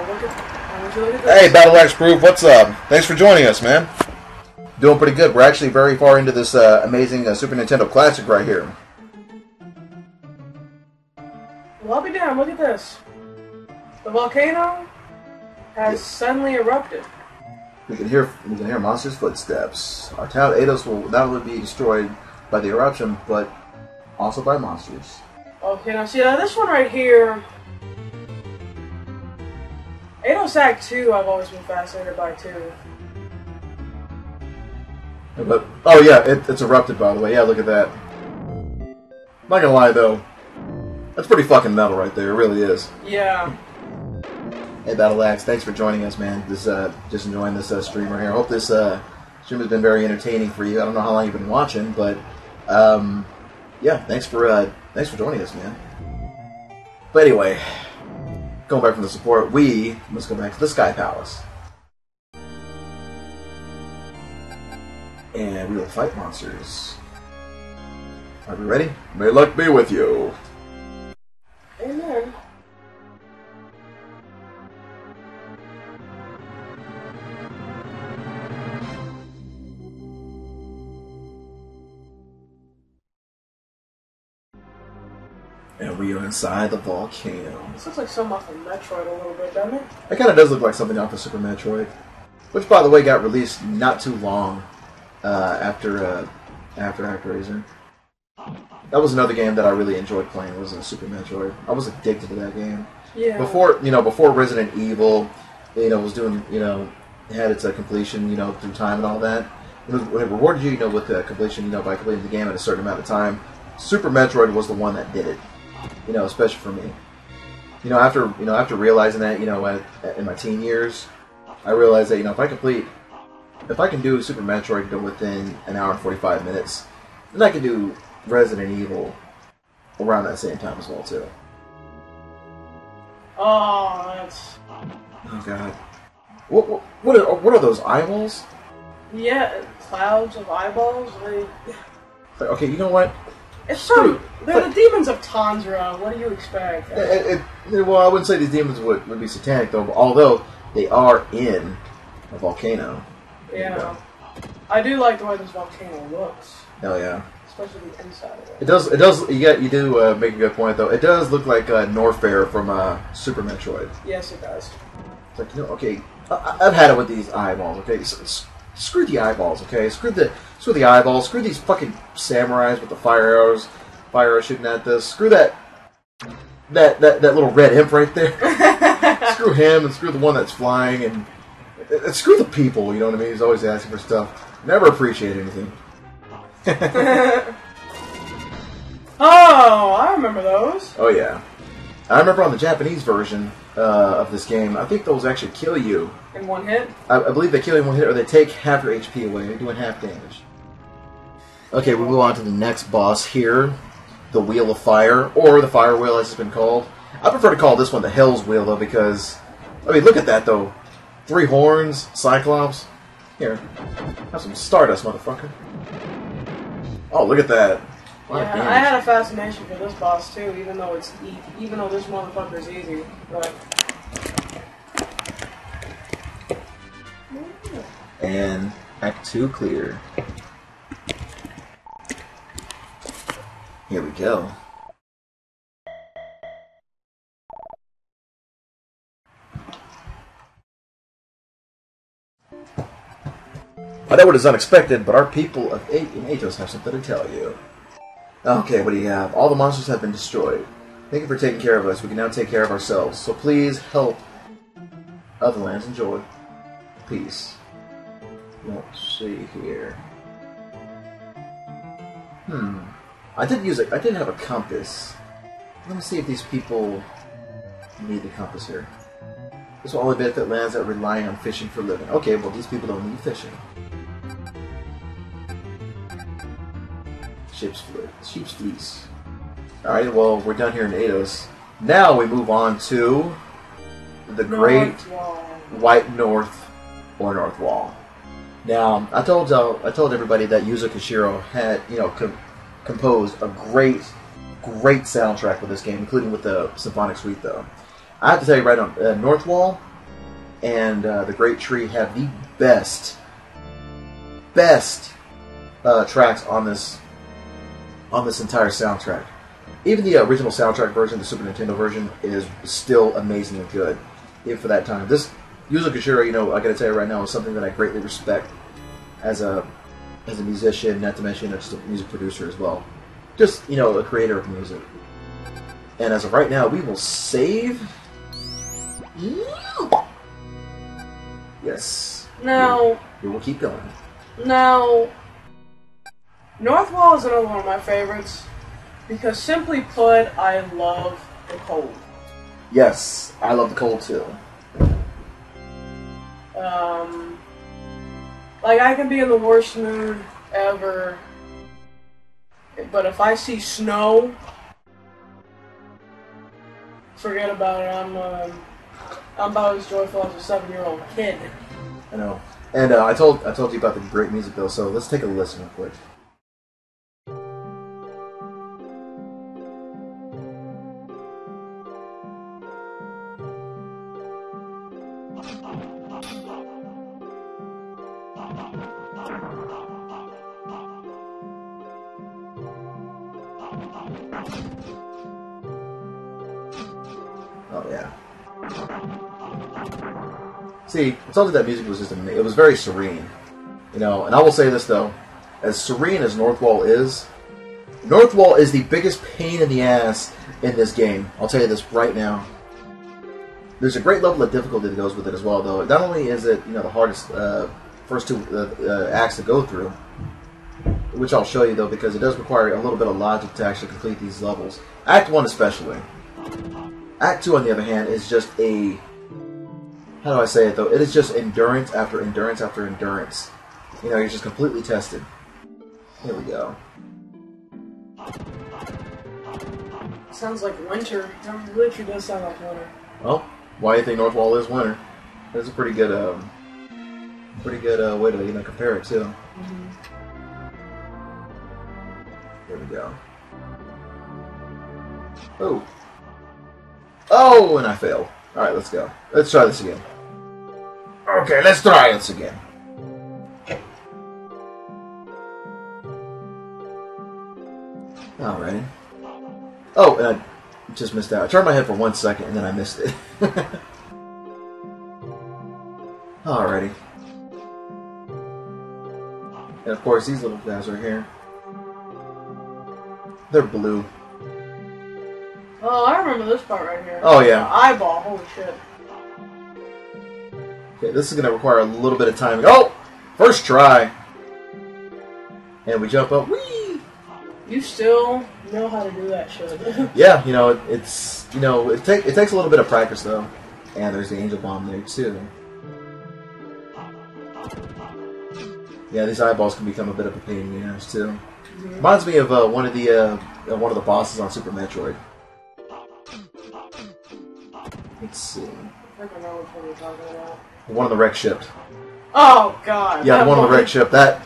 Look at Hey, Battle Axe Proof, what's up? Thanks for joining us, man. Doing pretty good. We're actually very far into this amazing Super Nintendo Classic right here. Well, I'll be damned. Look at this. The volcano has suddenly erupted. We can hear monsters' footsteps. Our town Ados will not only be destroyed by the eruption, but also by monsters. Okay, now see, this one right here. Ados Act 2, I've always been fascinated by too. But oh yeah, it's erupted, by the way. Yeah, look at that. Not gonna lie though, that's pretty fucking metal right there. It really is. Yeah. Hey, Battle Axe, thanks for joining us, man. Just enjoying this stream right here. I hope this stream has been very entertaining for you. I don't know how long you've been watching, but yeah, thanks for joining us, man. But anyway, going back from the support, we must go back to the Sky Palace, and we will fight monsters. Are we ready? May luck be with you. Amen. And we are inside the volcano. This looks like something off of Metroid a little bit, doesn't it? It kind of does look like something off of Super Metroid, which, by the way, got released not too long after Actraiser. That was another game that I really enjoyed playing. Was Super Metroid. I was addicted to that game. Yeah. Before Resident Evil, was doing, had its completion, through time and all that. When it rewarded you, with the completion, by completing the game at a certain amount of time, Super Metroid was the one that did it. Especially for me. After realizing that, in my teen years, I realized that, if I can do Super Metroid within an hour and 45 minutes, then I can do Resident Evil around that same time as well, too. Oh, that's... Oh, God. What are those eyeballs? Yeah, clouds of eyeballs. Okay, you know what? They're the demons of Tanzra. What do you expect? Well, I wouldn't say these demons would be satanic, though, although they are in a volcano. Yeah. I do like the way this volcano looks. Oh, yeah. Especially the inside of it. It does. You do make a good point, though. It does look like Norfair from Super Metroid. Yes, it does. It's like, okay, I've had it with these eyeballs, okay? Screw the eyeballs, okay? Screw the eyeballs. Screw these fucking samurais with the fire arrows shooting at this. Screw that little red imp right there. Screw him, and screw the one that's flying, and screw the people. You know what I mean? He's always asking for stuff. Never appreciate anything. Oh, I remember those. Oh yeah, I remember on the Japanese version of this game. I think those actually kill you in one hit. I believe they kill you in one hit, or they take half your HP away, doing half damage. Okay, we move on to the next boss here, the Wheel of Fire, or the Fire Wheel as it's been called. I prefer to call this one the Hell's Wheel, though, because, look at that, though. 3 horns, Cyclops. Here, have some Stardust, motherfucker. Oh, look at that. Yeah, I had a fascination for this boss, too, even though this motherfucker's easy. But... And Act 2 clear. Here we go. I know it is unexpected, but our people of Atos have something to tell you. Okay, what do you have? All the monsters have been destroyed. Thank you for taking care of us. We can now take care of ourselves. So please help other lands enjoy peace. Let's see here. I did have a compass. Let me see if these people need the compass here. This will only benefit lands that rely on fishing for a living. Okay, well these people don't need fishing. Sheep's fleece. Alright, well we're done here in Ados. Now we move on to the Great White North or North Wall. Now, I told everybody that Yuzo Koshiro had, composed a great soundtrack with this game, including with the symphonic suite. Though, I have to tell you right on, North Wall and the Great Tree have the best tracks on this entire soundtrack. Even the original soundtrack version, the Super Nintendo version, is still amazingly good, even for that time. This Yuzo Koshiro, I gotta tell you right now, is something that I greatly respect as a musician, not to mention just a music producer as well. Just, a creator of music. And as of right now, we will save. Yes. Now. We will keep going. Now. North Wall is another one of my favorites because, simply put, I love the cold. Yes, I love the cold too. Like, I can be in the worst mood ever, but if I see snow, forget about it. I'm about as joyful as a 7-year-old kid. I know. And I told you about the great music though, so let's take a listen real quick. Oh yeah. See, I told you that music was just amazing. It was very serene, And I will say this though, as serene as Northwall is the biggest pain in the ass in this game. I'll tell you this right now. There's a great level of difficulty that goes with it as well, though. Not only is it the hardest first two acts to go through, which I'll show you though, because it does require a little bit of logic to actually complete these levels. Act 1 especially. Act 2, on the other hand, is just a... How do I say it, though? It is just endurance after endurance after endurance. You're just completely tested. Here we go. Sounds like winter. It literally does sound like winter. Well, why do you think Northwall is winter? That's a pretty good way to compare it too. Mm-hmm. Here we go. Oh, and I failed. All right, let's go. Let's try this again. Okay, let's try this again. Alrighty. Oh, and I just missed out. I turned my head for 1 second and then I missed it. Alrighty. And of course, these little guys right here. They're blue. Oh, I remember this part right here. Oh, yeah. Eyeball, holy shit. Okay, this is going to require a little bit of timing. Oh! First try! And we jump up. Whee! You still know how to do that shit. Yeah, it's... it takes a little bit of practice, though. And there's the angel bomb there, too. Yeah, these eyeballs can become a bit of a pain in the ass, too. Mm-hmm. Reminds me of one of the bosses on Super Metroid. Let's see. I think I know which one you're talking about. One of the wreck ships. Oh god. Yeah, one of the wreck ship. I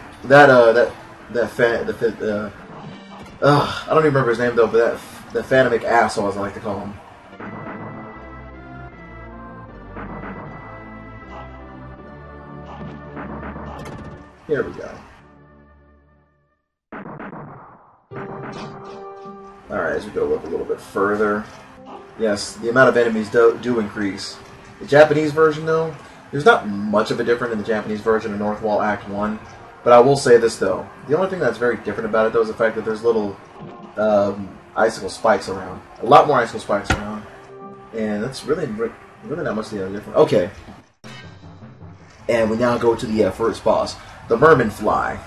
don't even remember his name though, but that Phantomic asshole, as I like to call him. Here we go. as we go up a little bit further. Yes, the amount of enemies do increase. The Japanese version, though, there's not much of a difference in the Japanese version of North Wall Act 1. But I will say this, though. The only thing that's very different about it, though, is the fact that there's little icicle spikes around. A lot more icicle spikes around. And that's really not much the other difference. Okay. And we now go to the first boss. The Merman Fly.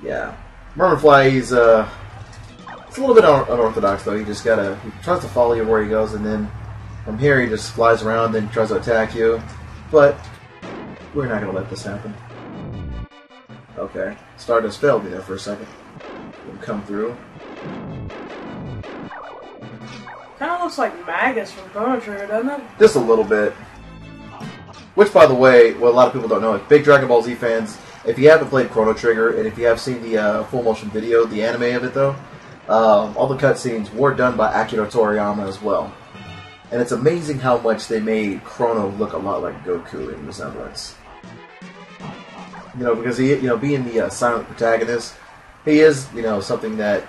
Yeah. Merman Fly, he's it's a little bit unorthodox, though. He just he tries to follow you where he goes, and then from here he just flies around and tries to attack you. But we're not going to let this happen. Okay. Stardust failed me there for a second. We'll come through. Kind of looks like Magus from Chrono Trigger, doesn't it? Just a little bit. Which, by the way, what a lot of people don't know, if big Dragon Ball Z fans, if you haven't played Chrono Trigger, and if you have seen the full motion video, the anime of it, though, all the cutscenes were done by Akira Toriyama as well. And it's amazing how much they made Chrono look a lot like Goku in resemblance. You know, because he, being the silent protagonist, he is, something that...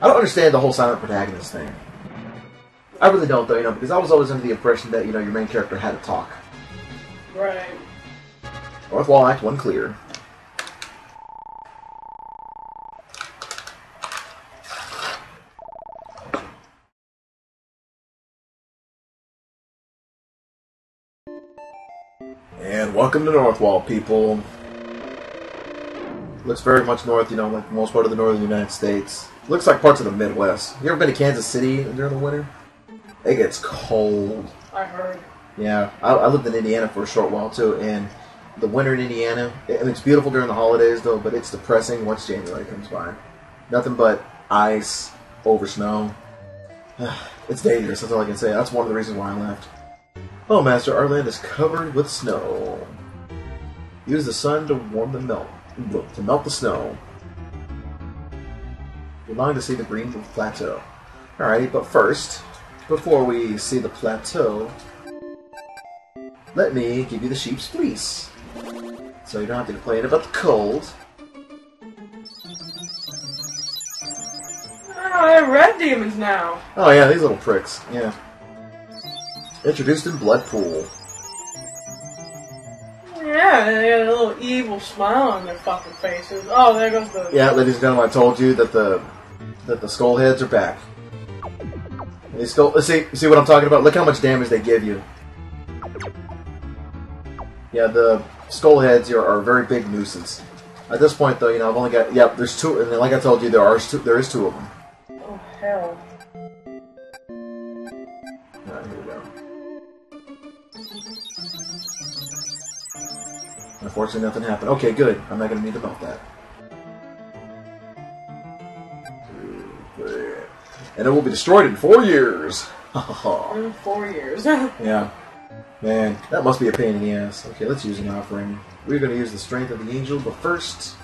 I don't understand the whole silent protagonist thing. I really don't, though, because I was always under the impression that, your main character had to talk. Right. North Wall Act 1 clear. And welcome to North Wall, people. Looks very much north, like most part of the northern United States. Looks like parts of the Midwest. You ever been to Kansas City during the winter? It gets cold. I heard. Yeah, I lived in Indiana for a short while, too, and the winter in Indiana, it's beautiful during the holidays, though, but it's depressing once January comes by. Nothing but ice over snow. It's dangerous, that's all I can say. That's one of the reasons why I left. Oh, Master, our land is covered with snow. Use the sun to warm the melt the snow. We long to see the green plateau. Alrighty, but first, before we see the plateau, let me give you the sheep's fleece. So you don't have to complain about the cold. Oh, they're red demons now. Oh yeah, these little pricks. Yeah. Introduced in Blood Pool. Yeah, they got a little evil smile on their fucking faces. Oh, there goes the... Yeah, ladies and gentlemen, I told you that the skull heads are back. These skull... See what I'm talking about? Look how much damage they give you. Yeah, the skull heads are a very big nuisance. At this point, though, I've only got... Yep, there's two, and like I told you, there is two of them. Oh, hell. Alright, here we go. Unfortunately, nothing happened. Okay, good. I'm not going to need to melt that. And it will be destroyed in 4 years. In 4 years. Yeah. Man, that must be a pain in the ass. Okay, let's use an offering. We're going to use the strength of the angel, but first...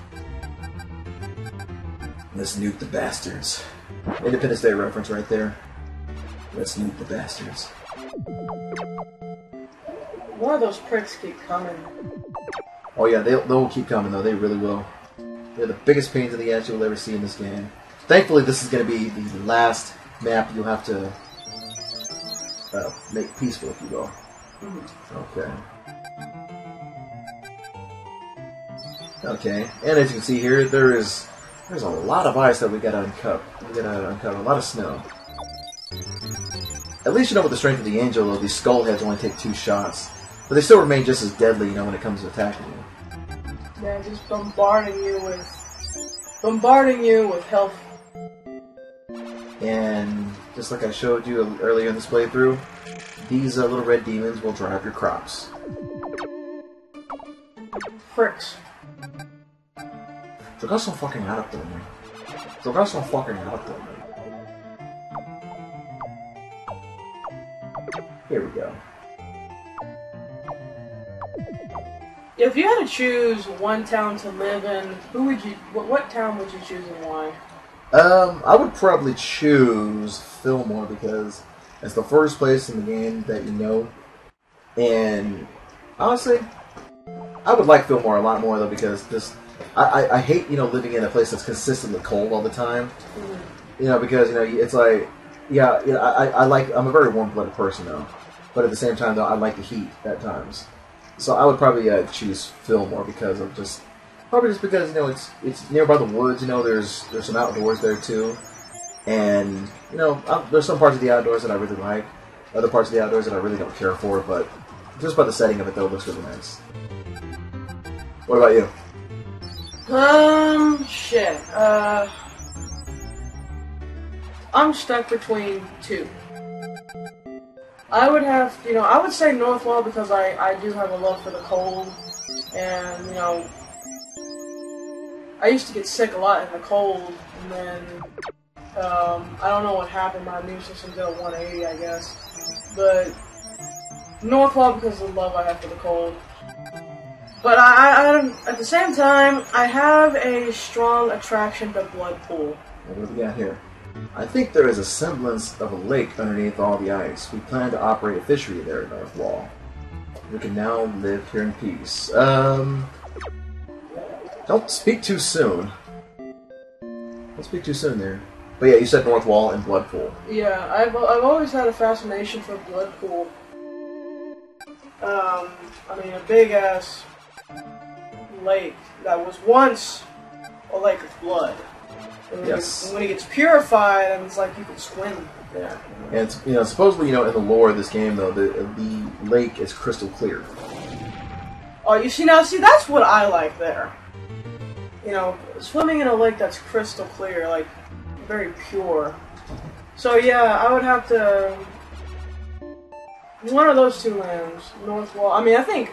let's nuke the bastards. Independence Day reference right there. Let's nuke the bastards. More of those pricks keep coming. Oh yeah, they'll keep coming though, they really will. They're the biggest pains in the ass you'll ever see in this game. Thankfully, this is going to be the last map you'll have to make peaceful, if you will. Okay. Okay, and as you can see here, there's a lot of ice that we gotta uncover. A lot of snow. At least with the strength of the angel, though, these skull heads only take 2 shots. But they still remain just as deadly, when it comes to attacking you. Yeah, just bombarding you with health. And just like I showed you earlier in this playthrough, these little red demons will dry up your crops. Fricks. Jogar są fucking harap to me. Jogar są fucking harap to me. Here we go. If you had to choose one town to live in, what town would you choose and why? I would probably choose Fillmore because it's the first place in the game that you know. And honestly, I would like Fillmore a lot more though because I hate, you know, living in a place that's consistently cold all the time. You know, because, you know, it's like, yeah, you know, I'm a very warm-blooded person, though. But at the same time, though, I like the heat at times. So I would probably choose Fillmore because of probably just because, you know, it's nearby the woods. You know, there's some outdoors there too, and you know, there's some parts of the outdoors that I really like, other parts of the outdoors that I really don't care for. But just by the setting of it, though, it looks really nice. What about you? Shit. I'm stuck between two. I would have, you know, I would say Northwall because I do have a love for the cold, and, you know, I used to get sick a lot in the cold, and then, I don't know what happened, my immune system did a 180, I guess, but Northwall because of the love I have for the cold. But at the same time, I have a strong attraction to Bloodpool. What do we got here? I think there is a semblance of a lake underneath all the ice. We plan to operate a fishery there at Northwall. We can now live here in peace. Don't speak too soon. Don't speak too soon there. But yeah, you said Northwall and Bloodpool. Yeah, I've always had a fascination for Bloodpool. I mean, a big-ass lake that was once a lake of blood. Yes. When it gets purified, and it's like you can swim there. And it's, you know, supposedly, you know, in the lore of this game, though, the lake is crystal clear. Oh, you see now? See, that's what I like there. You know, swimming in a lake that's crystal clear, like very pure. So yeah, I would have to one of those two lands, Northwall. I mean, I think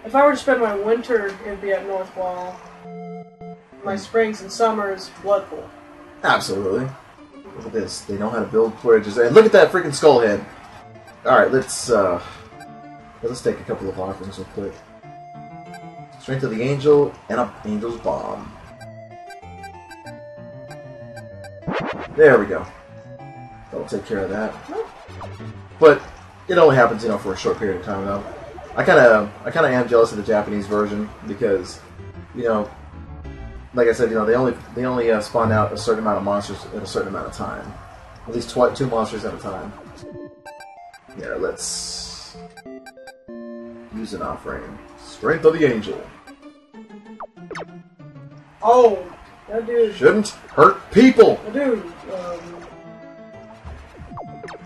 if I were to spend my winter, it'd be at Northwall. My springs and summers, Bloodpool. Absolutely. Look at this. They know how to build bridges. And look at that freaking skull head. Alright, let's take a couple of offerings real quick. Strength of the Angel and an Angel's Bomb. There we go. That'll take care of that. But it only happens, you know, for a short period of time, though. I kind of am jealous of the Japanese version because, you know, like I said, you know, they only spawn out a certain amount of monsters at a certain amount of time. At least two monsters at a time. Yeah, let's use an offering. Strength of the Angel. Oh, that dude Shouldn't hurt people. That dude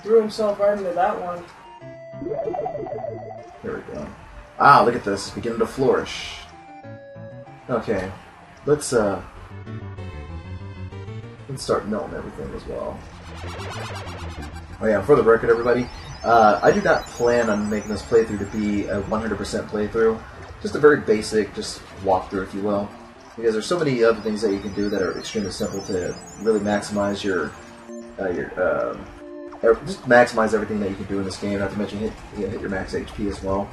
threw himself right into that one. There we go. Ah, look at this. It's beginning to flourish. Okay. Let's start milling everything as well. Oh yeah, for the record, everybody, I do not plan on making this playthrough to be a 100% playthrough. Just a very basic, just walkthrough, if you will. Because there's so many other things that you can do that are extremely simple to really maximize just maximize everything that you can do in this game. Not to mention hit your max HP as well,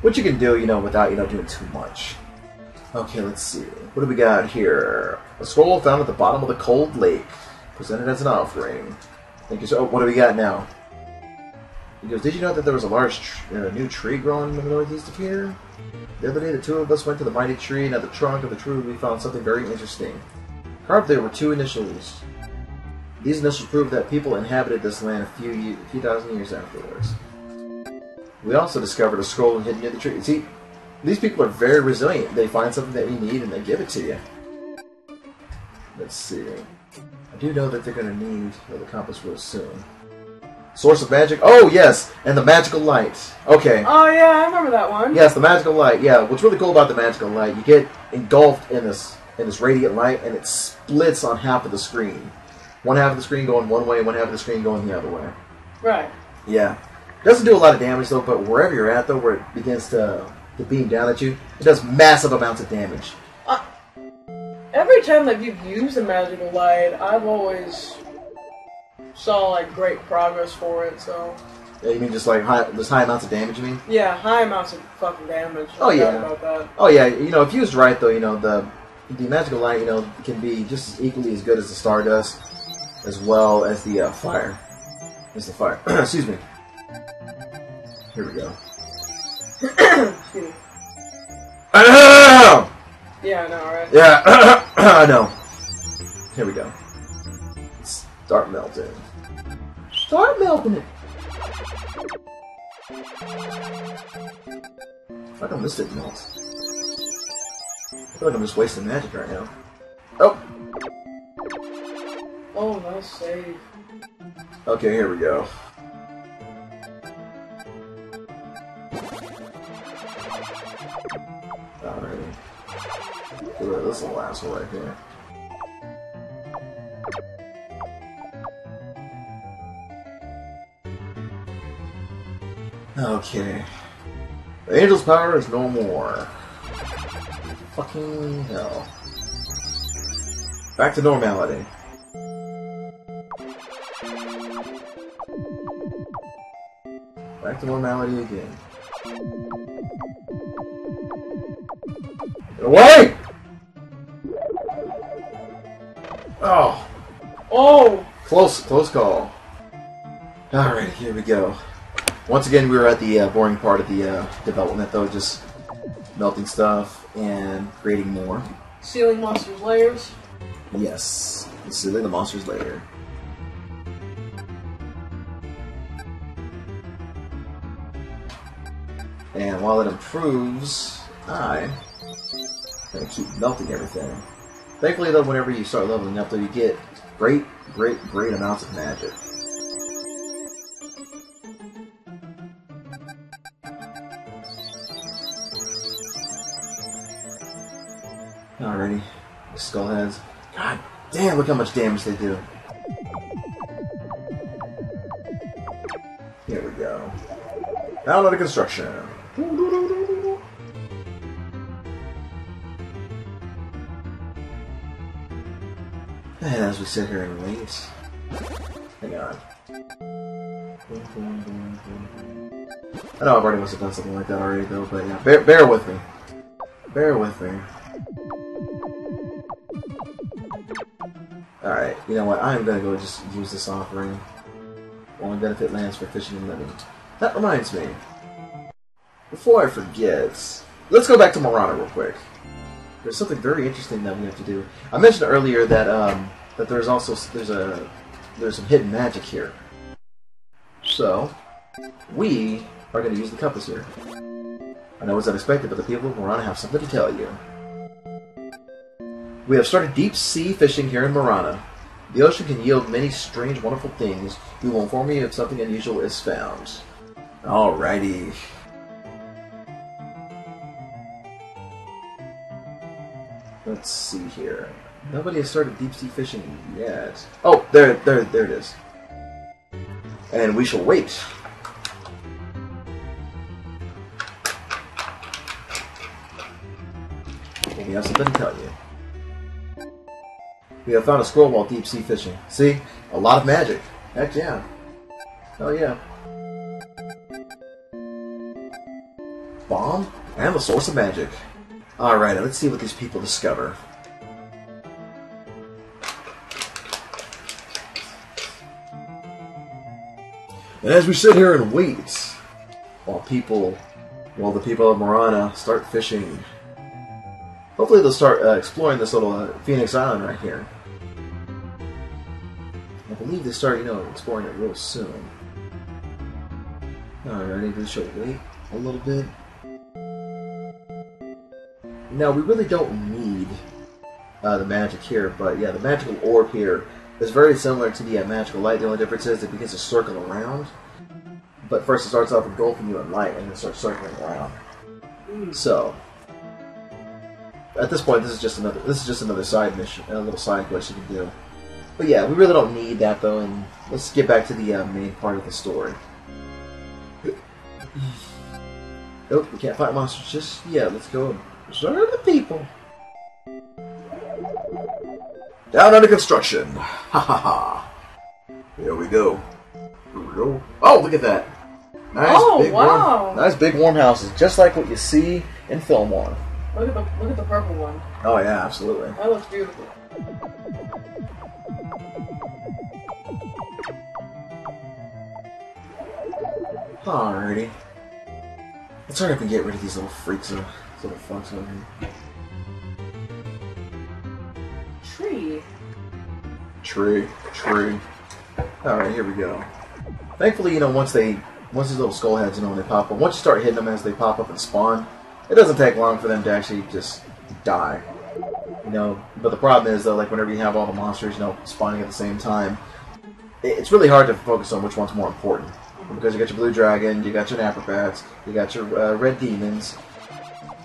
which you can do, you know, without doing too much. Okay, let's see. What do we got here? A scroll found at the bottom of the cold lake, presented as an offering. Thank you. So, what do we got now? He goes, did you know that there was a large new tree growing in the northeast of here? The other day, the two of us went to the mighty tree, and at the trunk of the tree, we found something very interesting. Carved there were two initials. These initials prove that people inhabited this land a few thousand years afterwards. We also discovered a scroll hidden near the tree. See, these people are very resilient. They find something that you need and they give it to you. Let's see. I do know that they're going to need the compass real soon. Source of magic? Oh, yes! And the magical light. Okay. Oh, yeah, I remember that one. Yes, the magical light. Yeah, what's really cool about the magical light, you get engulfed in this radiant light, and it splits on half of the screen. One half of the screen going one way, one half of the screen going the other way. Right. Yeah. Doesn't do a lot of damage, though, but wherever you're at, though, where it begins to beam down at you, it does massive amounts of damage. Every time that you've used a magical light, I've always saw like great progress for it. So. Yeah, you mean just like high amounts of damage? You mean? Yeah, high amounts of fucking damage. Oh yeah. About that. Oh yeah. You know, if used right, though, you know the magical light, you know, can be just as equally as good as the stardust, as well as the fire. As the fire. Excuse me. Here we go. Yeah, I know, right? Yeah, I know. Here we go. Start melting. Start melting it. How come this didn't melt? I feel like I'm just wasting magic right now. Oh! Oh, nice save. Okay, here we go. Alrighty. Get rid of this little asshole right here. Okay. The angel's power is no more. Fucking hell. Back to normality. Back to normality again. Get away! Oh! Oh! Close call. Alright, here we go. Once again, we were at the boring part of the development, though, just melting stuff and creating more. Sealing monsters' layers. Yes, sealing the monster's lair. And while it improves, I'm gonna keep melting everything. Thankfully, though, whenever you start leveling up, though, you get great amounts of magic. Alrighty, the skull heads. God damn, look how much damage they do. Here we go. Now under construction. And as we sit here and wait, hang on. I know I've already must have done something like that already, though, but yeah, bear with me. Bear with me. Alright, you know what? I'm gonna go just use this offering. Only benefit lands for fishing and living. That reminds me. Before I forget, let's go back to Marana real quick. There's something very interesting that we have to do. I mentioned earlier that that there's some hidden magic here. So we are going to use the compass here. I know it's unexpected, but the people of Marana have something to tell you. We have started deep sea fishing here in Marana. The ocean can yield many strange, wonderful things. We will inform you if something unusual is found. Alrighty. Let's see here. Nobody has started deep sea fishing yet. Oh, there it is. And we shall wait. And we have something to tell you. We have found a scroll while deep sea fishing. See? A lot of magic. Heck yeah. Hell yeah. Bomb and the source of magic. Alright, let's see what these people discover. And as we sit here and wait, while the people of Marana start fishing, hopefully they'll start exploring this little Phoenix Island right here. I believe they start, exploring it real soon. Alrighty, we shall wait a little bit. Now, we really don't need the magic here, but yeah, the magical orb here is very similar to the magical light. The only difference is it begins to circle around. But first it starts off engulfing you in light, and then starts circling around. So, at this point, this is just another side mission, a little side quest you can do. But yeah, we really don't need that though, and let's get back to the main part of the story. Nope, we can't fight monsters just yet. Let's go. Serve the people. Down under construction. Ha ha ha. Here we go. Here we go. Oh, look at that. Nice, nice big warm houses, just like what you see in film one. Look at the purple one. Oh yeah, absolutely. That looks beautiful. Alrighty. Let's hurry up and get rid of these little freaks, little fucks over here. Tree. Alright, here we go. Thankfully, once these little skull heads, when they pop up, once you start hitting them as they pop up and spawn, it doesn't take long for them to actually just die. But the problem is, though, like whenever you have all the monsters, spawning at the same time, it's really hard to focus on which one's more important. Because you got your blue dragon, you got your acrobats, you got your red demons.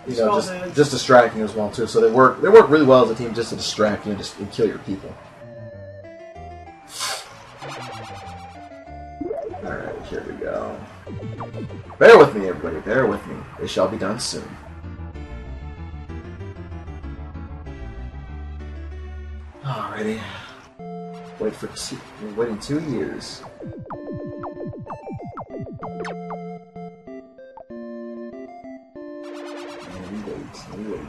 Just distracting as well too. So they work really well as a team, just to distract you and kill your people. All right, here we go. Bear with me, everybody. Bear with me. It shall be done soon. Alrighty. We're waiting 2 years. We wait.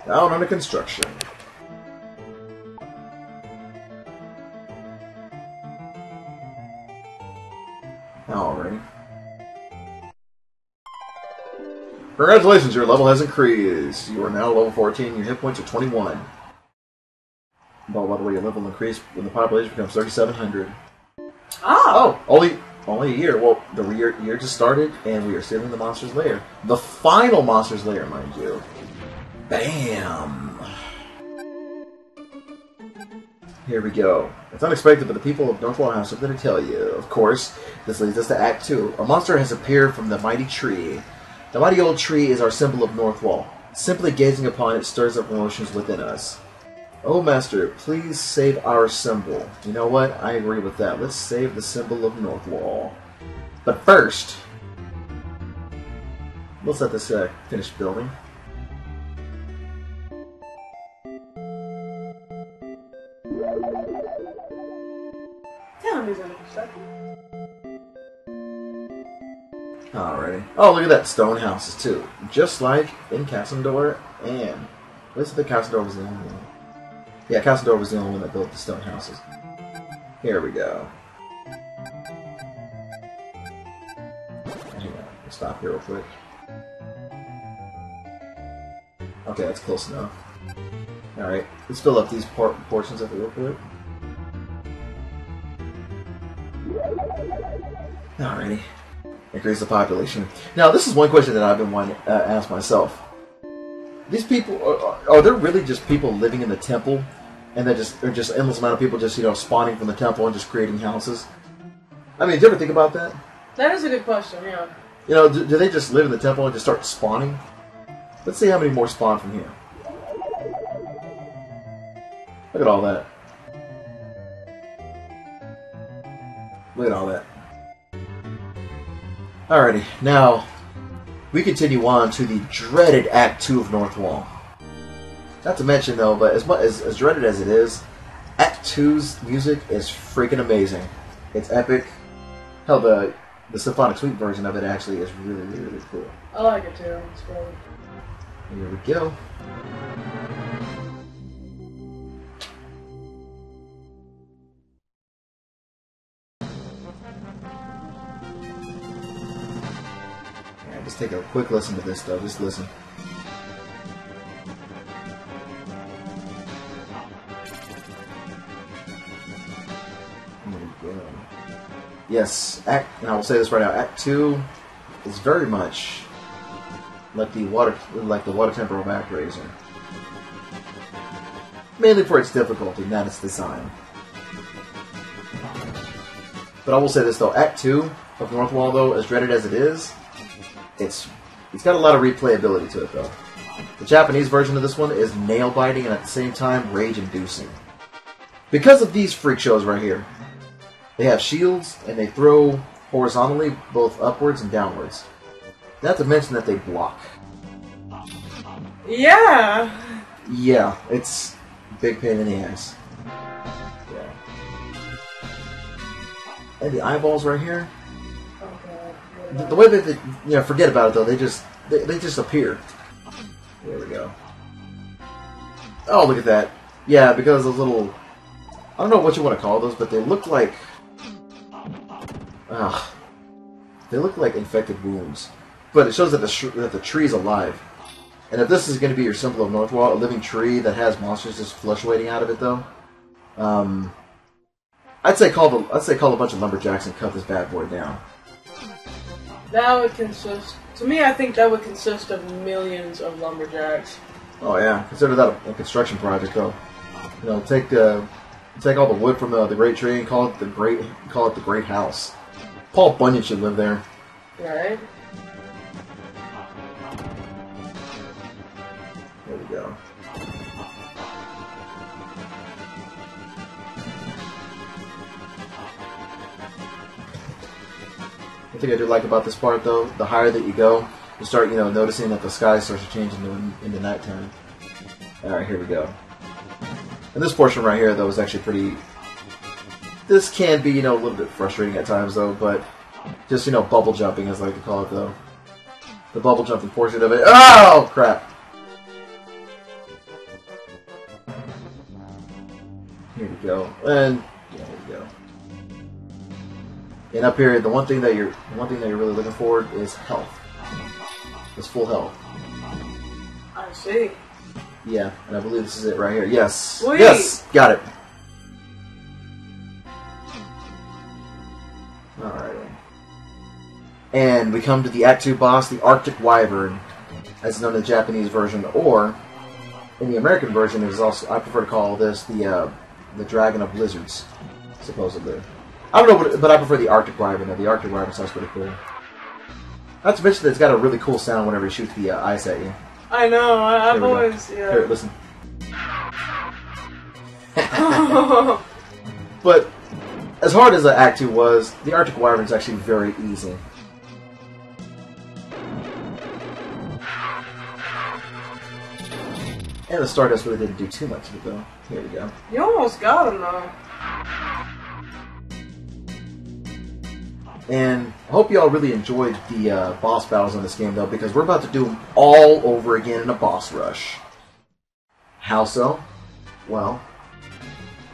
Down under construction. Alright. Congratulations, your level has increased. You are now level 14, your hit points are 21. By the way, your level increased when the population becomes 3,700. Oh, only a year. Well, the year just started, and we are sealing the monster's lair. The final monster's lair, mind you. Bam! Here we go. It's unexpected, but the people of Northwall have something to tell you. Of course, this leads us to Act 2. A monster has appeared from the mighty tree. The mighty old tree is our symbol of Northwall. Simply gazing upon it stirs up emotions within us. Oh, Master, please save our symbol. You know what? I agree with that. Let's save the symbol of Northwall. But first, let's let this finish building. Alrighty. Oh, look at that. Stone houses, too. Just like in Cassandor and... Listen, the Cassandor was the only one. Yeah, Cassandor was the only one that built the stone houses. Here we go. Hang on, we'll stop here real quick. Okay, that's close enough. Alright, let's fill up these portions of it real quick. Alrighty. Increase the population. Now, this is one question that I've been wanting to ask myself. These people, are there really just people living in the temple? And there's just endless amount of people just, spawning from the temple and just creating houses? I mean, did you ever think about that? That is a good question, yeah. Do they just live in the temple and just start spawning? Let's see how many more spawn from here. Look at all that. Look at all that. Alrighty, now we continue on to the dreaded Act 2 of Northwall. Not to mention, though, but as dreaded as it is, Act 2's music is freaking amazing. It's epic. Hell, the symphonic suite version of it actually is really, really, really cool. I like it too. It's great. Here we go. Yeah, just take a quick listen to this, though. Just listen. Yes, and I will say this right now. Act 2 is very much like the water tempo of Actraiser, mainly for its difficulty, not its design. But I will say this though: Act 2 of Northwall, though, as dreaded as it is, it's got a lot of replayability to it, though. The Japanese version of this one is nail-biting and at the same time rage-inducing because of these freak shows right here. They have shields, and they throw horizontally, both upwards and downwards. Not to mention that they block. Yeah! Yeah, it's a big pain in the ass. Yeah. And the eyeballs right here. Okay. The way that they, forget about it though, they just appear. There we go. Oh, look at that. Yeah, because those little... I don't know what you want to call those, but they look like... they look like infected wounds. But it shows that the tree's alive. And if this is going to be your symbol of Northwall, a living tree that has monsters just fluctuating out of it, though, I'd say call a bunch of lumberjacks and cut this bad boy down. That would consist. To me, I think that would consist of millions of lumberjacks. Oh yeah, consider that a construction project, though. You know, take all the wood from the great tree and call it the great house. Paul Bunyan should live there. Right. There we go. One thing I do like about this part, though, the higher that you go, you start, noticing that the sky starts to change into nighttime. All right, here we go. And this portion right here, though, is actually pretty. This can be, a little bit frustrating at times, though, but just, bubble jumping, as I like to call it, though. The bubble jumping portion of it. Oh, crap! Here we go, and yeah, here we go. And up here, the one thing that you're really looking for is health. It's full health. I see. Yeah, and I believe this is it right here. Yes. Sweet. Yes, got it. Alright. And we come to the Act 2 boss, the Arctic Wyvern, as known in the Japanese version, or in the American version, it is also, I prefer to call this the Dragon of Blizzards, supposedly. I don't know, but I prefer the Arctic Wyvern. The Arctic Wyvern sounds pretty cool. Not to mention that it's got a really cool sound whenever you shoot the ice at you. I know, I've always, yeah. Here, listen. But, as hard as Act 2 was, the Arctic Wyvern is actually very easy. And the Stardust really didn't do too much of it, though. Here we go. You almost got him, though. And I hope you all really enjoyed the boss battles in this game, though, because we're about to do them all over again in a boss rush. How so? Well,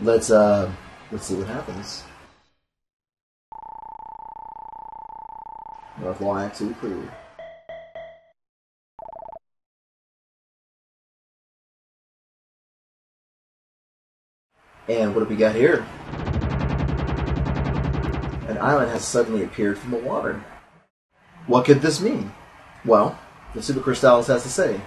let's see what happens. Northwall Act 2 cleared. And what have we got here? An island has suddenly appeared from the water. What could this mean? Well, the Super Crystallis has to say.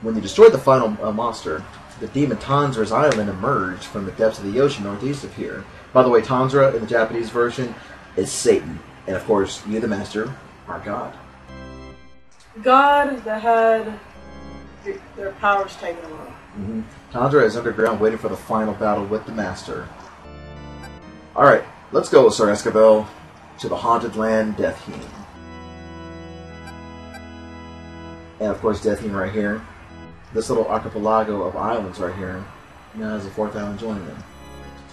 When you destroyed the final monster, the demon Tanzra's island emerged from the depths of the ocean northeast of here. By the way, Tanzra in the Japanese version is Satan. And of course, you, the Master, are God. God that had their powers taken away. Mm-hmm. Tanzra is underground waiting for the final battle with the Master. Alright. Let's go, Sir Escabel, to the haunted land, Deathheim. And of course, Deathheim right here. This little archipelago of islands right here now has a fourth island joining them.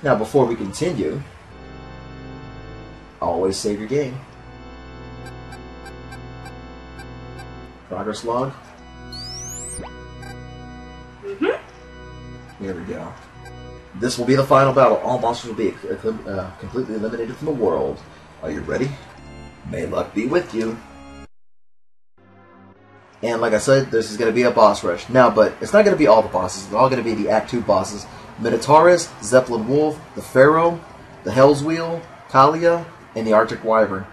Now, before we continue, always save your game. Progress log. Here we go. This will be the final battle. All monsters will be completely eliminated from the world. Are you ready? May luck be with you. And like I said, this is going to be a boss rush. Now, but it's not going to be all the bosses. It's all going to be the Act 2 bosses. Minotaurus, Zeppelin Wolf, the Pharaoh, the Hell's Wheel, Kalia, and the Arctic Wyvern.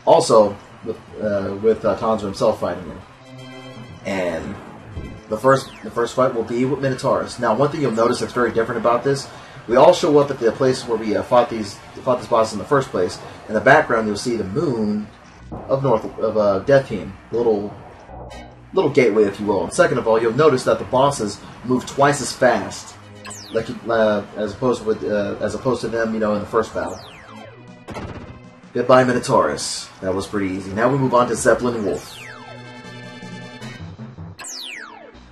Also, with Tanzra himself fighting him. And the first fight will be with Minotaurus. Now, one thing you'll notice that's very different about this, we all show up at the place where we fought this boss in the first place. In the background, you'll see the moon of Deathheim, little gateway, if you will. And second of all, you'll notice that the bosses move twice as fast, like as opposed to them, in the first battle. Goodbye, Minotaurus. That was pretty easy. Now we move on to Zeppelin Wolf.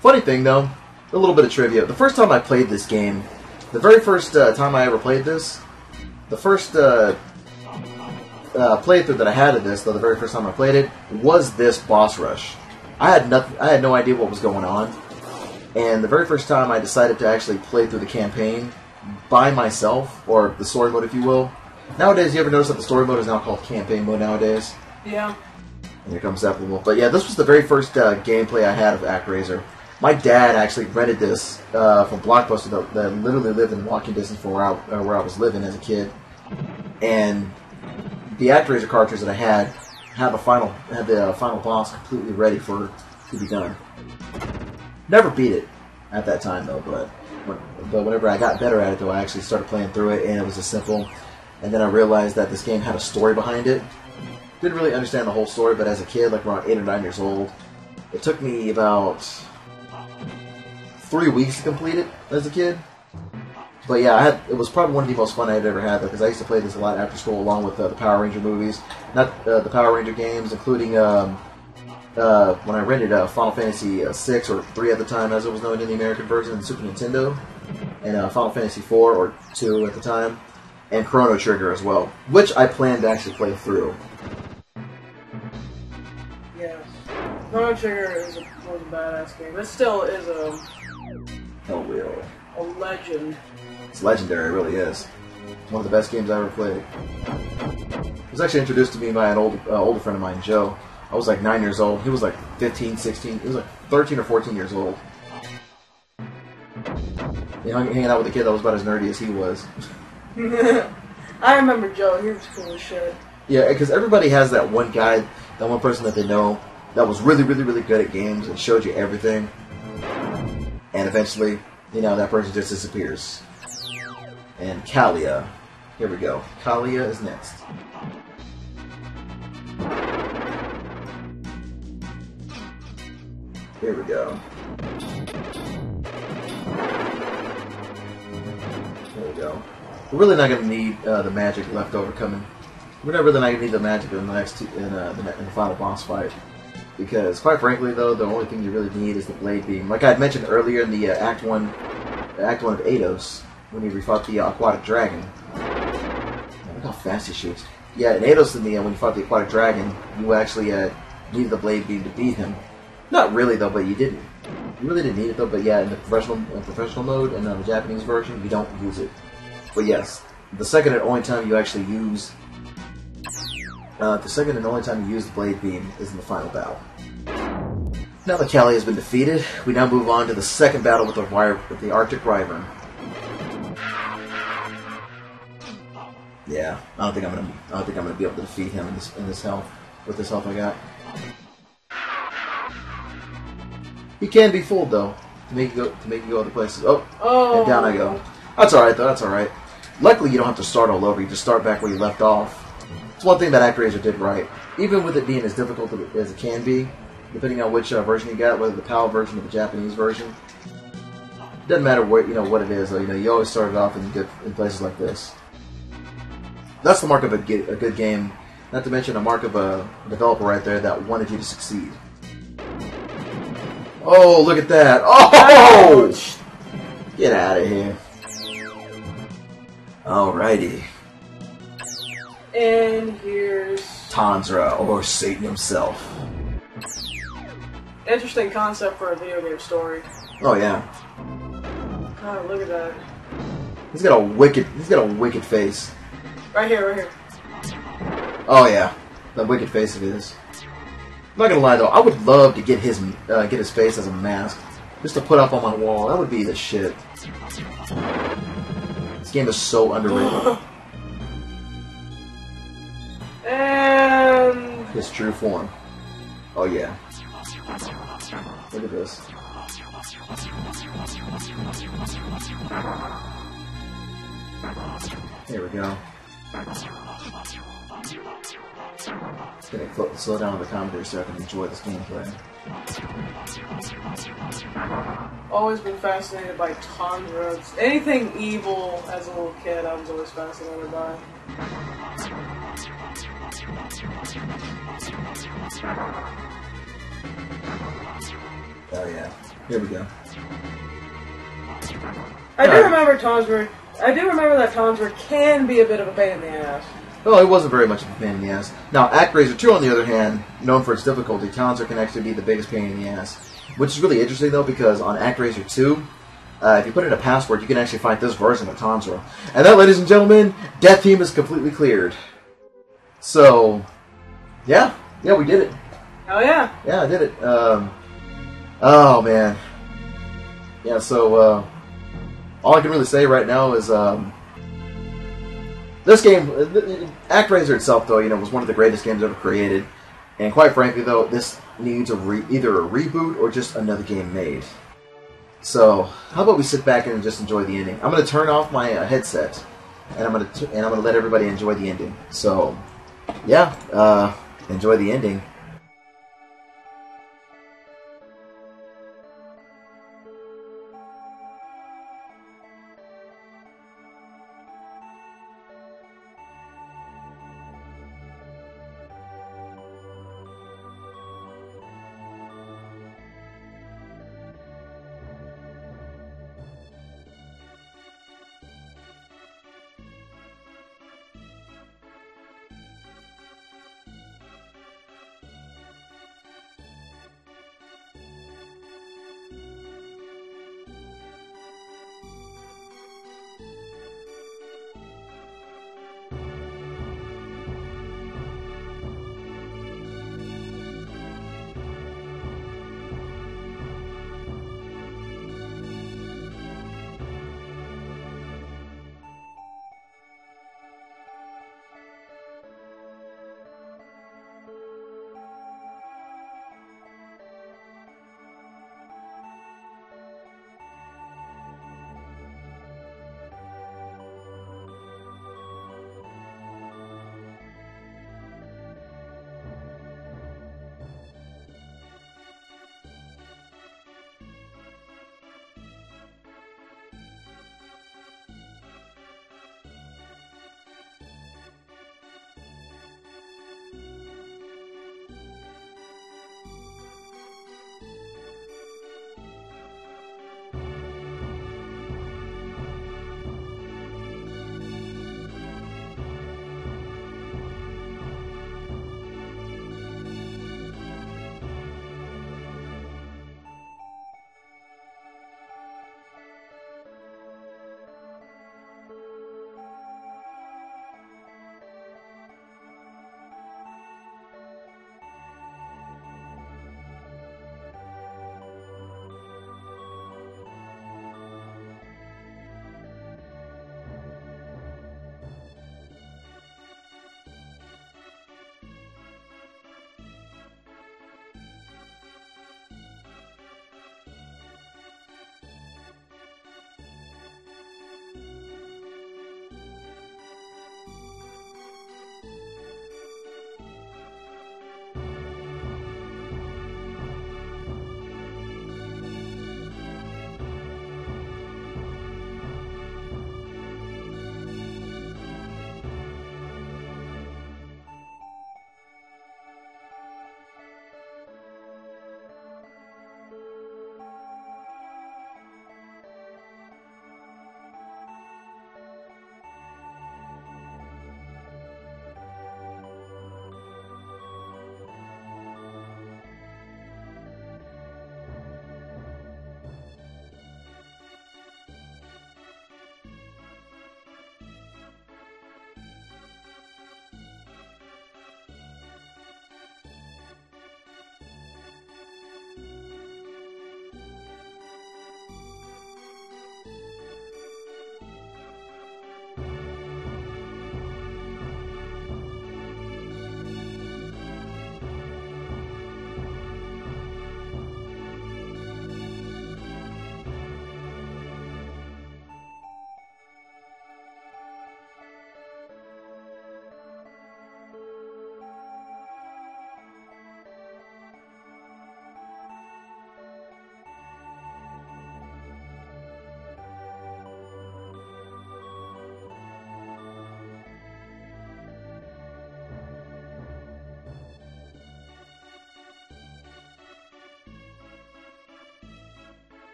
Funny thing, though, a little bit of trivia. The first time I played this game, the very first time I ever played this, the first playthrough that I had of this, though, the very first time I played it, was this boss rush. I had no idea what was going on, and the very first time I decided to actually play through the campaign by myself, or the story mode, if you will. Nowadays, you ever notice that the story mode is now called campaign mode nowadays? Yeah. And here comes Zeppelin Wolf. But yeah, this was the very first gameplay I had of Actraiser. My dad actually rented this from Blockbuster that literally lived in walking distance from where I was living as a kid. And the Actraiser cartridge that I had the final boss completely ready to be done. Never beat it at that time though, but whenever I got better at it though, I actually started playing through it, and it was just simple. And then I realized that this game had a story behind it. Didn't really understand the whole story, but as a kid, like around 8 or 9 years old, it took me about 3 weeks to complete it as a kid. But yeah, it was probably one of the most fun I'd ever had, because I used to play this a lot after school along with the Power Ranger movies. Not the Power Ranger games, including when I rented Final Fantasy 6 or 3 at the time, as it was known in the American version, in Super Nintendo, and Final Fantasy 4 or 2 at the time, and Chrono Trigger as well, which I planned to actually play through. Yes. Chrono Trigger was a badass game. It still is a legend. It's legendary, it really is. It's one of the best games I ever played. It was actually introduced to me by an older friend of mine, Joe. I was like 9 years old. He was like 15, 16. He was like 13 or 14 years old. Hanging out with a kid that was about as nerdy as he was. I remember Joe. He was cool as shit. Yeah, because everybody has that one guy, that one person that they know that was really, really, really good at games and showed you everything. And eventually, that person just disappears. And Kalia. Here we go. Kalia is next. Here we go. There we go. We're really not going to need the magic left over coming. We're not really not going to need the magic in the next in the final boss fight, because quite frankly, though, the only thing you really need is the blade beam. Like I had mentioned earlier in the Act 1 of Eidos, when you refought the aquatic dragon. Look how fast he shoots. Yeah, in Eidos, when you fought the aquatic dragon, you actually needed the blade beam to beat him. Not really though, but you didn't. You really didn't need it though. But yeah, in the professional mode and the Japanese version, you don't use it. But yes, the second and only time you actually use the blade beam is in the final battle. Now that Kalia has been defeated, we now move on to the second battle with the Arctic Wyvern. Yeah, I don't think I'm gonna be able to defeat him in this health with this health I got. He can be fooled though, to make you go other places. Oh, and down I go. That's alright though, that's alright. Luckily you don't have to start all over, you just start back where you left off. It's one thing that Actraiser did right. Even with it being as difficult as it can be, depending on which version you got, whether the PAL version or the Japanese version. It doesn't matter what it is though, you always start it off in places like this. That's the mark of a good game, not to mention a mark of a developer right there that wanted you to succeed. Oh, look at that! Oh! Get out of here. Alrighty. And here's Tanzra, or Satan himself. Interesting concept for a video game story. Oh yeah. God, look at that. He's got a wicked face. Right here. Oh yeah, that wicked face of his. I'm not gonna lie though, I would love to get his face as a mask, just to put up on my wall. That would be the shit. This game is so underrated. And his true form. Oh yeah. Look at this. Here we go. Just gonna slow down the commentary so I can enjoy this gameplay. always been fascinated by Tanzra. Anything evil as a little kid, I was always fascinated by. Oh yeah, here we go. I do remember Tanzra. I do remember that Tanzra can be a bit of a pain in the ass. Well, it wasn't very much of a pain in the ass. Now, Actraiser 2, on the other hand, known for its difficulty, Tanzra can actually be the biggest pain in the ass. Which is really interesting, though, because on Actraiser 2, if you put in a password, you can actually find this version of Tanzra. And that, ladies and gentlemen, Death Team is completely cleared. So, yeah, we did it. Oh, yeah. Yeah, I did it. Oh, man. yeah, so all I can really say right now is this game, Actraiser itself, though, was one of the greatest games ever created. And quite frankly, though, this needs either a reboot or just another game made. So, how about we sit back and just enjoy the ending? I'm going to turn off my headset, and I'm going to let everybody enjoy the ending. So, yeah, enjoy the ending.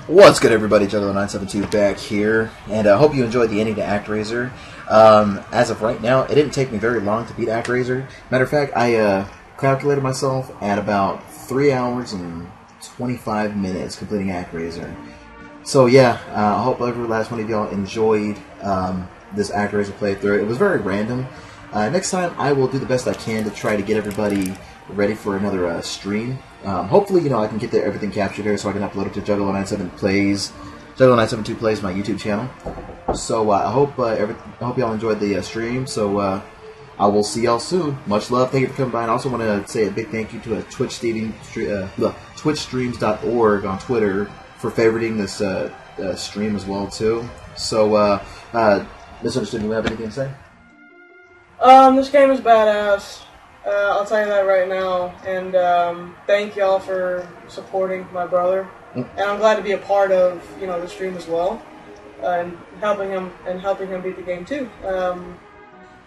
What's good, everybody? Juggalo972 back here, and I hope you enjoyed the ending to Actraiser. As of right now, it didn't take me very long to beat Actraiser. Matter of fact, I calculated myself at about 3 hours and 25 minutes completing Actraiser. So yeah, I hope every last one of y'all enjoyed this Actraiser playthrough. It was very random. Next time, I will do the best I can to try to get everybody ready for another stream. Hopefully, you know, I can get everything captured here so I can upload it to Juggalo972 Plays, Juggalo972 Plays, my YouTube channel. So I hope y'all enjoyed the stream. So I will see y'all soon. Much love. Thank you for coming by. And I also want to say a big thank you to twitchstreams.org on Twitter for favoriting this stream as well too. So Misunderstood, do you have anything to say? This game is badass. I'll tell you that right now, and thank y'all for supporting my brother. And I'm glad to be a part of the stream as well, and helping him beat the game too.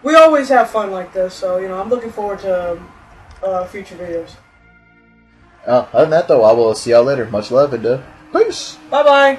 We always have fun like this, so I'm looking forward to future videos. Other than that, though, I will see y'all later. Much love and peace. Bye bye.